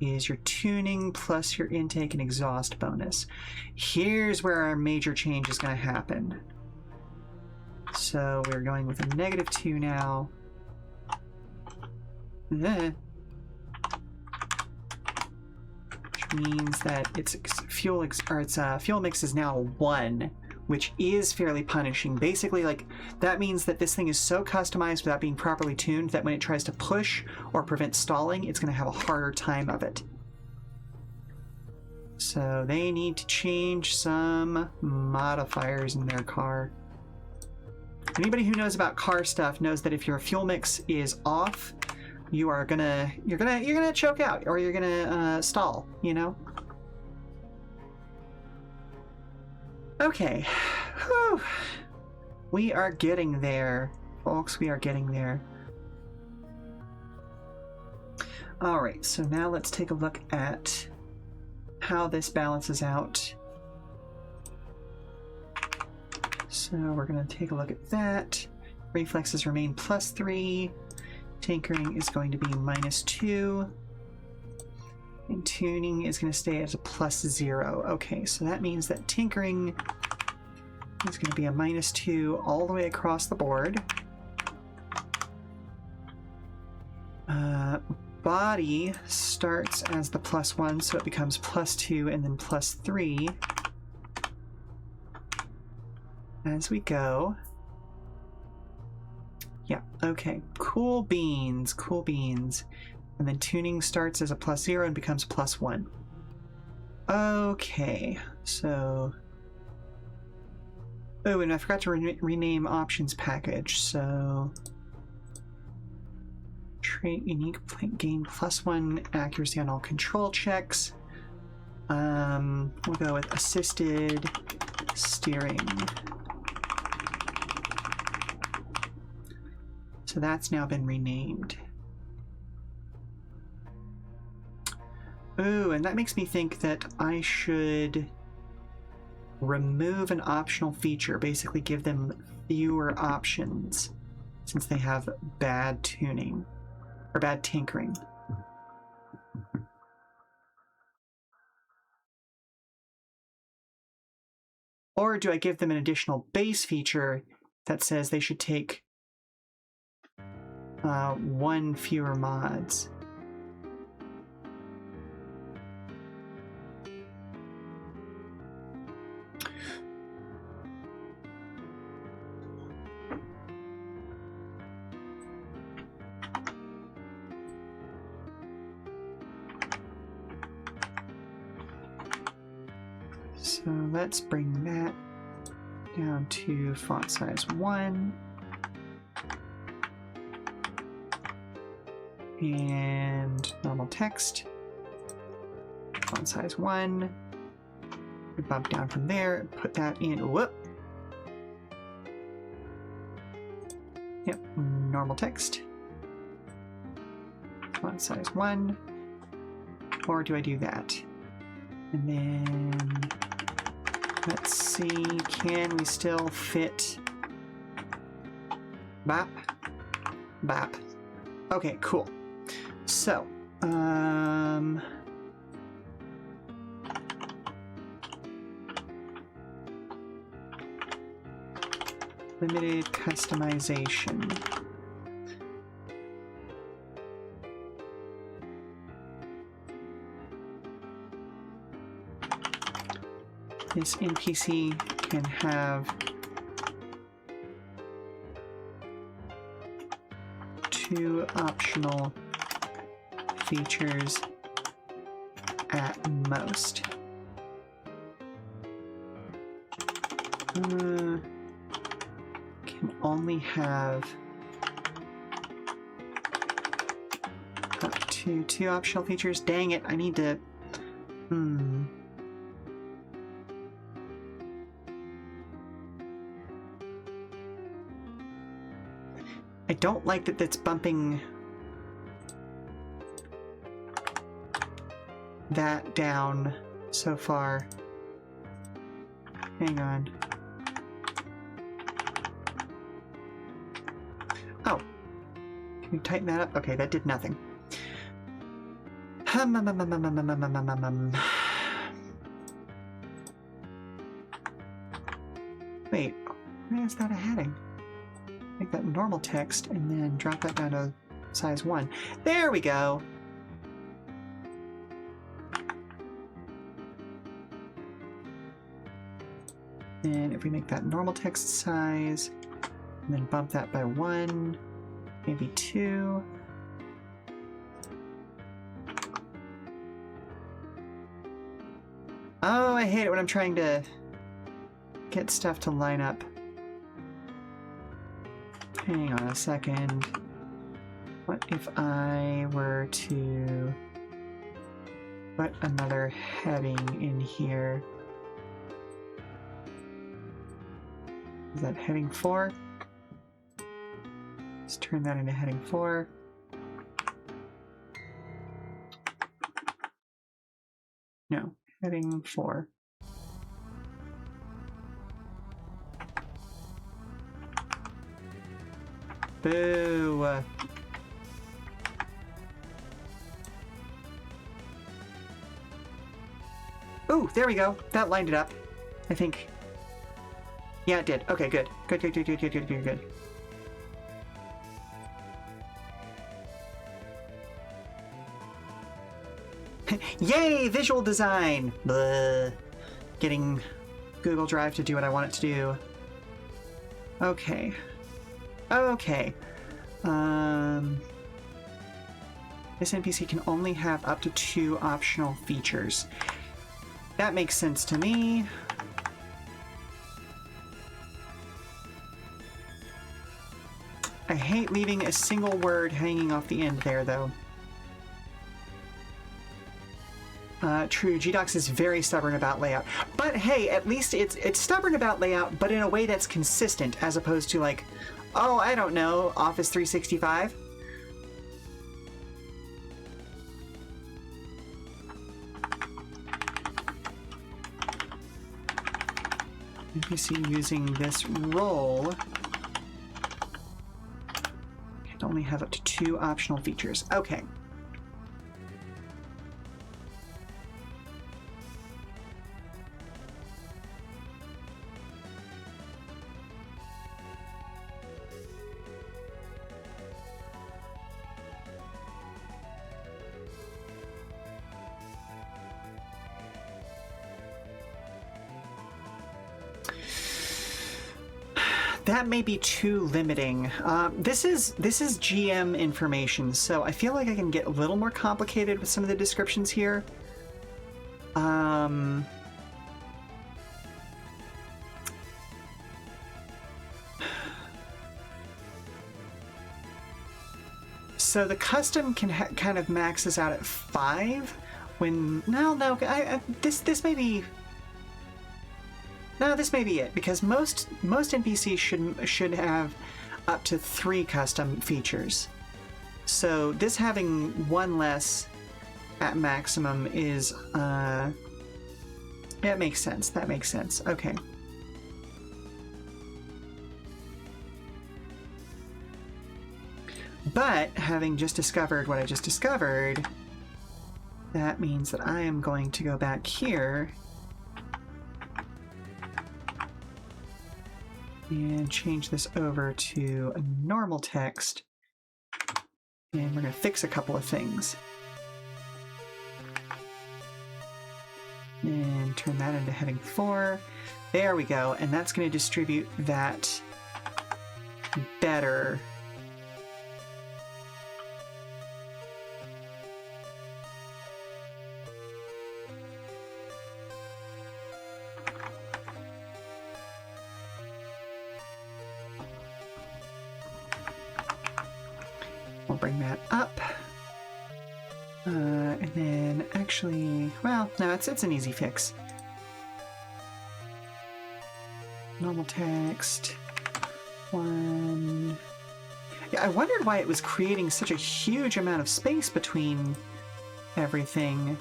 is your tuning plus your intake and exhaust bonus. Here's where our major change is going to happen. So we're going with a -2 now. Which means that its fuel mix is now 1, which is fairly punishing. Basically, like, that means that this thing is so customized without being properly tuned that when it tries to push or prevent stalling, it's going to have a harder time of it. So they need to change some modifiers in their car. Anybody who knows about car stuff knows that if your fuel mix is off, you're gonna choke out, or you're gonna stall, you know? Okay. Whew. We are getting there, folks. We are getting there. Alright, so now let's take a look at how this balances out. So we're going to take a look at that. Reflexes remain +3. Tinkering is going to be -2. And tuning is going to stay as a +0. Okay, so that means that tinkering is going to be a -2 all the way across the board. Body starts as the +1, so it becomes +2 and then +3 as we go. Yeah, okay. Cool beans, cool beans. And then tuning starts as a +0 and becomes +1. Okay, so... Oh, and I forgot to rename options package, so... Trait unique, gain +1 accuracy on all control checks. We'll go with assisted steering. So that's now been renamed. Ooh, and that makes me think that I should remove an optional feature, basically give them fewer options, since they have bad tuning, or bad tinkering. Or do I give them an additional base feature that says they should take 1 fewer mods? So let's bring that down to font size 1. And normal text, font size 1. We bump down from there, put that in, whoop. Yep, normal text, font size 1. Or do I do that? And then, let's see, can we still fit bop, bop. Okay, cool. So, limited customization. This NPC can have 2 optional features at most. Can only have up to 2 optional features. Dang it, I need to... I don't like that that's bumping that down so far. Hang on. Oh. Can you tighten that up? Okay, that did nothing. Wait, why is that a heading? Make that normal text and then drop that down to size 1. There we go! And if we make that normal text size, and then bump that by 1, maybe 2. Oh, I hate it when I'm trying to get stuff to line up. Hang on a second. What if I were to put another heading in here? Is that heading 4? Let's turn that into heading 4. No, heading 4. Boo! Ooh, there we go. That lined it up, I think. Yeah, it did. Okay, good. Good, good, good, good, good, good, good, good. Yay! Visual design! Blah. Getting Google Drive to do what I want it to do. Okay. Okay. This NPC can only have up to 2 optional features. That makes sense to me. I hate leaving a single word hanging off the end there, though. True, GDocs is very stubborn about layout. But hey, at least it's stubborn about layout, but in a way that's consistent, as opposed to like, oh, I don't know, Office 365. NPC using this role can only have up to 2 optional features. Okay. That may be too limiting. This is GM information, so I feel like I can get a little more complicated with some of the descriptions here. So the custom can kind of maxes out at 5. When this may be. No, this may be it, because most NPCs should have up to 3 custom features. So this having 1 less at maximum is that makes sense. That makes sense. Okay. But having just discovered what I just discovered, that means that I am going to go back here and change this over to a normal text, and we're going to fix a couple of things. And turn that into heading 4. There we go, and that's going to distribute that better. we'll bring that up. And then actually, well, no, it's an easy fix. Normal text. 1. Yeah, I wondered why it was creating such a huge amount of space between everything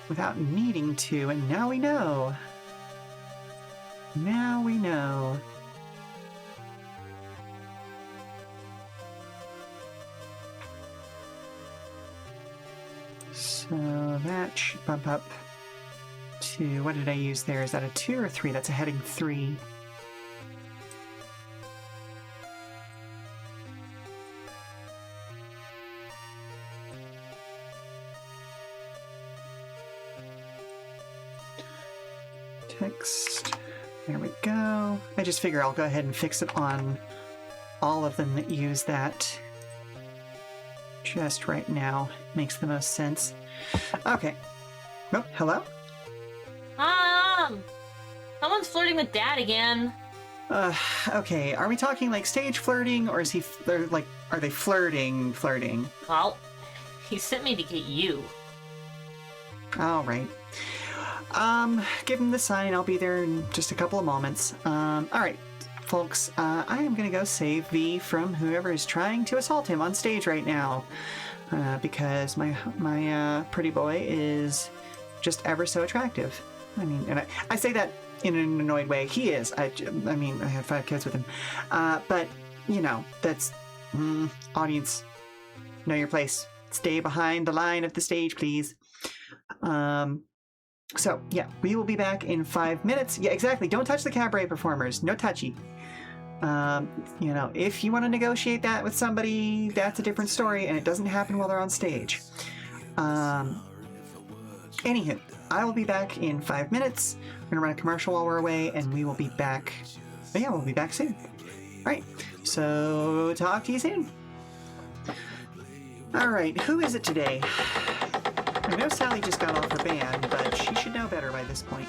without needing to, and now we know. Now we know. So that should bump up to, what did I use there? Is that a 2 or 3? That's a heading 3. Text. There we go. I just figure I'll go ahead and fix it on all of them that use that just right now. Makes the most sense. Okay. Oh, hello? Someone's flirting with Dad again. Okay. Are we talking like stage flirting, or is he, like, are they flirting? Well, he sent me to get you. All right. Give him the sign. I'll be there in just a couple of moments. All right, folks. I am gonna go save V from whoever is trying to assault him on stage right now, because my pretty boy is just ever so attractive. I mean, and I say that in an annoyed way. He is. I mean, I had 5 kids with him, but you know, that's audience. Know your place. Stay behind the line of the stage, please. So, yeah, we will be back in 5 minutes. Yeah, exactly. Don't touch the cabaret performers. No touchy. You know, if you want to negotiate that with somebody, that's a different story, and it doesn't happen while they're on stage. Anywho, I will be back in 5 minutes. We're going to run a commercial while we're away, and we will be back. But yeah, we'll be back soon. All right, so talk to you soon. All right, who is it today? I know Sally just got off her band, but she should know better by this point.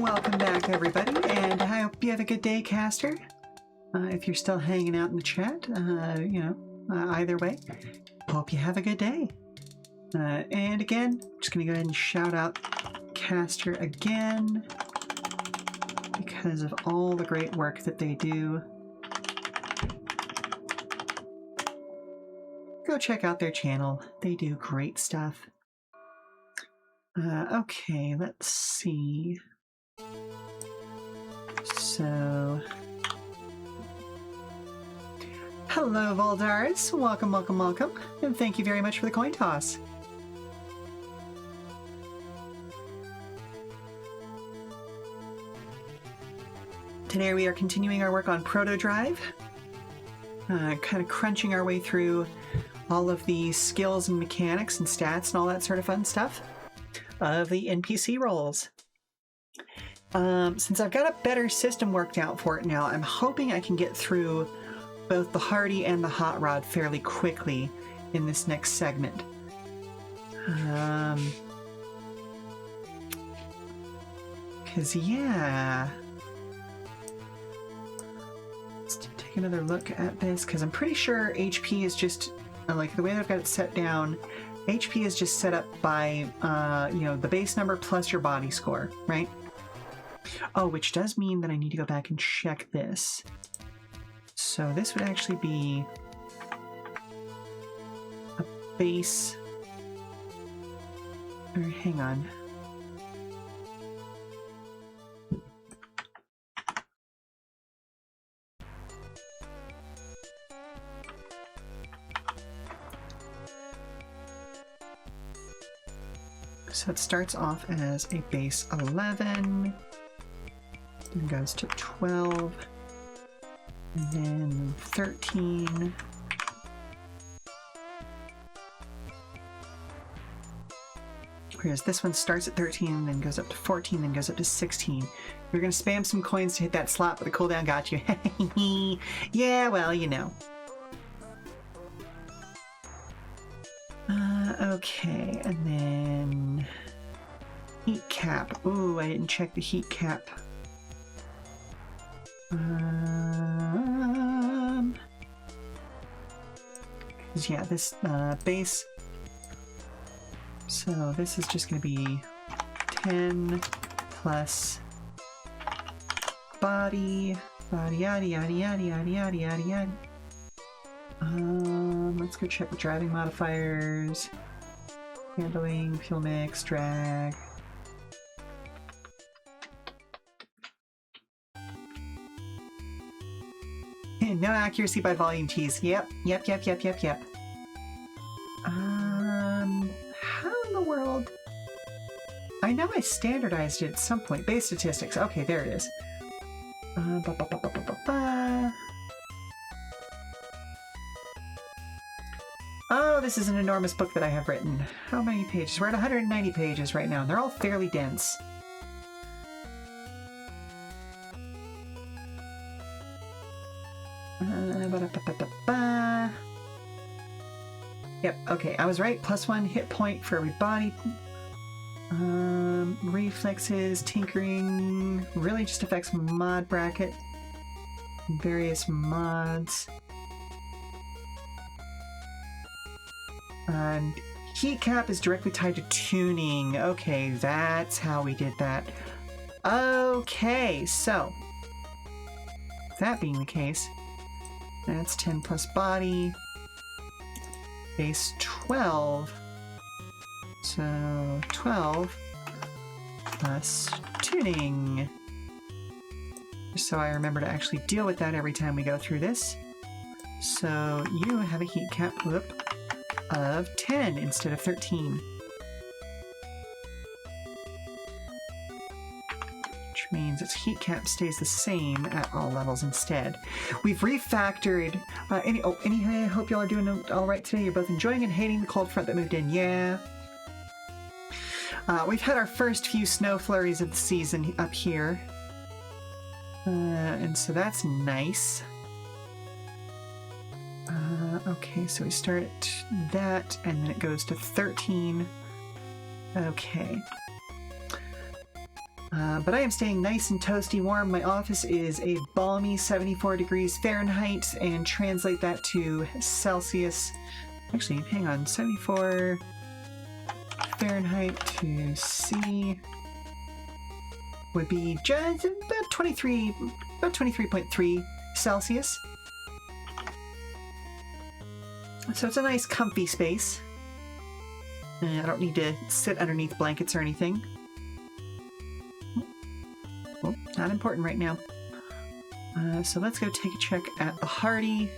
Welcome back, everybody, and I hope you have a good day, Caster. If you're still hanging out in the chat, either way, hope you have a good day. And again, I'm just going to go ahead and shout out Caster again because of all the great work that they do. Go check out their channel. They do great stuff. Okay, let's see. So, hello, Voldaris. Welcome, welcome, welcome. And thank you very much for the coin toss. Today we are continuing our work on Proto Drive. Kind of crunching our way through all of the skills and mechanics and stats and all that sort of fun stuff of the NPC roles. Since I've got a better system worked out for it now, I'm hoping I can get through both the Hardy and the Hot Rod fairly quickly in this next segment. Yeah. Let's take another look at this, because I'm pretty sure HP is just, like the way that I've got it set down, HP is just set up by, the base number plus your body score, right? Oh, which does mean that I need to go back and check this. So this would actually be a base, or hang on. So it starts off as a base 11, then goes to 12, and then 13, whereas this one starts at 13, then goes up to 14, then goes up to 16. You're going to spam some coins to hit that slot, but the cooldown got you. Yeah, well, you know. Okay, and then heat cap. Ooh, I didn't check the heat cap. Because yeah, this base. So this is just going to be 10 plus body, yada yada yada yada yada yada yada. Let's go check the driving modifiers. Handling, fuel mix, drag. No accuracy by volume tease. Yep. How in the world? I know I standardized it at some point. Base statistics. Okay, there it is. Oh, this is an enormous book that I have written. How many pages? We're at 190 pages right now, and they're all fairly dense. Yep, okay, I was right. +1 hit point for every body. Reflexes, tinkering, really just affects mod bracket. Various mods. And heat cap is directly tied to tuning. Okay, that's how we did that. Okay, so that being the case, that's 10 plus body, base 12. So 12 plus tuning. Just so I remember to actually deal with that every time we go through this. So you have a heat cap of 10 instead of 13. Which means its heat cap stays the same at all levels instead. We've refactored, anyway, I hope y'all are doing all right today. You're both enjoying and hating the cold front that moved in, yeah. We've had our first few snow flurries of the season up here. And so that's nice. Okay, so we start at that, and then it goes to 13. Okay. But I am staying nice and toasty warm. My office is a balmy 74 degrees Fahrenheit, and translate that to Celsius. Actually, hang on, 74 Fahrenheit to C would be just about 23.3 Celsius. So it's a nice comfy space. I don't need to sit underneath blankets or anything. Well, not important right now. So let's go take a check at the Hardy.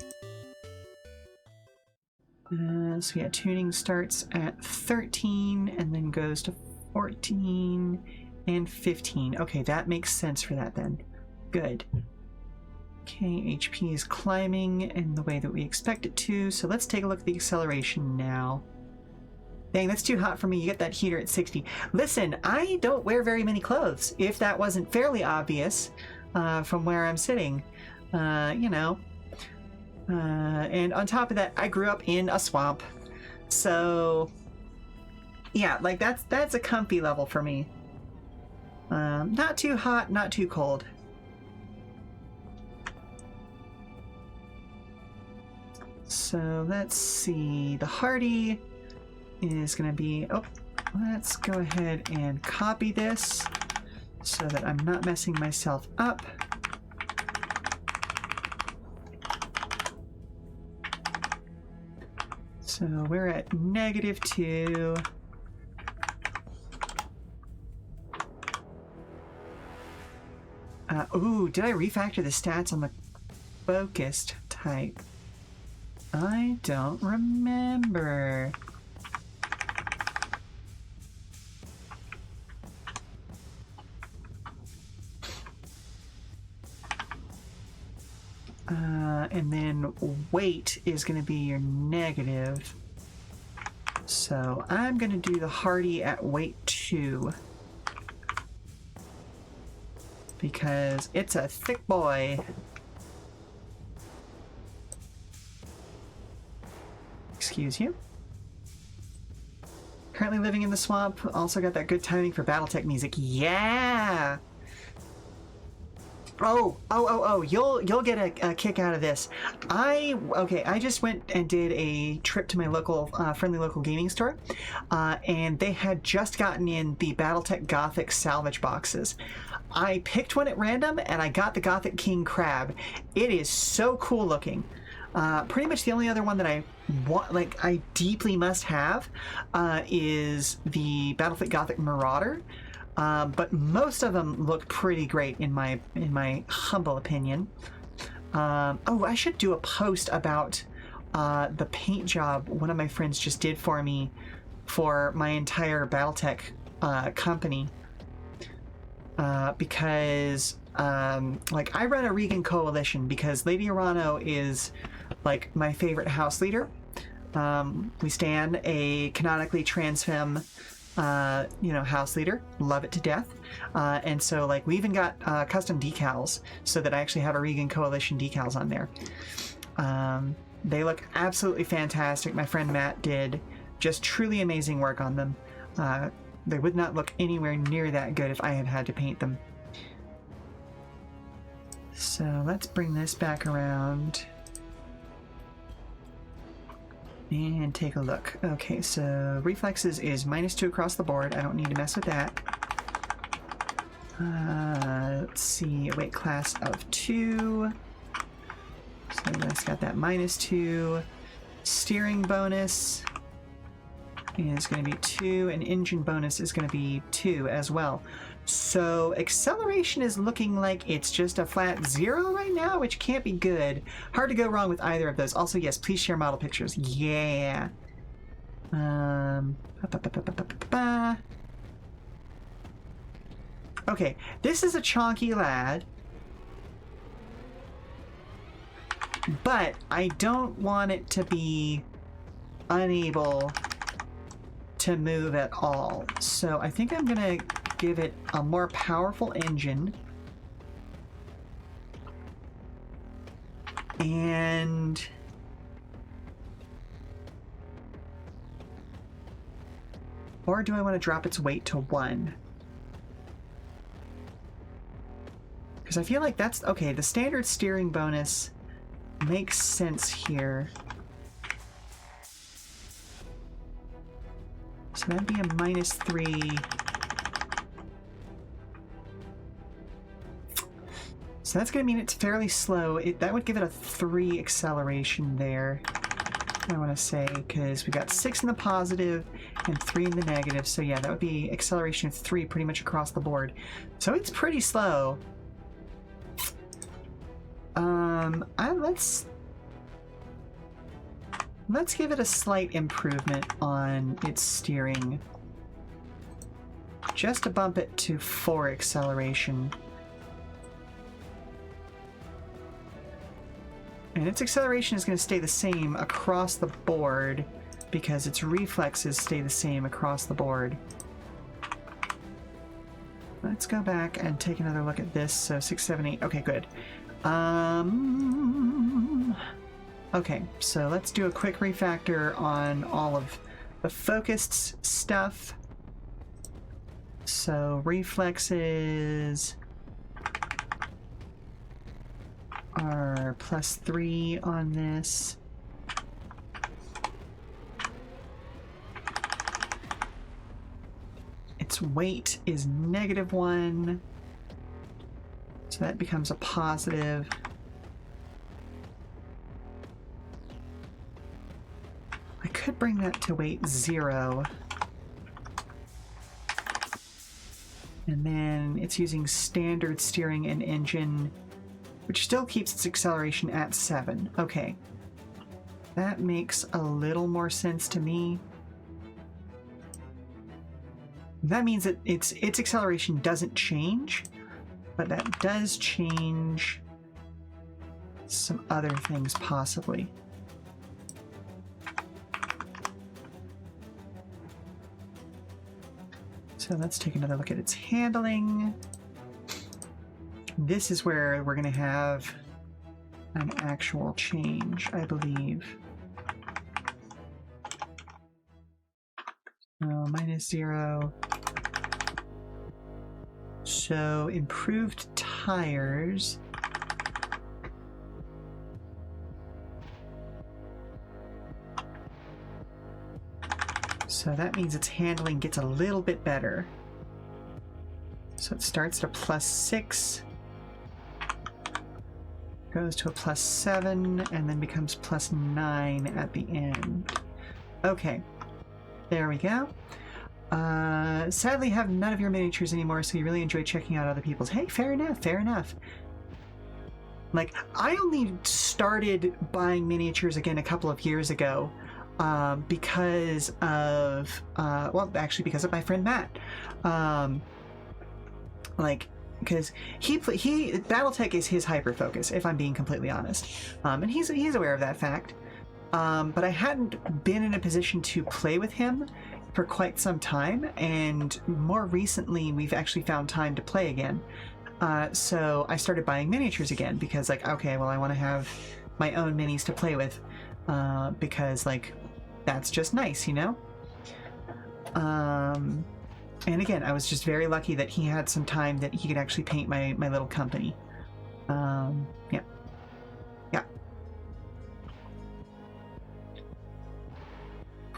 So yeah, tuning starts at 13 and then goes to 14 and 15. Okay, that makes sense for that then. Good. Okay, HP is climbing in the way that we expect it to, so let's take a look at the acceleration now. Dang, that's too hot for me. You get that heater at 60. Listen, I don't wear very many clothes, if that wasn't fairly obvious from where I'm sitting. You know. And on top of that, I grew up in a swamp. So, yeah, like that's a comfy level for me. Not too hot, not too cold. So let's see. The Hardy is going to be... Oh, let's go ahead and copy this so that I'm not messing myself up. So we're at -2. Ooh, did I refactor the stats on the focused type? I don't remember. And then weight is going to be your negative. So I'm going to do the Hardy at weight 2. Because it's a thick boy. Excuse you. Currently living in the swamp. Also got that good timing for Battletech music. Yeah! Oh, you'll get a kick out of this. I just went and did a trip to my local, friendly local gaming store, and they had just gotten in the Battletech Gothic salvage boxes. I picked one at random, and I got the Gothic King Crab. It is so cool looking. Pretty much the only other one that I want, like, I deeply must have, is the Battletech Gothic Marauder. But most of them look pretty great in my humble opinion. Oh, I should do a post about the paint job one of my friends just did for me for my entire Battletech company. Because like I run a Regan coalition because Lady Arano is like my favorite house leader. We stand a canonically trans femme house leader. Love it to death. And so, like, we even got custom decals so that I actually have a Regan Coalition decals on there. They look absolutely fantastic. My friend Matt did just truly amazing work on them. They would not look anywhere near that good if I had had to paint them. So let's bring this back around and take a look. Okay, so reflexes is -2 across the board. I don't need to mess with that. Let's see, a weight class of 2. So that's got that -2. Steering bonus is going to be 2, and engine bonus is going to be 2 as well. So acceleration is looking like it's just a flat 0 right now, which can't be good. Hard to go wrong with either of those. Also, yes, please share model pictures. Yeah. Okay, this is a chonky lad. But I don't want it to be unable to move at all. So I think I'm gonna give it a more powerful engine. And or do I want to drop its weight to 1? Because I feel like that's... Okay, the standard steering bonus makes sense here. So that'd be a -3. So that's going to mean it's fairly slow. That would give it a 3 acceleration there, I want to say, because we got 6 in the positive and 3 in the negative. So yeah, that would be acceleration of 3 pretty much across the board. So it's pretty slow. Let's give it a slight improvement on its steering. Just to bump it to 4 acceleration. And its acceleration is going to stay the same across the board because its reflexes stay the same across the board. Let's go back and take another look at this. So 6, 7, 8. Okay, good. Okay, so let's do a quick refactor on all of the focused stuff. So reflexes are +3 on this. Its weight is -1. So that becomes a positive. I could bring that to weight 0. And then it's using standard steering and engine, which still keeps its acceleration at 7. Okay. That makes a little more sense to me. That means that its acceleration doesn't change, but that does change some other things possibly. So let's take another look at its handling. This is where we're going to have an actual change, I believe. So -0. So improved tires. So that means its handling gets a little bit better. So it starts at a +6, goes to a +7, and then becomes +9 at the end. Okay, there we go. Sadly, have none of your miniatures anymore, so you really enjoy checking out other people's. Hey, fair enough, fair enough. Like, I only started buying miniatures again a couple of years ago. Because of, well, actually because of my friend Matt. Because he BattleTech is his hyper-focus, if I'm being completely honest. And he's aware of that fact. But I hadn't been in a position to play with him for quite some time, and more recently we've actually found time to play again. So I started buying miniatures again, because, like, okay, well, I want to have my own minis to play with. Because, like, that's just nice, you know? And again, I was just very lucky that he had some time that he could actually paint my little company. Yeah. Yeah.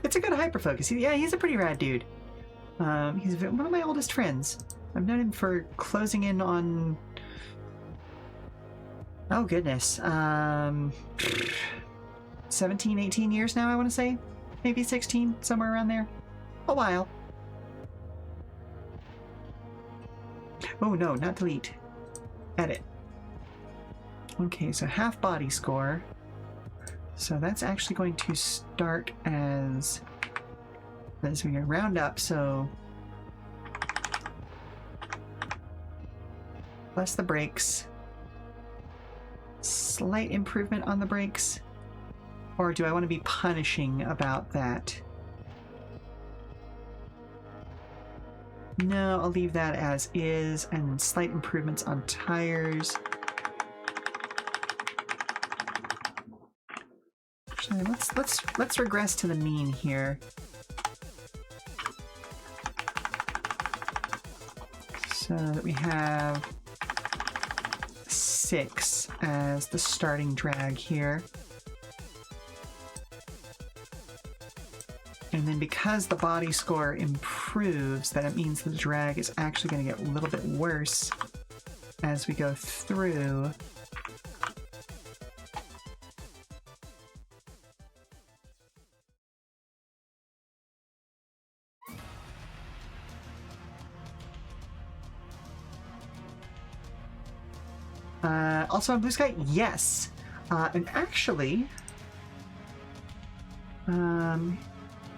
It's a good hyperfocus. Yeah, he's a pretty rad dude. He's one of my oldest friends. I've known him for closing in on... Oh, goodness. 17, 18 years now, I want to say. Maybe 16, somewhere around there. A while. Oh no, not delete. Edit. Okay, so half body score. So that's actually going to start as we're going to round up, so plus the brakes. Slight improvement on the brakes. Or do I want to be punishing about that? No, I'll leave that as is, and slight improvements on tires. Actually, let's regress to the mean here. So that we have 6 as the starting drag here. And then because the body score improves, that it means the drag is actually going to get a little bit worse as we go through. Also on Blue Sky, yes. And actually,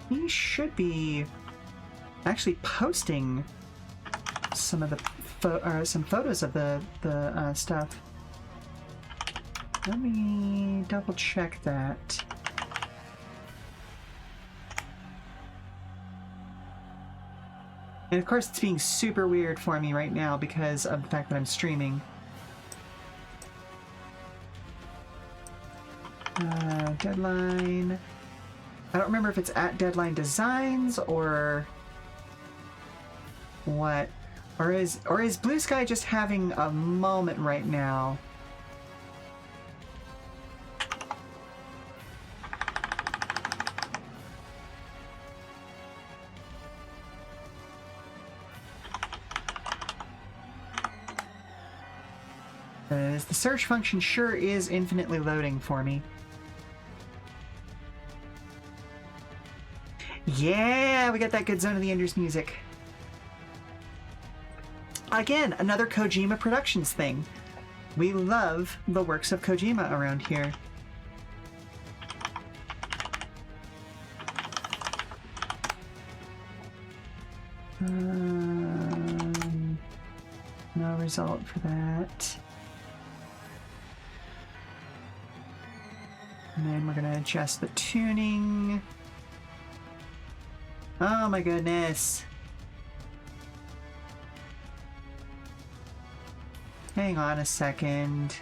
he should be actually posting some of the some photos of the stuff. Let me double check that. And of course, it's being super weird for me right now because of the fact that I'm streaming. Deadline. I don't remember if it's at Deadline Designs or what. Or is Blue Sky just having a moment right now? As the search function sure is infinitely loading for me. Yeah, we got that good Zone of the Enders music. Again, another Kojima Productions thing. We love the works of Kojima around here. No result for that. And then we're going to adjust the tuning. Oh my goodness. Hang on a second.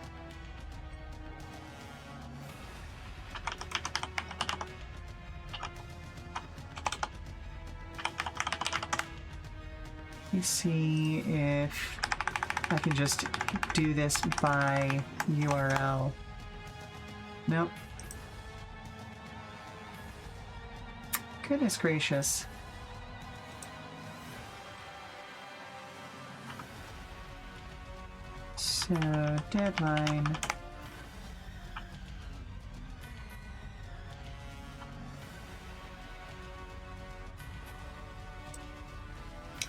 Let me see if I can just do this by URL. Nope. Goodness gracious. So, deadline.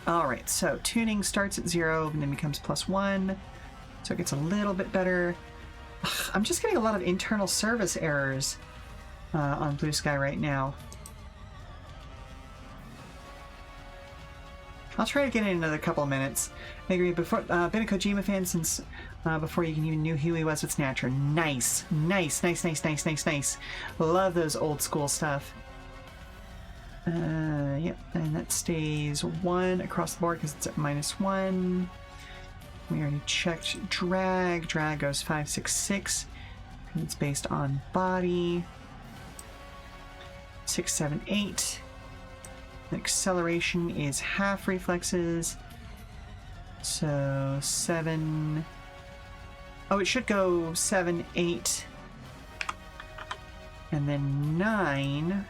Alright, so tuning starts at 0 and then becomes +1. So it gets a little bit better. Ugh, I'm just getting a lot of internal service errors on Blue Sky right now. I'll try to get in another couple of minutes. I agree. Been a Kojima fan since before you even knew who he was with Snatcher. Nice, nice, nice, nice, nice, nice, nice. Love those old school stuff. Yep, and that stays 1 across the board because it's at -1. We already checked drag. Drag goes 5, 6, 6. It's based on body. 6, 7, 8. Acceleration is half reflexes. So 7. Oh, it should go 7, 8. And then 9.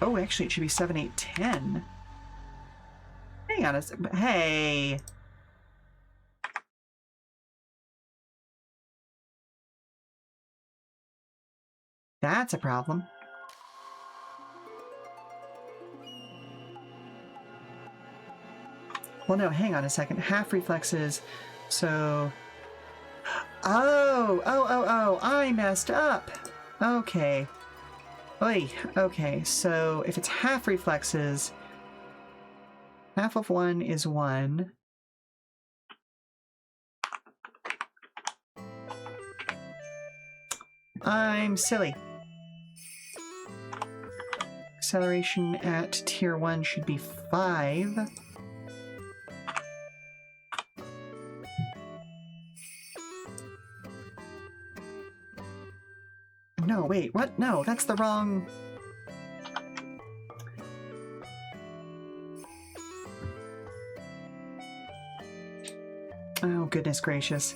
Oh, actually, it should be 7, 8, 10. Hang on a second. Hey. That's a problem. Well, no, hang on a second. Half reflexes. So. Oh, I messed up. Okay. Oy, okay, so if it's half reflexes, half of 1 is 1. I'm silly. Acceleration at tier 1 should be 5. No, wait, what? No, that's the wrong... Oh, goodness gracious.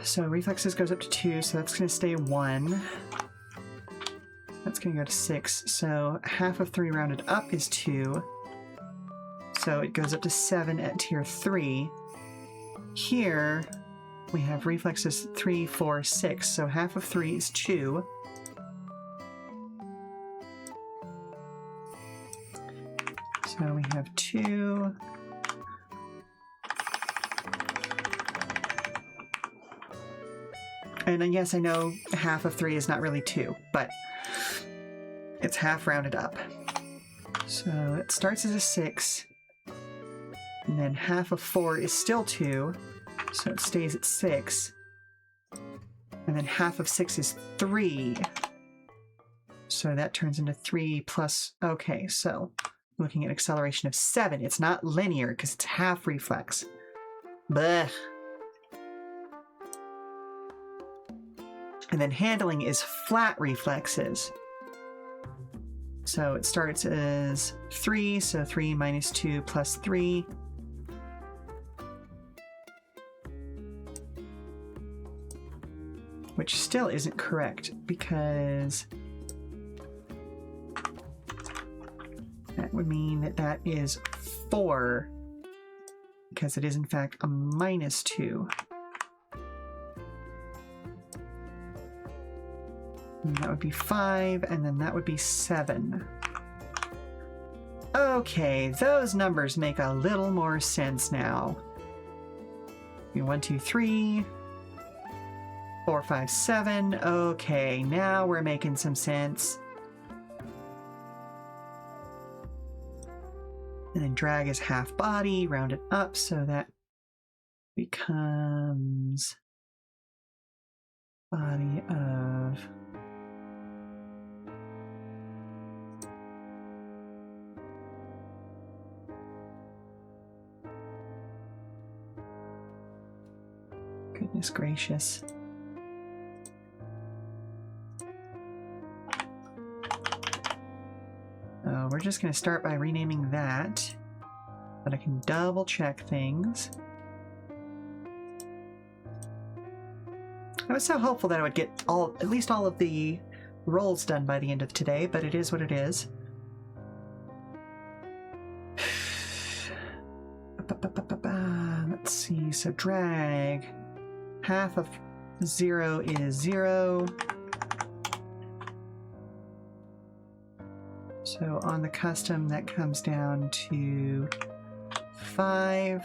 So reflexes goes up to 2, so that's going to stay 1. That's going to go to 6, so half of 3 rounded up is 2. So it goes up to 7 at tier 3. Here, we have reflexes 3, 4, 6, so half of 3 is 2. So we have 2. And yes, I know half of 3 is not really 2, but it's half rounded up. So it starts as a 6, and then half of 4 is still 2, so it stays at 6. And then half of 6 is 3. So that turns into 3 plus... Okay, so looking at acceleration of 7. It's not linear because it's half reflex. Blech. And then handling is flat reflexes. So it starts as 3, so 3 minus 2 plus 3. Which still isn't correct because that would mean that that is 4 because it is in fact a minus 2. And that would be 5, and then that would be 7. Okay, those numbers make a little more sense now. 1, 2, 3, 4, 5, 7. Okay, now we're making some sense. And then drag is half body, round it up, so that becomes body of... Goodness gracious. We're just going to start by renaming that, but I can double check things. I was so hopeful that I would get at least all of the rolls done by the end of today, but it is what it is. Let's see, so drag. Half of 0 is 0. So on the custom, that comes down to 5.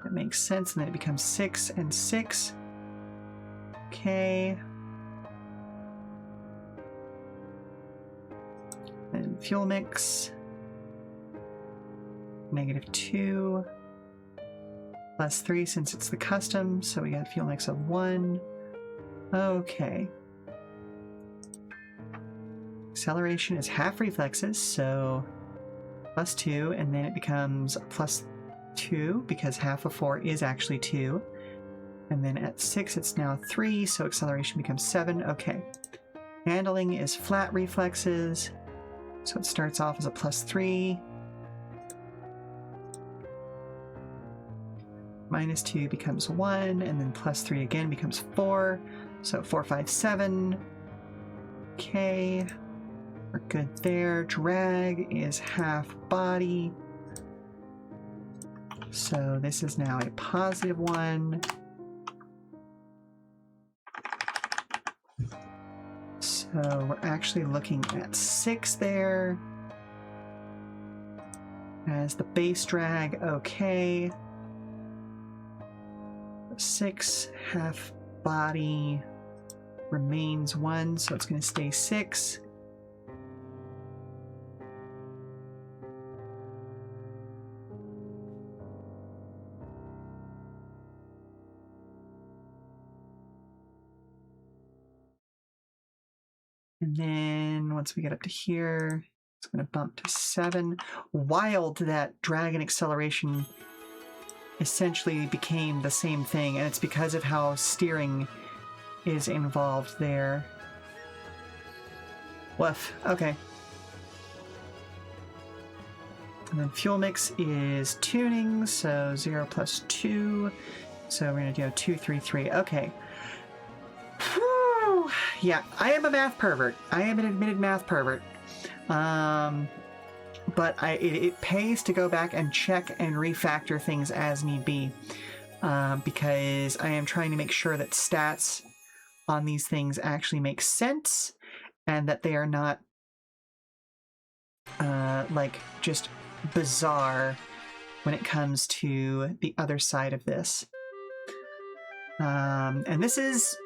That makes sense, and then it becomes 6 and 6. Okay. And fuel mix. -2. Plus 3 since it's the custom, so we got a fuel mix of 1. Okay. Acceleration is half reflexes, so plus 2, and then it becomes plus 2 because half of 4 is actually 2. And then at 6 it's now 3, so acceleration becomes 7. Okay. Handling is flat reflexes, so it starts off as a plus 3. -2 becomes 1, and then plus 3 again becomes 4. So 4, 5, 7. Okay. We're good there. Drag is half body. So this is now a positive 1. So we're actually looking at 6 there. As the base drag, okay. 6, half body remains 1, so it's going to stay 6. And then once we get up to here, it's going to bump to 7. Wild that drag and acceleration essentially became the same thing, and it's because of how steering is involved there. Woof. Okay. And then fuel mix is tuning, so 0 plus 2. So we're going to do 2, 3, 3. Okay. Whew. Yeah, I am a math pervert. I am an admitted math pervert. But it pays to go back and check and refactor things as need be. Because I am trying to make sure that stats on these things actually make sense and that they are not like just bizarre when it comes to the other side of this. And this is,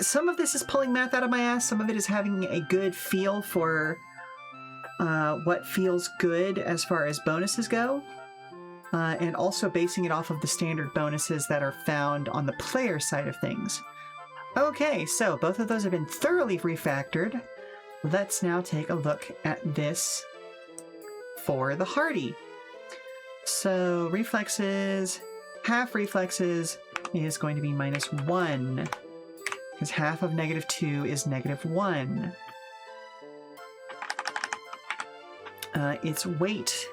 some of this is pulling math out of my ass, some of it is having a good feel for what feels good as far as bonuses go, and also basing it off of the standard bonuses that are found on the player side of things. Okay, so both of those have been thoroughly refactored. Let's now take a look at this for the hardy. So reflexes, half reflexes is going to be -1, because half of -2 is -1. Its weight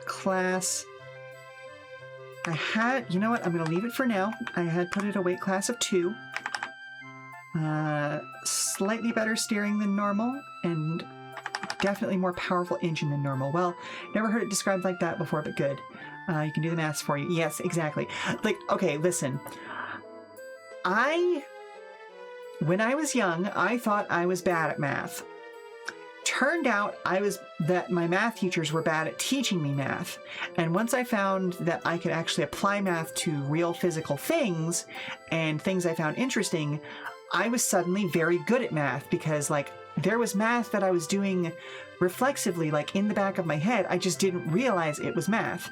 class, I had, you know what, I'm going to leave it for now. I had put it a weight class of 2. Slightly better steering than normal, and definitely more powerful engine than normal. Well, never heard it described like that before, but good. You can do the maths for you. Yes, exactly. Like, okay, listen. When I was young, I thought I was bad at math. Turned out that my math teachers were bad at teaching me math. And once I found that I could actually apply math to real physical things and things I found interesting, I was suddenly very good at math, because like there was math that I was doing reflexively, like in the back of my head. I just didn't realize it was math.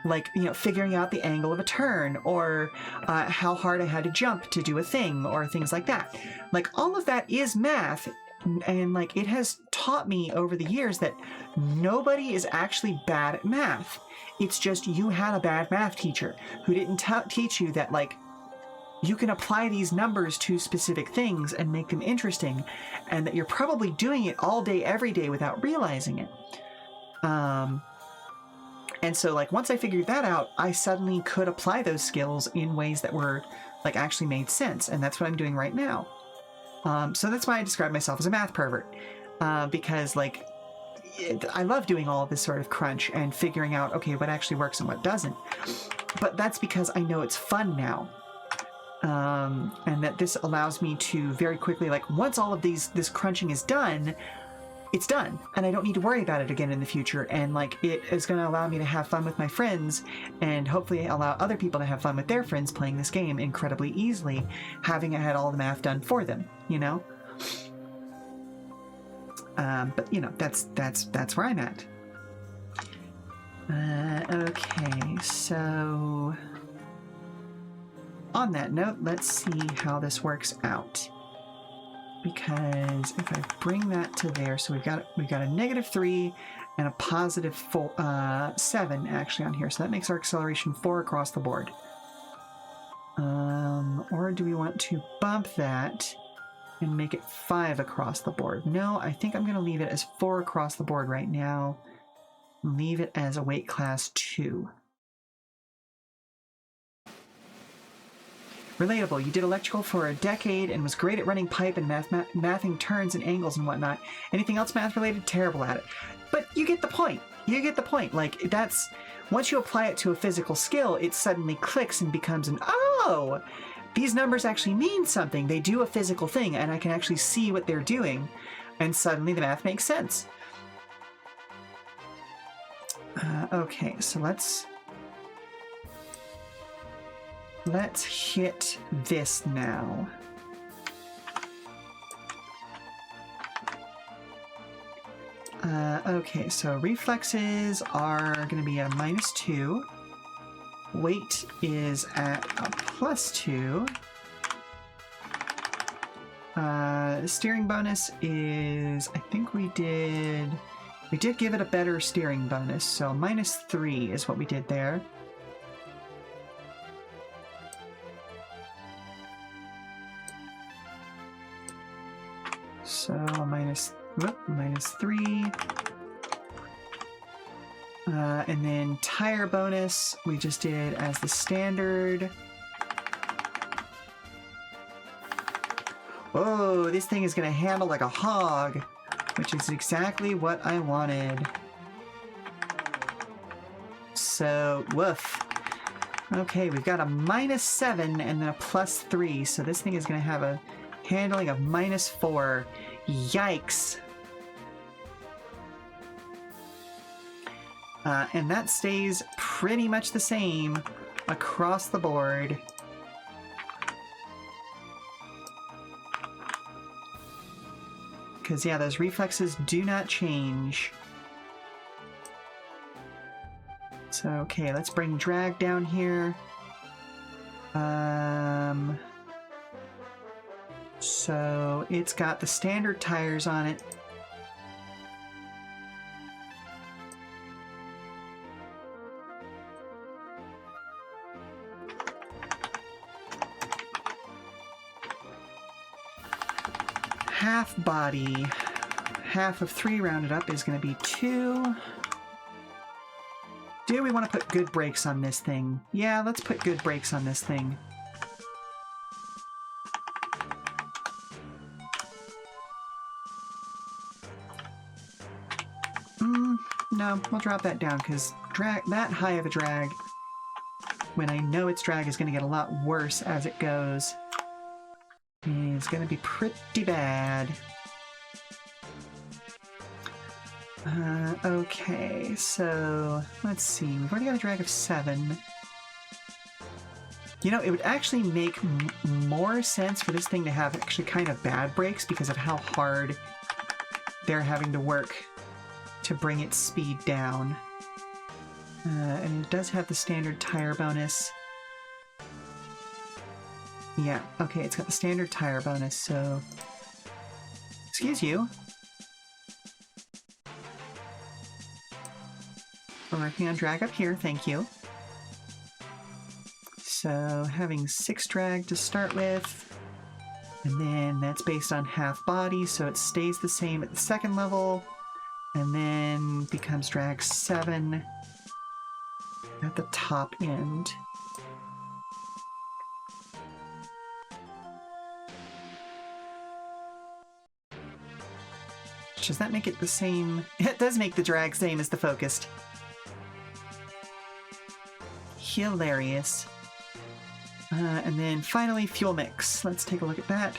Like, you know, figuring out the angle of a turn, or how hard I had to jump to do a thing, or things like that. Like, all of that is math, and like it has taught me over the years that nobody is actually bad at math. It's just you had a bad math teacher who didn't teach you that, like, you can apply these numbers to specific things and make them interesting, and that you're probably doing it all day, every day without realizing it. And so, like, once I figured that out, I suddenly could apply those skills in ways that were, like, actually made sense, and that's what I'm doing right now. So that's why I describe myself as a math pervert, because, like, I love doing all of this sort of crunch and figuring out, okay, what actually works and what doesn't. But that's because I know it's fun now. And that this allows me to very quickly, like, once all of this crunching is done, it's done, and I don't need to worry about it again in the future. And like, it is going to allow me to have fun with my friends, and hopefully allow other people to have fun with their friends playing this game incredibly easily, having had all the math done for them, you know. But you know, that's where I'm at. Okay, so on that note, let's see how this works out. Because if I bring that to there, so we've got a -3 and a +7 actually on here. So that makes our acceleration 4 across the board. Or do we want to bump that and make it 5 across the board? No, I think I'm going to leave it as 4 across the board right now. Leave it as a weight class 2. Relatable. You did electrical for a decade and was great at running pipe and mathing turns and angles and whatnot. Anything else math related? Terrible at it. But you get the point. You get the point. Like, that's, once you apply it to a physical skill, it suddenly clicks and becomes an, oh, these numbers actually mean something. They do a physical thing, and I can actually see what they're doing. And suddenly the math makes sense. Okay, so let's hit this now. Okay, so reflexes are going to be at a -2. Weight is at a +2. Steering bonus is, I think we did give it a better steering bonus, so -3 is what we did there. So -3. And then tire bonus, we just did as the standard. Whoa, this thing is going to handle like a hog, which is exactly what I wanted. So, woof. Okay, we've got a -7 and then a +3, so this thing is going to have a handling of -4. Yikes. And that stays pretty much the same across the board. Because, yeah, those reflexes do not change. So, okay, let's bring drag down here. So it's got the standard tires on it. Half body, half of 3 rounded up is going to be 2. Do we want to put good brakes on this thing? Yeah, let's put good brakes on this thing. No, we'll drop that down because that high of a drag, when I know its drag is going to get a lot worse as it goes, is going to be pretty bad. Okay, so let's see. We've already got a drag of 7. You know, it would actually make more sense for this thing to have actually kind of bad brakes because of how hard they're having to work to bring its speed down. And it does have the standard tire bonus. Yeah, okay, it's got the standard tire bonus, so... Excuse you. We're working on drag up here, thank you. So, having 6 drag to start with, and then that's based on half body, so it stays the same at the second level, and then becomes drag 7 at the top end. Does that make it the same? It does make the drag same as the focused. Hilarious. And then finally, fuel mix. Let's take a look at that.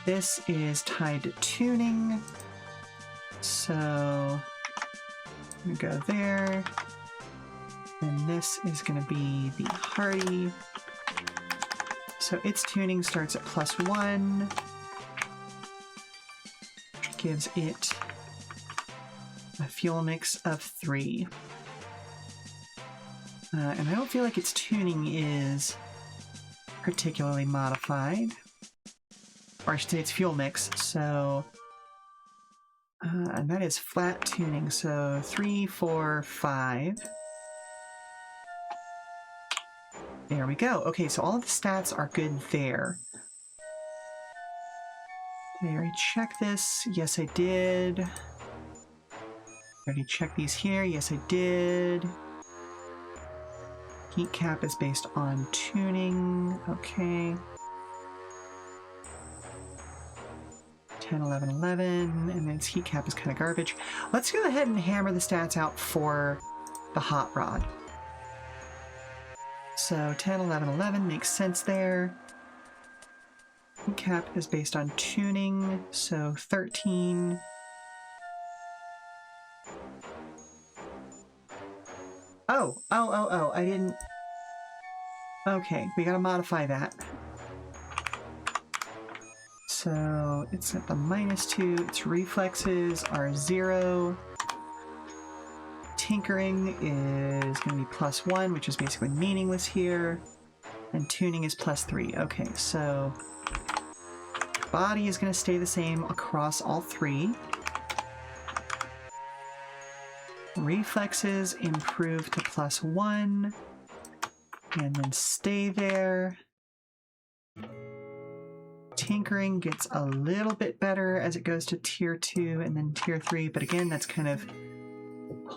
This is tied to tuning. So, I'm gonna go there. And this is gonna be the Hardy. So its tuning starts at +1. Which gives it a fuel mix of 3. And I don't feel like its tuning is particularly modified. Or I should say its fuel mix, so... and that is flat tuning, so 3, 4, 5. There we go. Okay, so all of the stats are good there. Did I already check this? Yes, I did. I already checked these here. Yes, I did. Heat cap is based on tuning. Okay. 10, 11, 11, and then its heat cap is kind of garbage. Let's go ahead and hammer the stats out for the hot rod. So 10, 11, 11 makes sense there. Heat cap is based on tuning, so 13. Oh, I didn't... Okay, we gotta modify that. So it's at the -2, its reflexes are 0. Tinkering is going to be +1, which is basically meaningless here. And tuning is +3. Okay, so body is going to stay the same across all 3. Reflexes improve to +1 and then stay there. Tinkering gets a little bit better as it goes to tier 2 and then tier 3, but again, that's kind of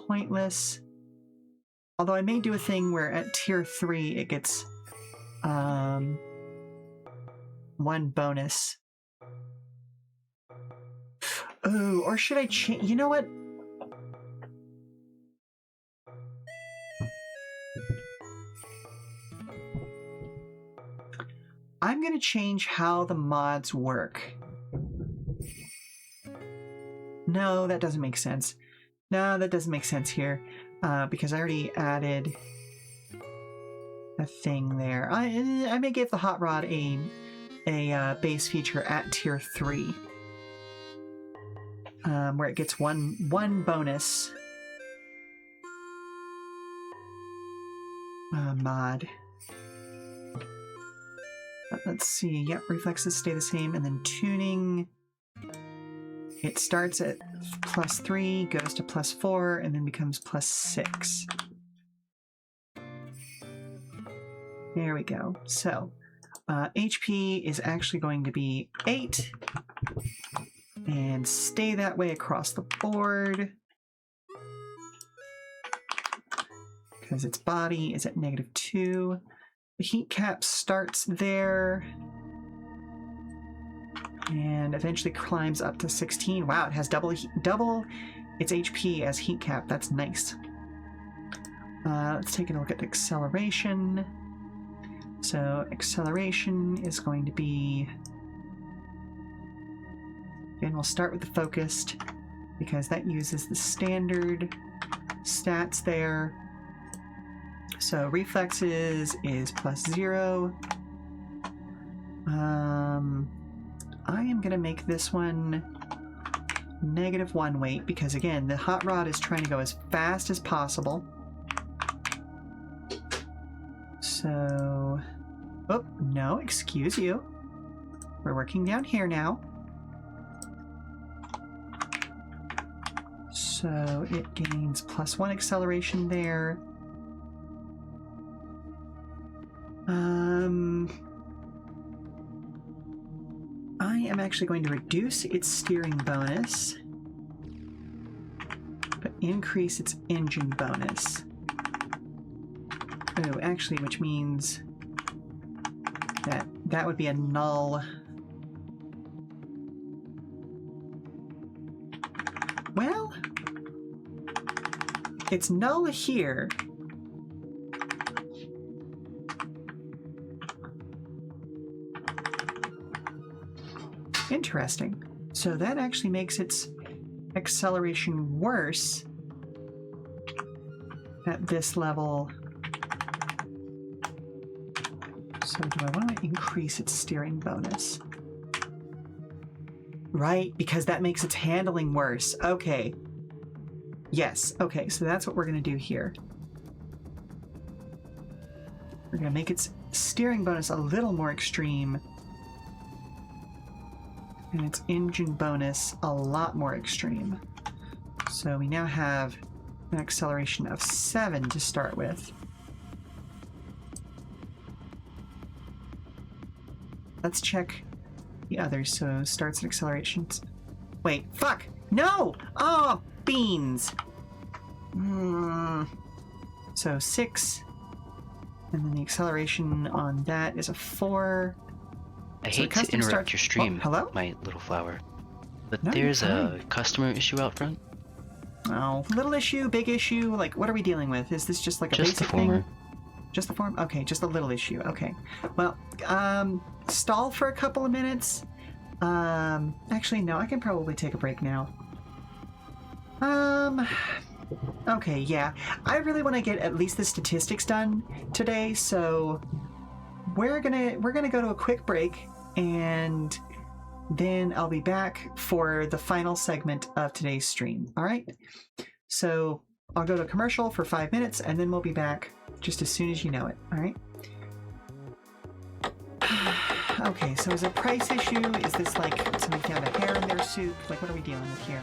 pointless. Although I may do a thing where at tier 3 it gets 1 bonus. Oh, or should I change? You know what? I'm going to change how the mods work. No, that doesn't make sense. No, that doesn't make sense here, because I already added a thing there. I may give the hot rod a base feature at tier 3, where it gets one bonus mod. Let's see. Yep, reflexes stay the same, and then tuning. It starts at +3, goes to +4, and then becomes +6. There we go. So, HP is actually going to be 8, and stay that way across the board, because its body is at -2. The heat cap starts there, and eventually climbs up to 16. Wow, it has double its HP as heat cap. That's nice. Let's take a look at acceleration. So acceleration is going to be... Again, we'll start with the focused, because that uses the standard stats there. So reflexes is +0. I am going to make this one -1 weight, because again, the hot rod is trying to go as fast as possible. So... Oh, no, excuse you. We're working down here now. So it gains +1 acceleration there. I am actually going to reduce its steering bonus, but increase its engine bonus. Oh, actually, which means that would be a null. Well, it's null here. Interesting. So that actually makes its acceleration worse at this level. So do I want to increase its steering bonus? Right, because that makes its handling worse. Okay. Yes, okay, so that's what we're going to do here. We're going to make its steering bonus a little more extreme, and its engine bonus a lot more extreme. So we now have an acceleration of 7 to start with. Let's check the others. So starts and accelerations. Wait, fuck! No! Oh, beans! So 6, and then the acceleration on that is a 4. I hate to interrupt your stream, hello? my little flower, but No, there's you're a fine. customer issue out front. Oh, little issue, big issue, like what are we dealing with? Is this just like a Just basic the former. thing? Just the form? Okay, just a little issue. Okay. Well, stall for a couple of minutes. Actually, no, I can probably take a break now. Okay, yeah. I really want to get at least the statistics done today, so we're gonna go to a quick break, and then I'll be back for the final segment of today's stream. All right? So I'll go to a commercial for 5 minutes, and then we'll be back just as soon as you know it. All right? Okay, so is it a price issue? Is this like somebody found a hair in their soup? Like, what are we dealing with here?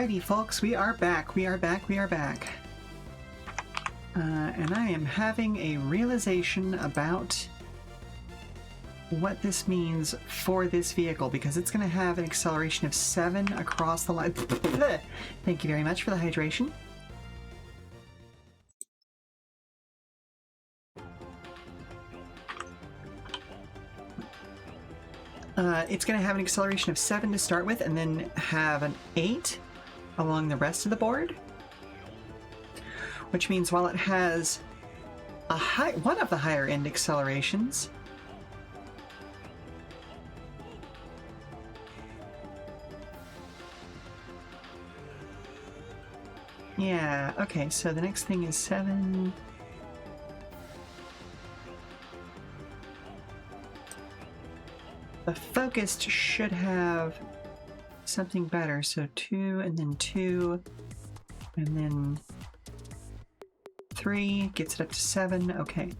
Alrighty, folks, we are back. We are back. And I am having a realization about what this means for this vehicle, because it's going to have an acceleration of 7 across the line. Thank you very much for the hydration. It's going to have an acceleration of 7 to start with, and then have an 8 along the rest of the board. Which means while it has one of the higher end accelerations, yeah, okay, so the next thing is 7. The focused should have something better, so 2 and then 2 and then 3 gets it up to 7. Okay.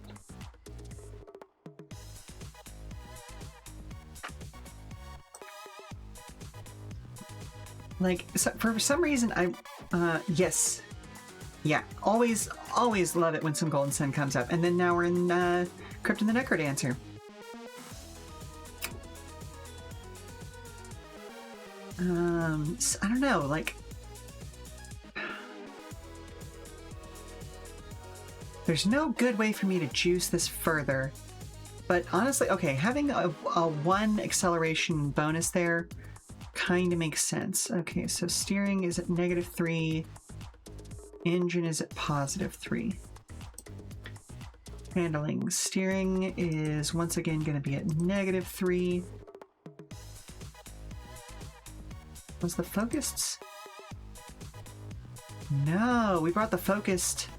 Like, so for some reason, yes. Yeah, always love it when some Golden Sun comes up. And then now we're in Krypton the Necrodancer. So, I don't know, like... There's no good way for me to juice this further. But honestly, okay, having a 1 acceleration bonus there kind of makes sense. Okay, so steering is at -3. Engine is at +3. Handling. Steering is once again going to be at -3. Was the focused? No, we brought the focused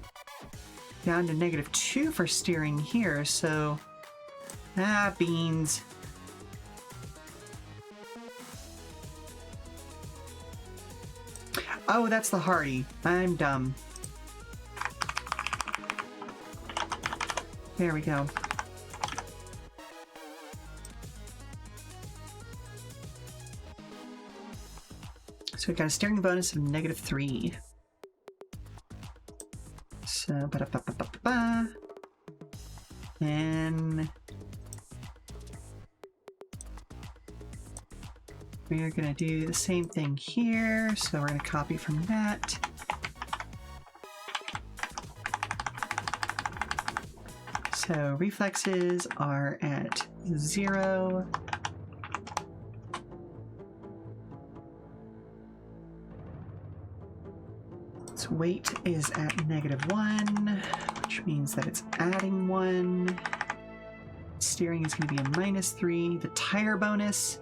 down to -2 for steering here, so... beans. Oh, that's the Hardy. I'm dumb. There we go. So we got a steering bonus of -3. So, ba-da-ba-ba-ba-ba. And we are going to do the same thing here. So we're going to copy from that. So reflexes are at 0. Its weight is at -1, which means that it's adding 1. Steering is going to be a -3. The tire bonus.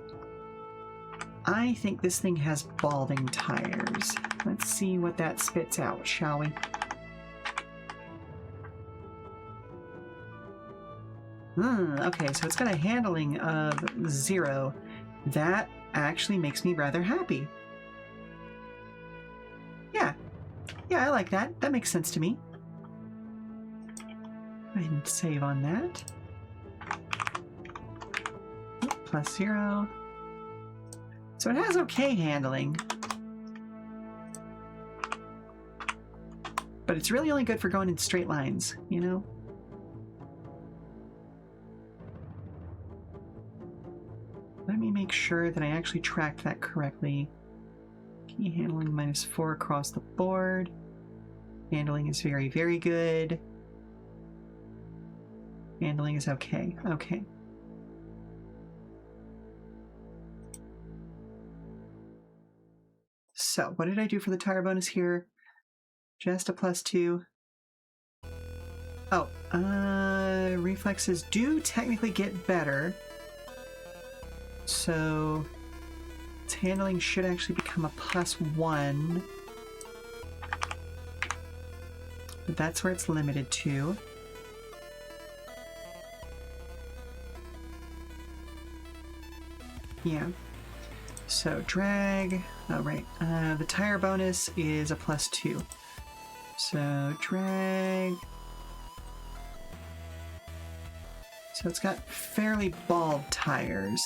I think this thing has balding tires. Let's see what that spits out, shall we? Okay, so it's got a handling of 0. That actually makes me rather happy. Yeah, I like that. That makes sense to me. Go ahead and save on that. +0. So it has okay handling. But it's really only good for going in straight lines, you know? Let me make sure that I actually tracked that correctly. Key handling -4 across the board. Handling is very, very good. Handling is okay. Okay. So, what did I do for the tire bonus here? Just a +2. Oh, reflexes do technically get better. So, its handling should actually become a +1. But that's where it's limited to. Yeah. So drag, oh right, the tire bonus is a +2. So drag. So it's got fairly bald tires.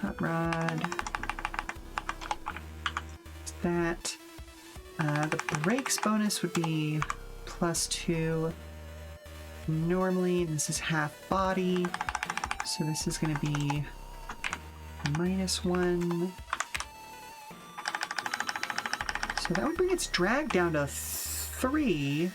Hot rod. That. The brakes bonus would be +2. Normally, this is half body, so this is going to be -1. So that would bring its drag down to 3.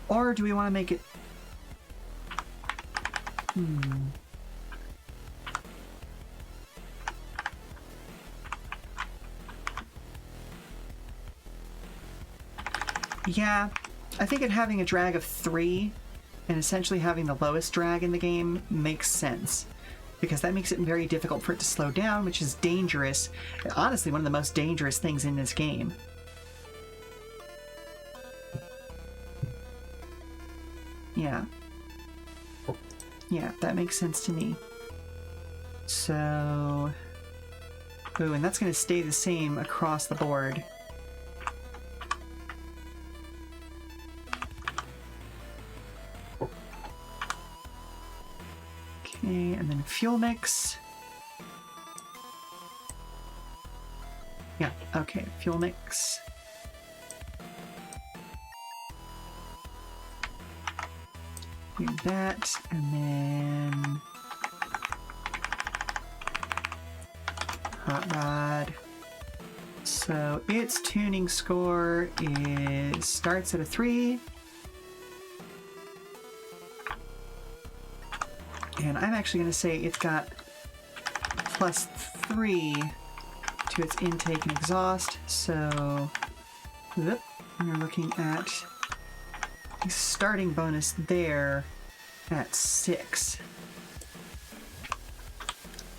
Or do we want to make it... Yeah, I think it having a drag of 3 and essentially having the lowest drag in the game makes sense. Because that makes it very difficult for it to slow down, which is dangerous. Honestly, one of the most dangerous things in this game. Yeah. Yeah, that makes sense to me. So... Ooh, and that's going to stay the same across the board. Okay, and then fuel mix. Yeah, okay, fuel mix. Do that, and then hot rod. So its tuning score starts at a 3. And I'm actually going to say it's got +3 to its intake and exhaust. So we're looking at a starting bonus there at 6.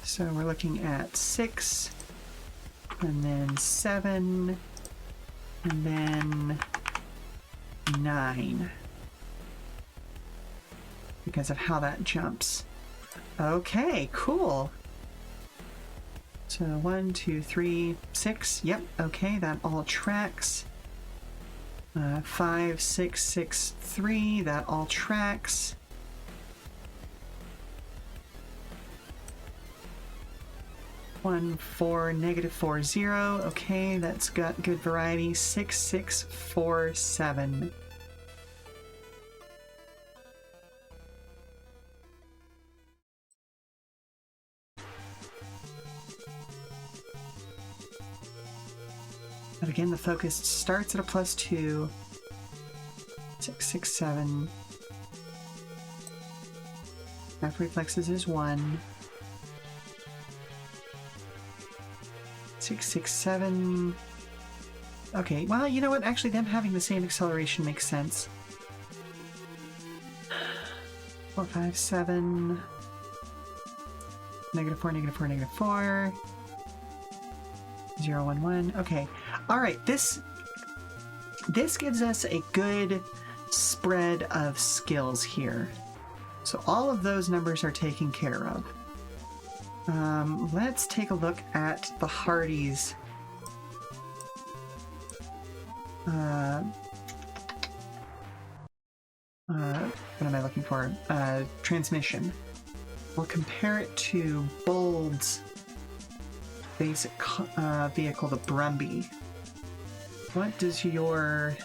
So we're looking at 6, and then 7, and then 9. Because of how that jumps. Okay, cool. So 1, 2, 3, 6. Yep, okay, that all tracks. 5, 6, 6, 3. That all tracks. One, 4, -4, 0. Okay, that's got good variety. 6, 6, 4, 7. But again, the focus starts at a +2. 6, 6, 7. Half reflexes is 1. 6, 6, 7. Okay, well, you know what? Actually, them having the same acceleration makes sense. 4, 5, 7. -4, -4, -4. 0, 1, 1. Okay. All right. This gives us a good spread of skills here. So all of those numbers are taken care of. Let's take a look at the Hardy's. What am I looking for? Transmission. We'll compare it to Bold's basic vehicle, the Brumby. What does your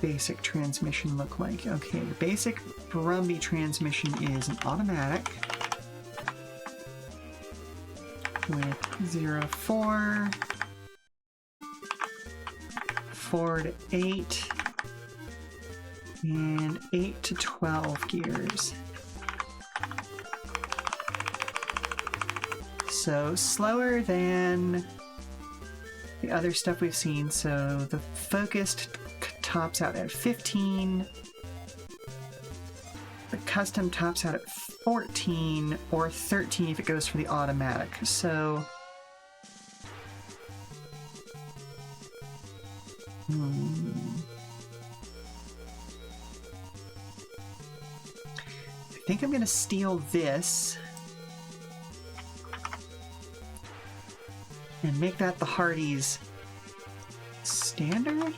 basic transmission look like? Okay, the basic Brumby transmission is an automatic with 0 to 4, 4 to 8, and 8 to 12 gears. So slower than the other stuff we've seen. So the focused tops out at 15. The custom tops out at 14 or 13 if it goes for the automatic. So think I'm gonna steal this and make that the Hardy's standard?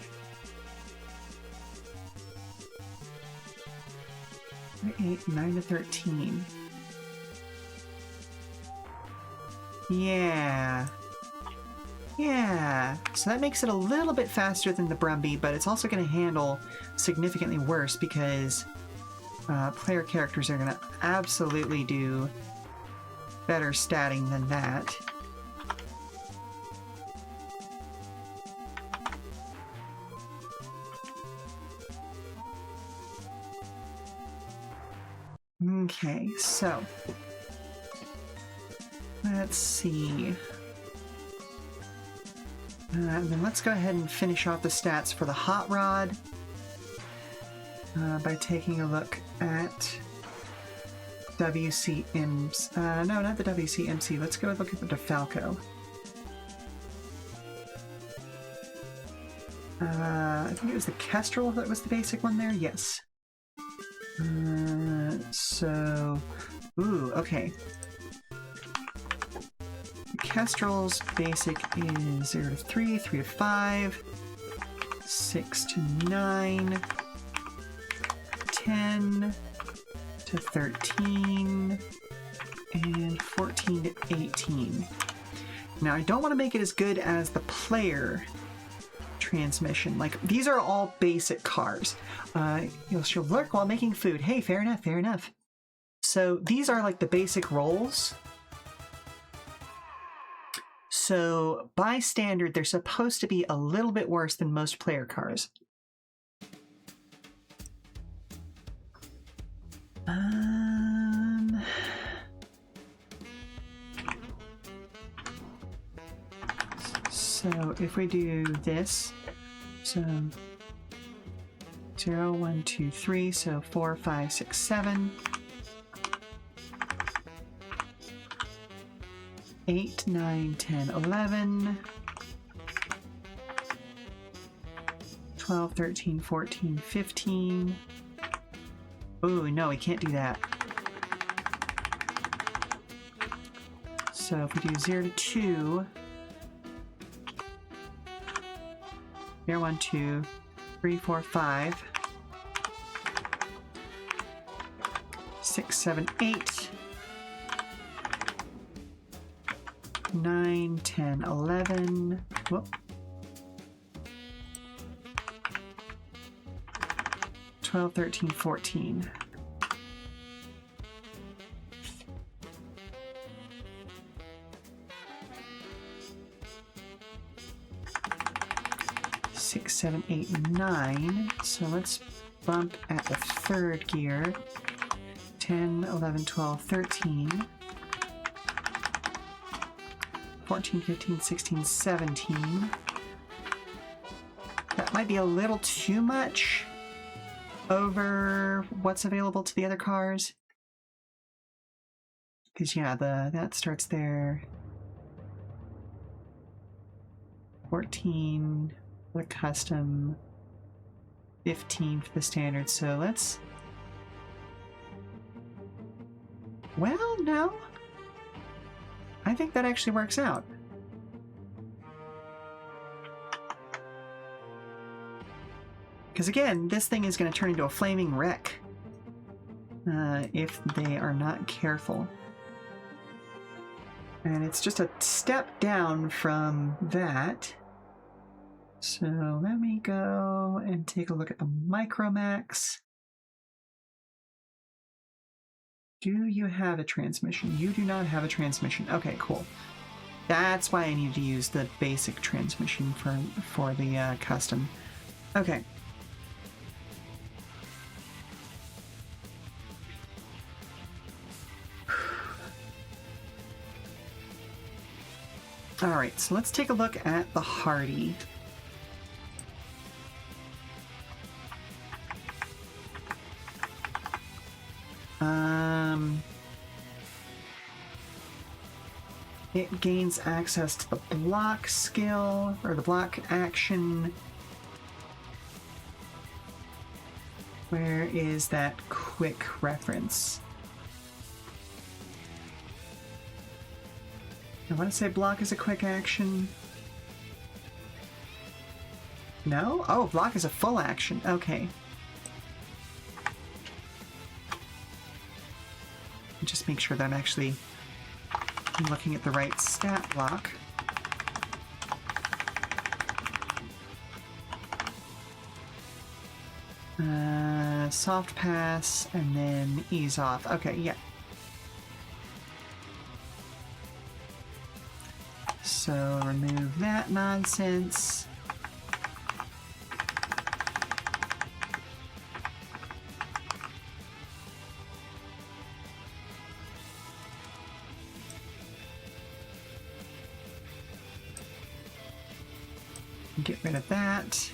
8, 9 to 13. Yeah. Yeah. So that makes it a little bit faster than the Brumby, but it's also going to handle significantly worse because player characters are going to absolutely do better statting than that. Okay, so let's see. And then let's go ahead and finish off the stats for the Hot Rod by taking a look at WCMC. No, not the WCMC. Let's go look at the DeFalco. I think it was the Kestrel that was the basic one there. Yes. Ooh, okay. Kestrel's basic is 0 to 3, 3 to 5, 6 to 9, 10 to 13, and 14 to 18. Now, I don't want to make it as good as the player transmission. Like, these are all basic cars. She'll lurk while making food. Hey, fair enough, fair enough. So these are like the basic rolls. So by standard, they're supposed to be a little bit worse than most player cars. So if we do this, so 0, 1, 2, 3, so 4, 5, 6, 7. 8, 9, 10, 11, 12, 13, 14, 15. Ooh, no, we can't do that. So if we do 0 to 2, 0, 1, 2, 3, 4, 5, 6, 7, 8, 9, 10, 11, whoop. 12, 13, 14. Six, 7, 8, 9. So let's bump at the third gear. 10, 11, 12, 13. 14, 15, 16, 17. That might be a little too much over what's available to the other cars. Because, yeah, that starts there. 14 for the custom. 15 for the standard. So let's... Well, no. I think that actually works out. Because again, this thing is going to turn into a flaming wreck if they are not careful. And it's just a step down from that. So let me go and take a look at the Micromax. Do you have a transmission? You do not have a transmission. Okay, cool. That's why I need to use the basic transmission for the custom. Okay. Alright, so let's take a look at the Hardy. It gains access to the block skill, or the block action. Where is that quick reference? I want to say block is a quick action. No? Oh, block is a full action. Okay. Just make sure that I'm actually looking at the right stat block. Soft pass and then ease off. Okay, yeah. So remove that nonsense. Get rid of that.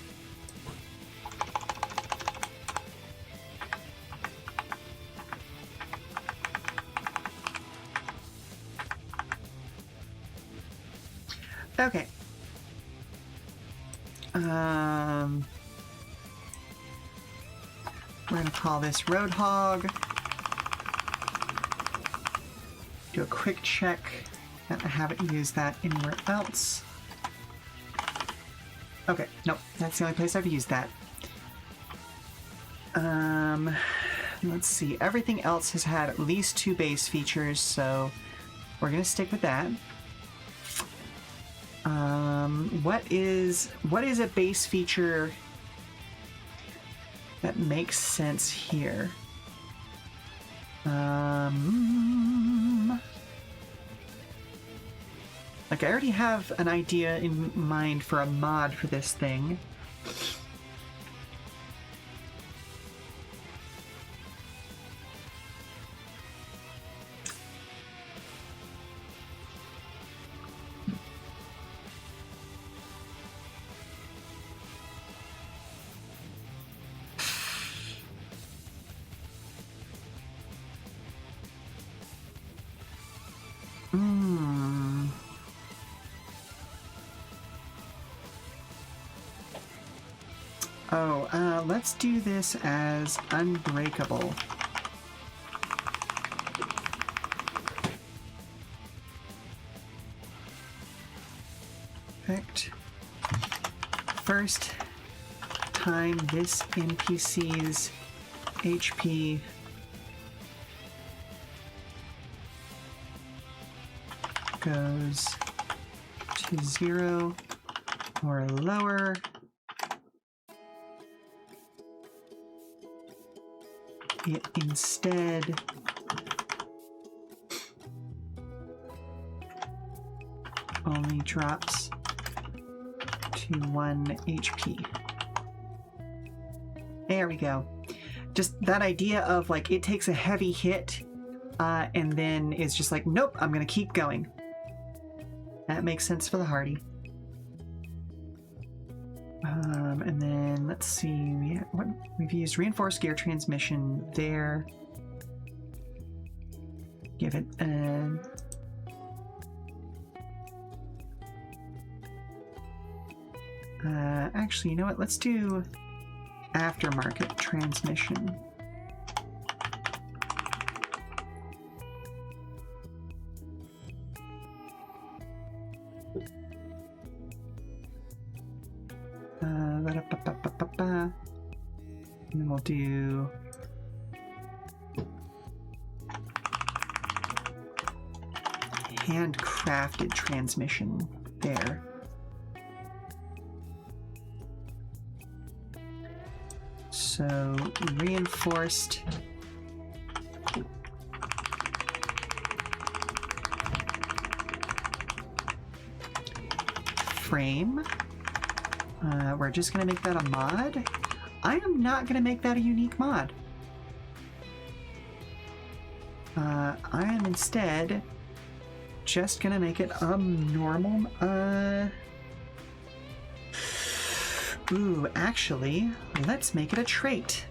Okay. We're gonna call this Roadhog. Do a quick check that I haven't used that anywhere else. Okay, nope, that's the only place I've used that. Let's see, everything else has had at least 2 base features, so we're gonna stick with that. What is a base feature that makes sense here? Like, I already have an idea in mind for a mod for this thing. Let's do this as Unbreakable. Perfect. First time this NPC's HP goes to 0 or lower, it instead only drops to 1 HP. There we go. Just that idea of, like, it takes a heavy hit and then is just like, nope, I'm gonna keep going. That makes sense for the Hardy. And then let's see, we've used reinforced gear transmission there. Give it actually, you know what? Let's do aftermarket transmission. And then we'll do handcrafted transmission there. So reinforced frame. We're just going to make that a mod. I am not going to make that a unique mod. I am instead just going to make it a normal... Ooh, actually, let's make it a trait.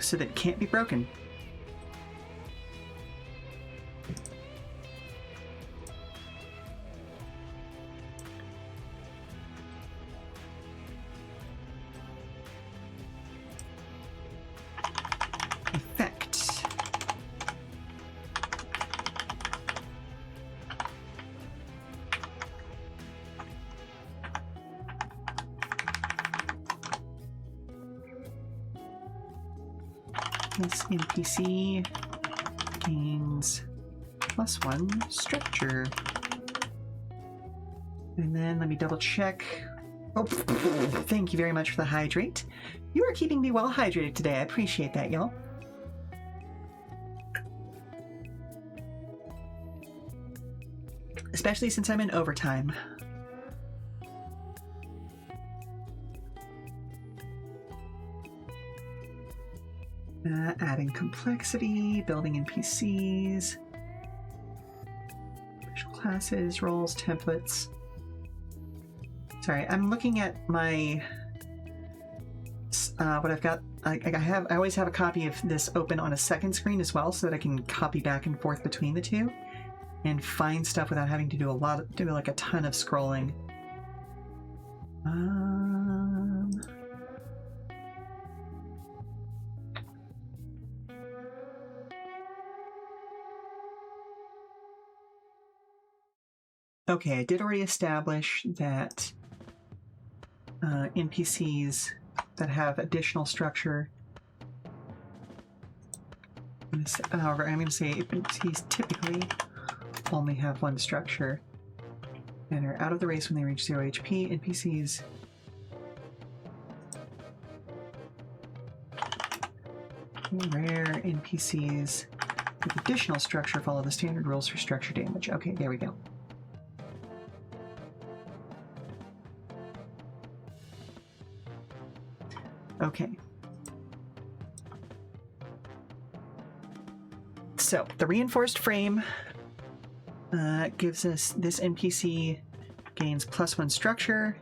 So that it can't be broken. This NPC gains +1 structure. And then let me double check. Oh, thank you very much for the hydrate. You are keeping me well hydrated today. I appreciate that, y'all. Especially since I'm in overtime. Adding complexity, building NPCs, special classes, roles, templates. Sorry, I'm looking at my what I've got. I always have a copy of this open on a second screen as well, so that I can copy back and forth between the two and find stuff without having to do like a ton of scrolling. Okay, I did already establish that NPCs that have additional structure. However, I'm going to say NPCs typically only have one structure and are out of the race when they reach 0 HP. NPCs rare NPCs with additional structure follow the standard rules for structure damage. Okay, there we go. Okay. So, the reinforced frame gives us this NPC gains +1 structure.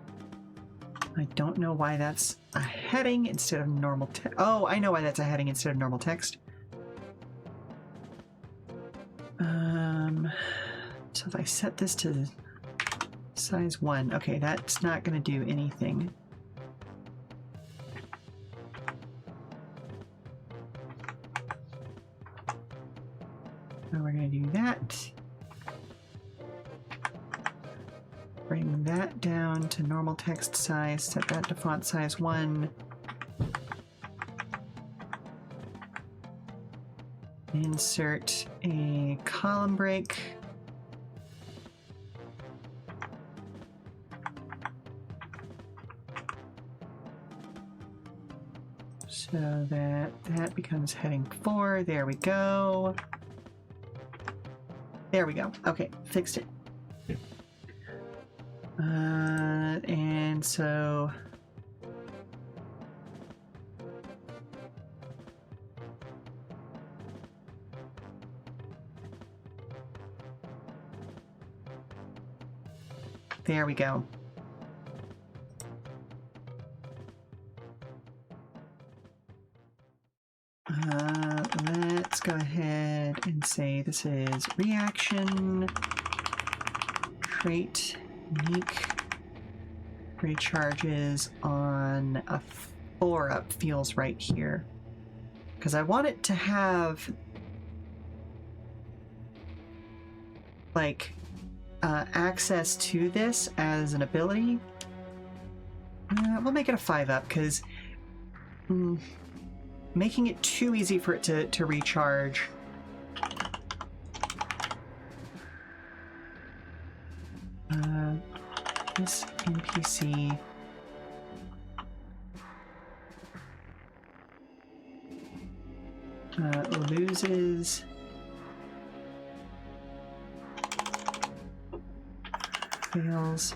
I don't know why that's a heading instead of normal text. Oh, I know why that's a heading instead of normal text. So if I set this to size 1, okay, that's not going to do anything. So we're going to do that. Bring that down to normal text size, set that to font size 1. Insert a column break. So that becomes heading 4. There we go. There we go. Okay, fixed it. And so there we go. Let's go ahead and say this is reaction trait unique recharges on a 4-up feels right here, because I want it to have like access to this as an ability. We'll make it a 5-up because making it too easy for it to recharge this NPC loses fails.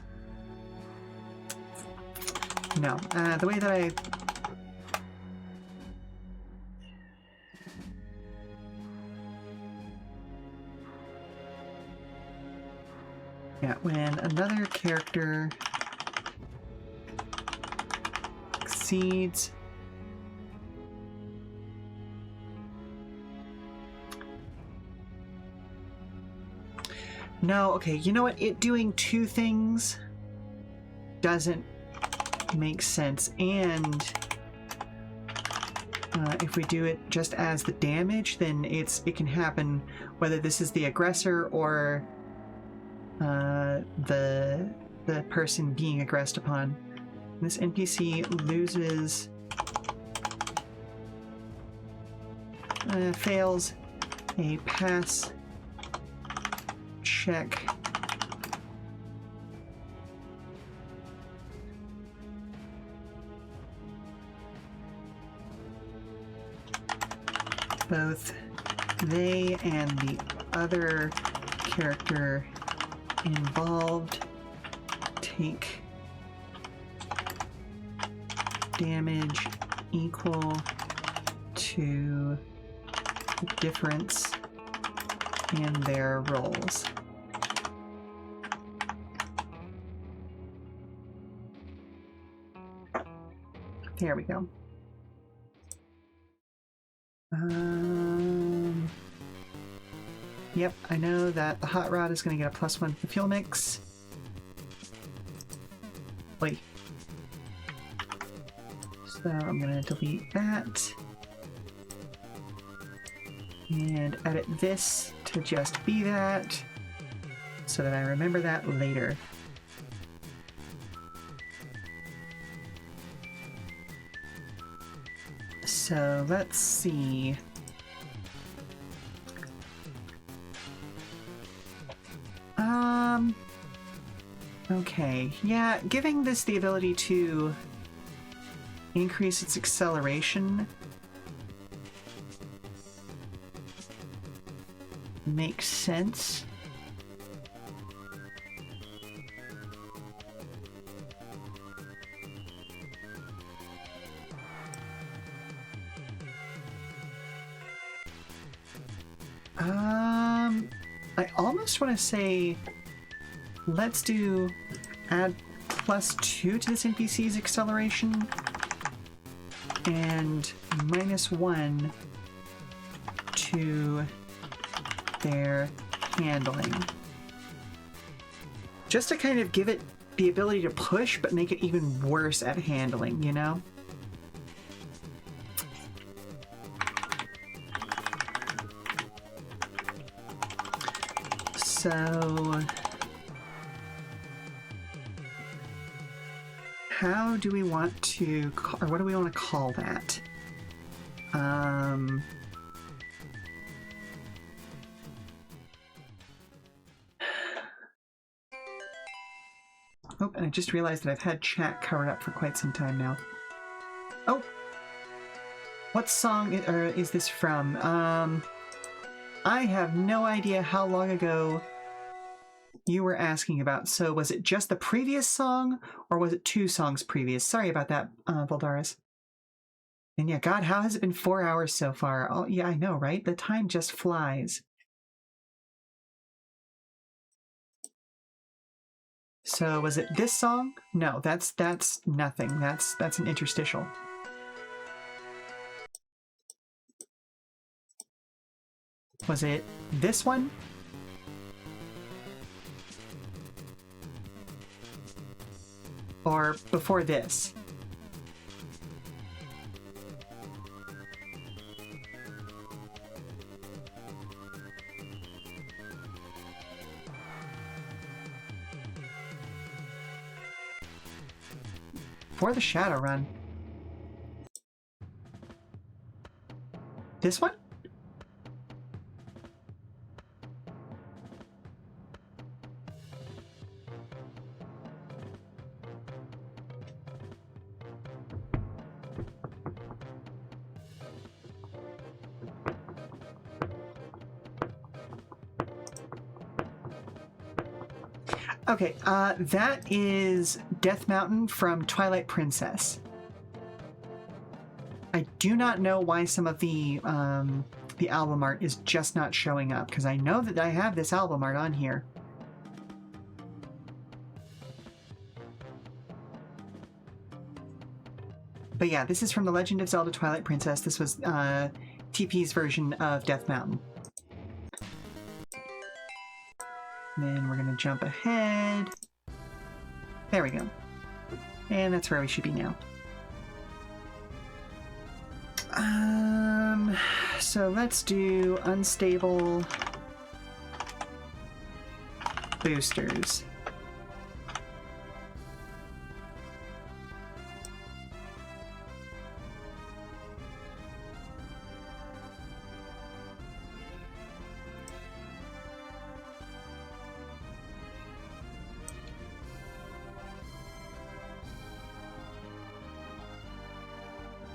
No, the way that I when another character exceeds no, okay, you know what? It doing 2 things doesn't make sense, and if we do it just as the damage, then it can happen whether this is the aggressor or the person being aggressed upon. This NPC loses fails a pass check. Both they and the other character involved take damage equal to the difference in their rolls. There we go. Yep, I know that the hot rod is going to get a +1 to the fuel mix. Wait. So I'm going to delete that. And edit this to just be that, so that I remember that later. So let's see. Okay, yeah, giving this the ability to increase its acceleration makes sense. I almost want to say let's do add +2 to this NPC's acceleration and -1 to their handling. Just to kind of give it the ability to push, but make it even worse at handling, you know? So, how do we want to, or what do we want to call that? Oh, and I just realized that I've had chat covered up for quite some time now. Oh! What song is this from? I have no idea how long ago you were asking about. So was it just the previous song, or was it 2 songs previous? Sorry about that, Voldaris. And yeah, God, how has it been 4 hours so far? Oh, yeah, I know, right? The time just flies. So was it this song? No, that's nothing. That's an interstitial. Was it this one? Or before this? For the Shadowrun. This one? Okay, that is Death Mountain from Twilight Princess. I do not know why some of the album art is just not showing up, because I know that I have this album art on here. But yeah, this is from The Legend of Zelda Twilight Princess. This was TP's version of Death Mountain. Then we're going to jump ahead. There we go. And that's where we should be now. So let's do unstable boosters.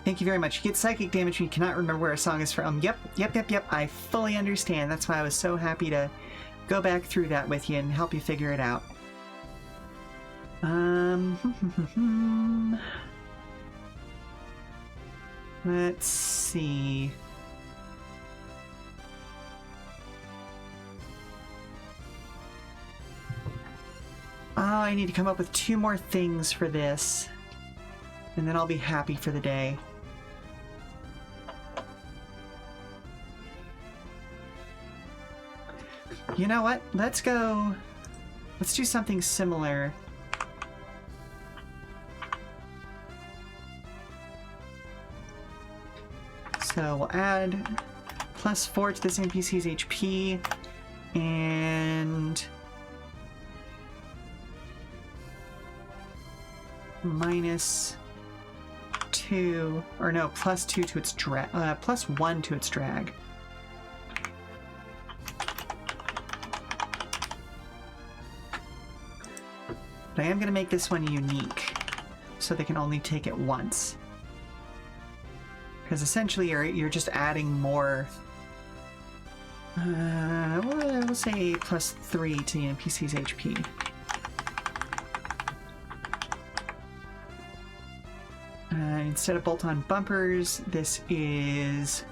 Thank you very much. You get psychic damage when you cannot remember where a song is from. Yep. I fully understand. That's why I was so happy to go back through that with you and help you figure it out. Let's see. Oh, I need to come up with 2 more things for this. And then I'll be happy for the day. You know what? Let's do something similar. So we'll add +4 to this NPC's HP and -2, or no, +2 to its drag, +1 to its drag. But I am going to make this one unique, so they can only take it once. Because essentially you're just adding more. We'll say +3 to the NPC's HP. Instead of bolt-on bumpers, this is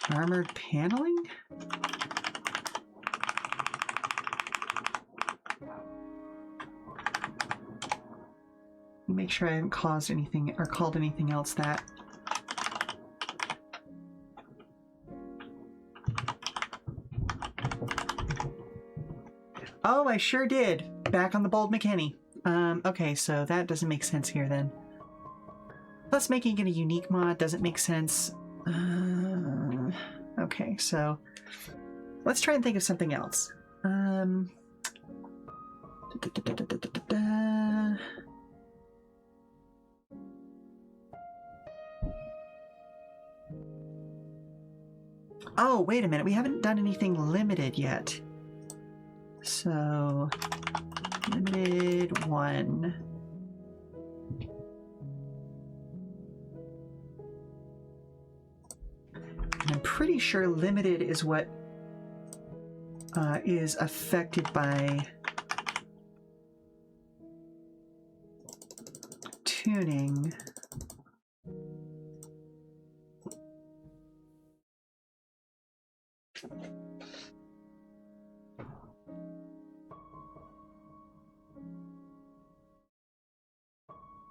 armored paneling? Make sure I haven't caused anything or called anything else that. Oh, I sure did. Back on the bold McKinney. Okay, so that doesn't make sense here then. Plus making it a unique mod doesn't make sense. Okay, so let's try and think of something else. Oh, wait a minute. We haven't done anything limited yet. So, limited 1. And I'm pretty sure limited is what is affected by tuning.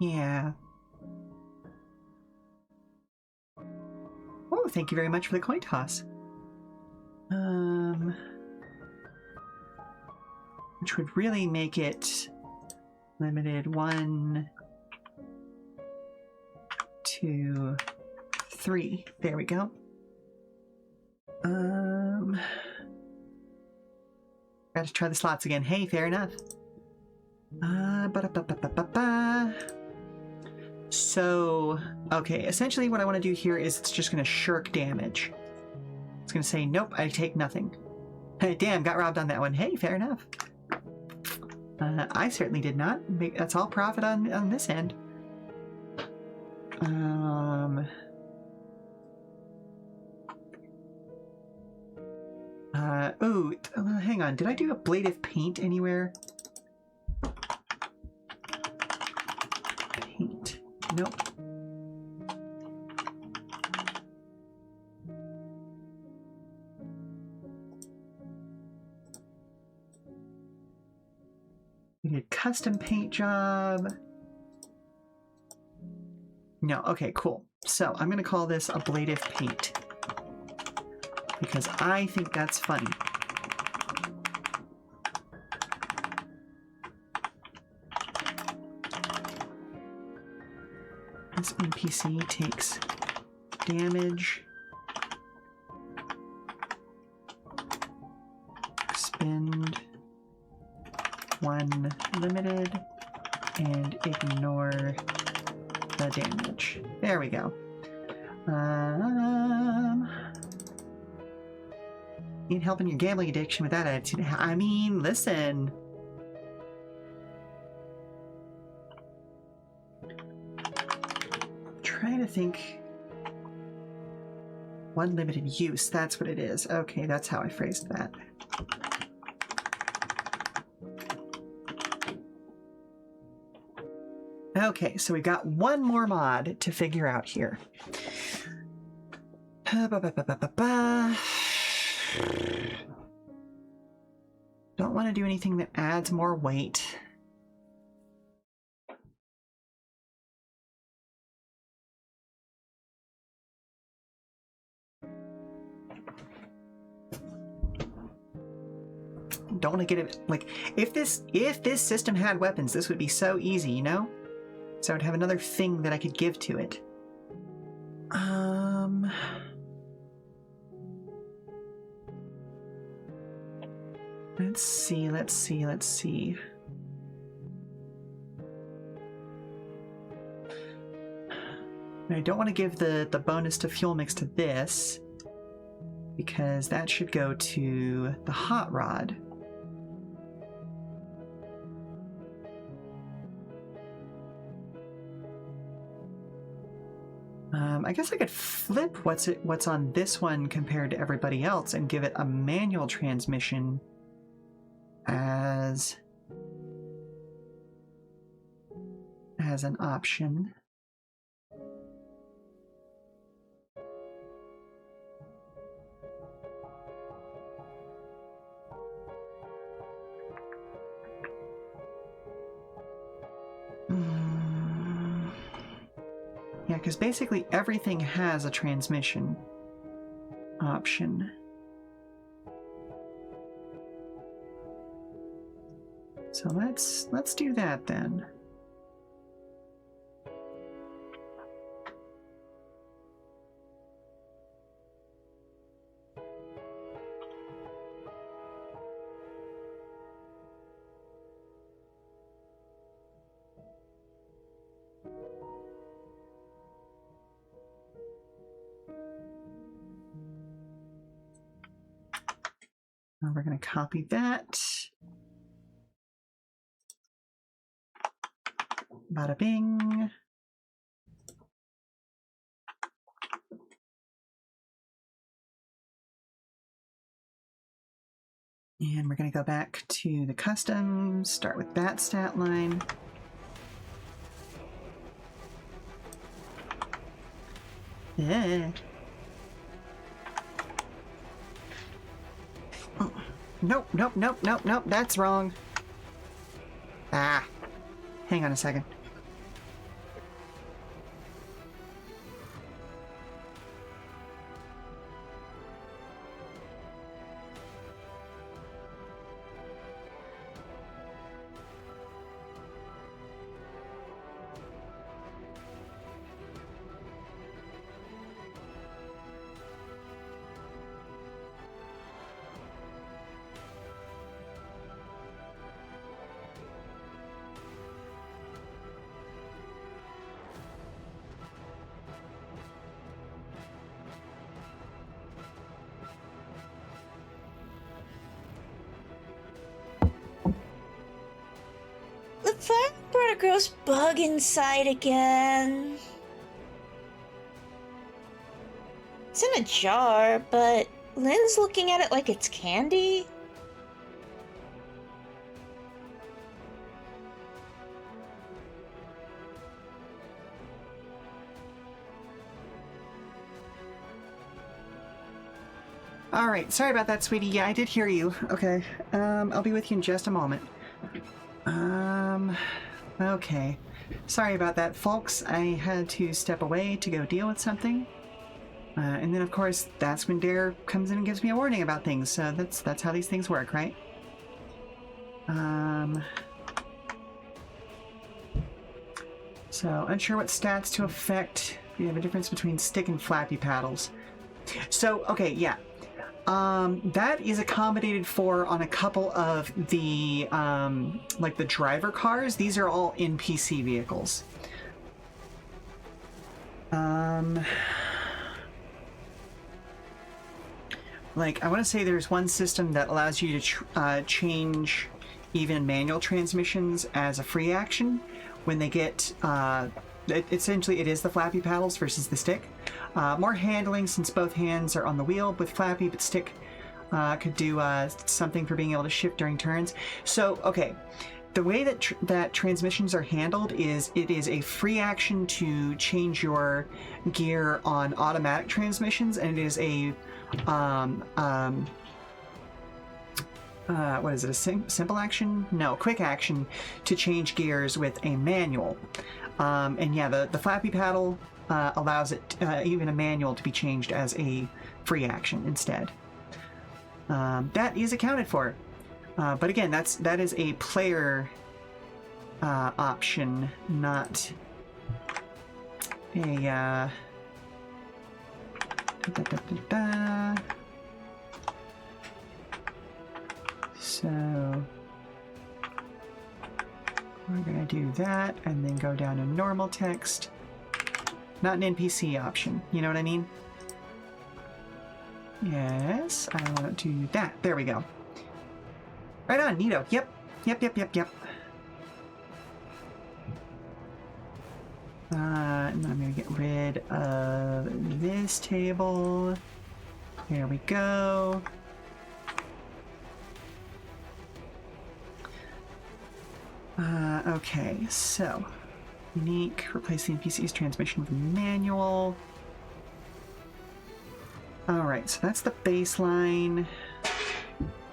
Yeah. Oh, thank you very much for the coin toss. Which would really make it limited 1, 2, 3. There we go. Got to try the slots again. Hey, fair enough. So, okay, essentially what I want to do here is it's just going to shirk damage. It's going to say, nope, I take nothing. Hey, damn, got robbed on that one. Hey, fair enough. I certainly did not. That's all profit on this end. Oh, hang on. Did I do ablative paint anywhere? Paint. Nope. We did custom paint job. No, okay, cool. So I'm going to call this ablative paint because I think that's funny. This NPC takes damage. Spend 1 limited and ignore the damage. There we go. Need help in your gambling addiction with that attitude. I mean, listen. trying to think. One limited use, that's what it is. Okay, that's how I phrased that. Okay, so we got one more mod to figure out here. Don't want to do anything that adds more weight. Don't want to get it, like, if this system had weapons, this would be so easy, you know? So I would have another thing that I could give to it. Let's see. I don't want to give the bonus to fuel mix to this, because that should go to the hot rod. I guess I could flip what's on this one compared to everybody else and give it a manual transmission as an option. Yeah, because basically everything has a transmission option. So let's do that then. Now we're going to copy that. Bada bing. And we're going to go back to the custom, start with that stat line. Yeah. Oh. Nope, that's wrong. Ah. Hang on a second. Find brought a gross bug inside again. It's in a jar, but Lynn's looking at it like it's candy. All right, sorry about that, sweetie. Yeah, I did hear you. Okay, I'll be with you in just a moment. Okay. Sorry about that, folks. I had to step away to go deal with something. And then, of course, that's when Dare comes in and gives me a warning about things. So that's how these things work, right? So, unsure what stats to affect. We have a difference between stick and flappy paddles. So, okay, yeah. That is accommodated for on a couple of the, like the driver cars. These are all NPC vehicles. Like, I want to say there's one system that allows you to change even manual transmissions as a free action when they get essentially it is the flappy paddles versus the stick. More handling since both hands are on the wheel with flappy, but stick could do something for being able to shift during turns. So, okay. The way that transmissions are handled is it is a free action to change your gear on automatic transmissions, and it is a what is it? A simple action? No, quick action to change gears with a manual. And yeah, the flappy paddle allows it, even a manual, to be changed as a free action instead. That is accounted for. But again, that is a player option, not a So we're gonna do that and then go down to normal text. Not an NPC option, you know what I mean? Yes, I want to do that. There we go. Right on, neato. Yep. And then I'm going to get rid of this table. There we go. Okay, so unique, replace the NPC's transmission with manual. Alright, so that's the baseline.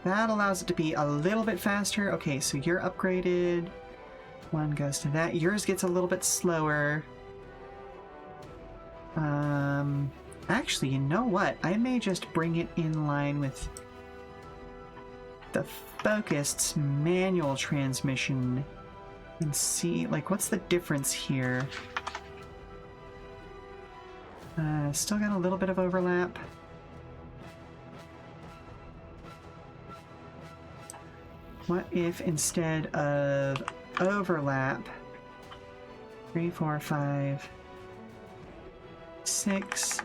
That allows it to be a little bit faster. Okay, so you're upgraded. One goes to that. Yours gets a little bit slower. Actually, you know what? I may just bring it in line with the Focused's manual transmission and see, like, what's the difference here? Still got a little bit of overlap. What if instead of overlap, 3, 4, 5, 6,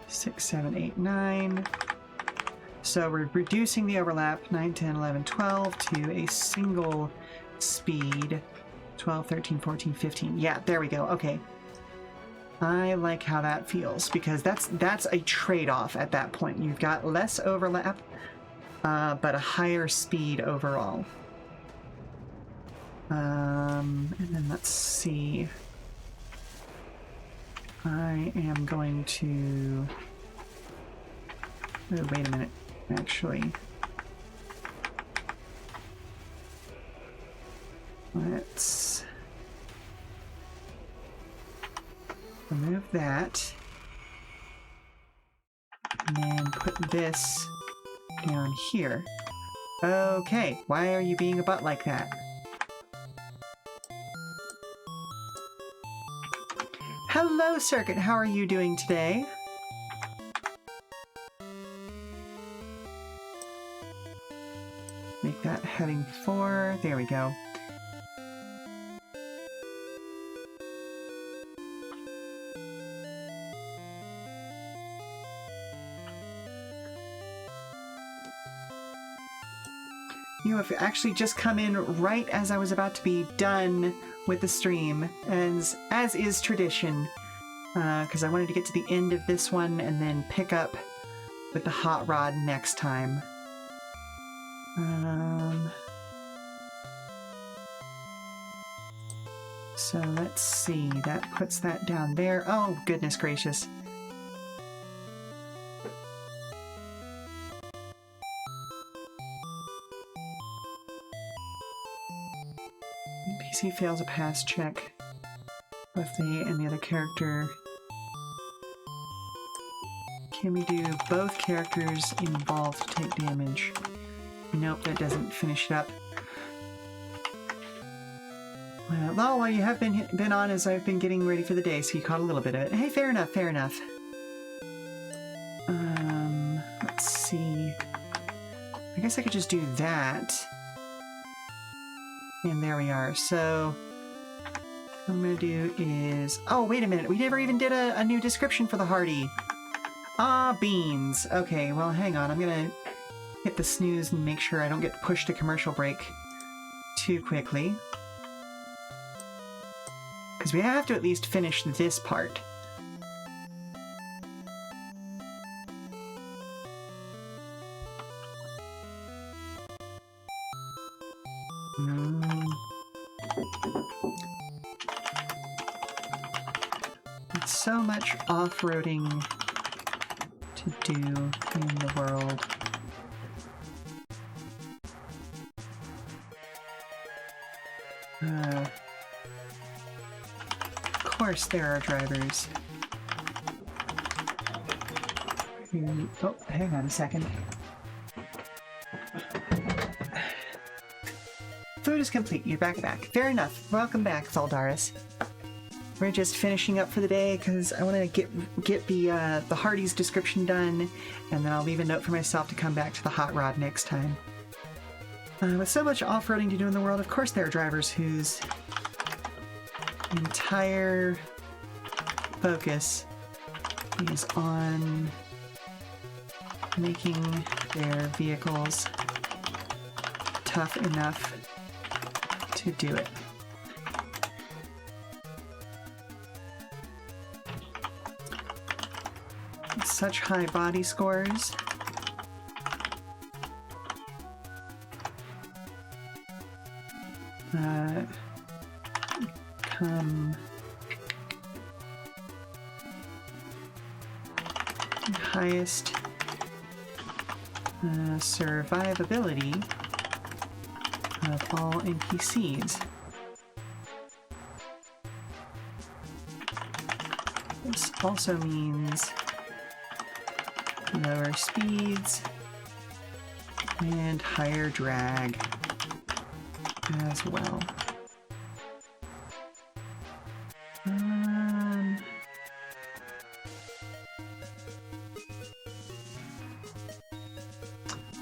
six, 7, 8, 9. So we're reducing the overlap 9, 10, 11, 12 to a single speed 12, 13, 14, 15. Yeah, there we go. Okay. I like how that feels because that's a trade-off at that point. You've got less overlap, but a higher speed overall. And then let's see. I am going to... Oh, wait a minute, actually. Let's remove that. And then put this down here. Okay, why are you being a butt like that? Hello, Circuit. How are you doing today? Make that heading 4. There we go. You have actually just come in right as I was about to be done with the stream, as is tradition, because I wanted to get to the end of this one and then pick up with the hot rod next time. So let's see, that puts that down there. Oh, goodness gracious. PC fails a pass check. Both they and the other character. Can we do both characters involved take damage? Nope, that doesn't finish it up. Well, while you have been on as I've been getting ready for the day, so you caught a little bit of it. Hey, fair enough, fair enough. Let's see. I guess I could just do that. And there we are. So, what I'm going to do is... Oh, wait a minute. We never even did a new description for the Hardy. Ah, beans. Okay, well, hang on. I'm going to hit the snooze and make sure I don't get pushed to commercial break. too quickly. Because we have to at least finish this part. It's so much off-roading to do in the world. Of course there are drivers who... Oh, hang on a second. Food is complete. You're back. Fair enough. Welcome back, Thaldaris. We're just finishing up for the day because I want to get the Hardy's description done, and then I'll leave a note for myself to come back to the hot rod next time. With so much off-roading to do in the world, of course there are drivers whose entire focus is on making their vehicles tough enough to do it. Such high body scores. Come highest survivability of all NPCs. This also means lower speeds and higher drag as well.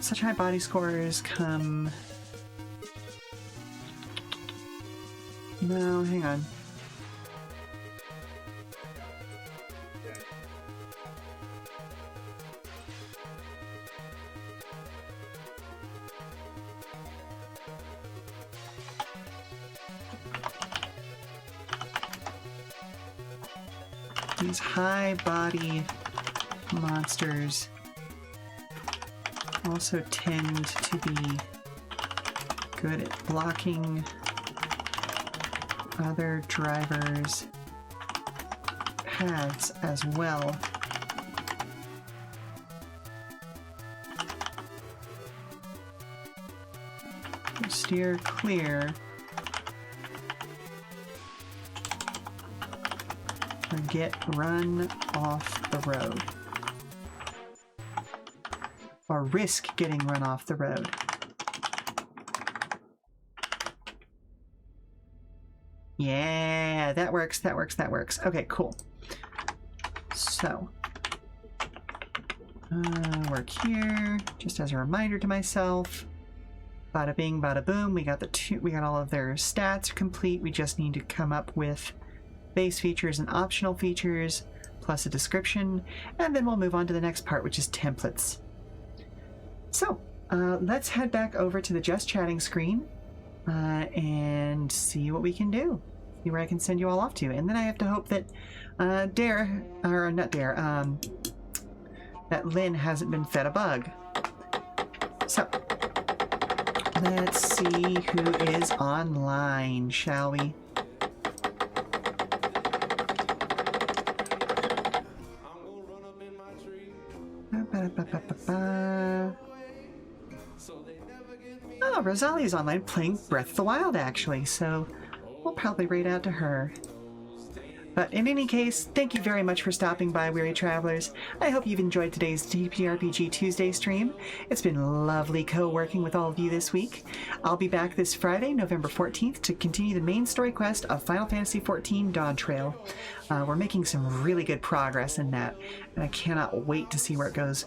Such high body scores come... No, hang on. These high body monsters also tend to be good at blocking other drivers' paths as well. Steer clear or get run off the road. Or risk getting run off the road. Yeah, that works. Okay, cool. So, work here, just as a reminder to myself. Bada bing, bada boom. We got all of their stats complete. We just need to come up with base features and optional features, plus a description, and then we'll move on to the next part, which is templates. So, let's head back over to the Just Chatting screen and see what we can do. See where I can send you all off to. And then I have to hope that that Lynn hasn't been fed a bug. So, let's see who is online, shall we? Oh, Rosalia's online playing Breath of the Wild, actually, so we'll probably raid out to her. But in any case, thank you very much for stopping by, weary travelers. I hope you've enjoyed today's TTRPG Tuesday stream. It's been lovely co-working with all of you this week. I'll be back this Friday, November 14th, to continue the main story quest of Final Fantasy XIV Dawn Trail. We're making some really good progress in that, and I cannot wait to see where it goes.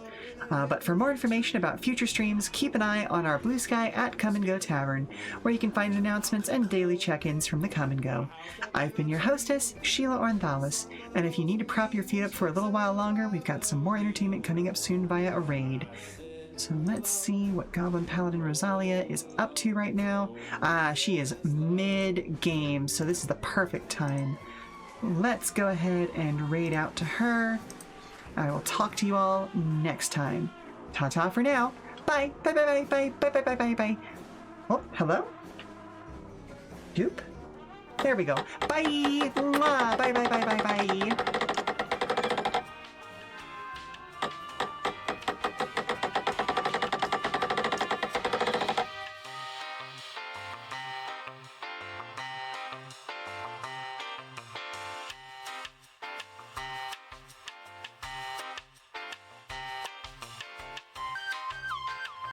But for more information about future streams, keep an eye on our Blue Sky at Come and Go Tavern, where you can find announcements and daily check-ins from the Come and Go. I've been your hostess, Sheela Ornthalis, and if you need to prop your feet up for a little while longer, we've got some more entertainment coming up soon via a raid. So let's see what Goblin Paladin Rosalia is up to right now. She is mid-game, so this is the perfect time. Let's go ahead and raid out to her. I will talk to you all next time. Ta-ta for now. Bye. Bye, bye, bye, bye, bye, bye, bye, bye. Oh, hello? Doop. There we go. Bye. Mwah.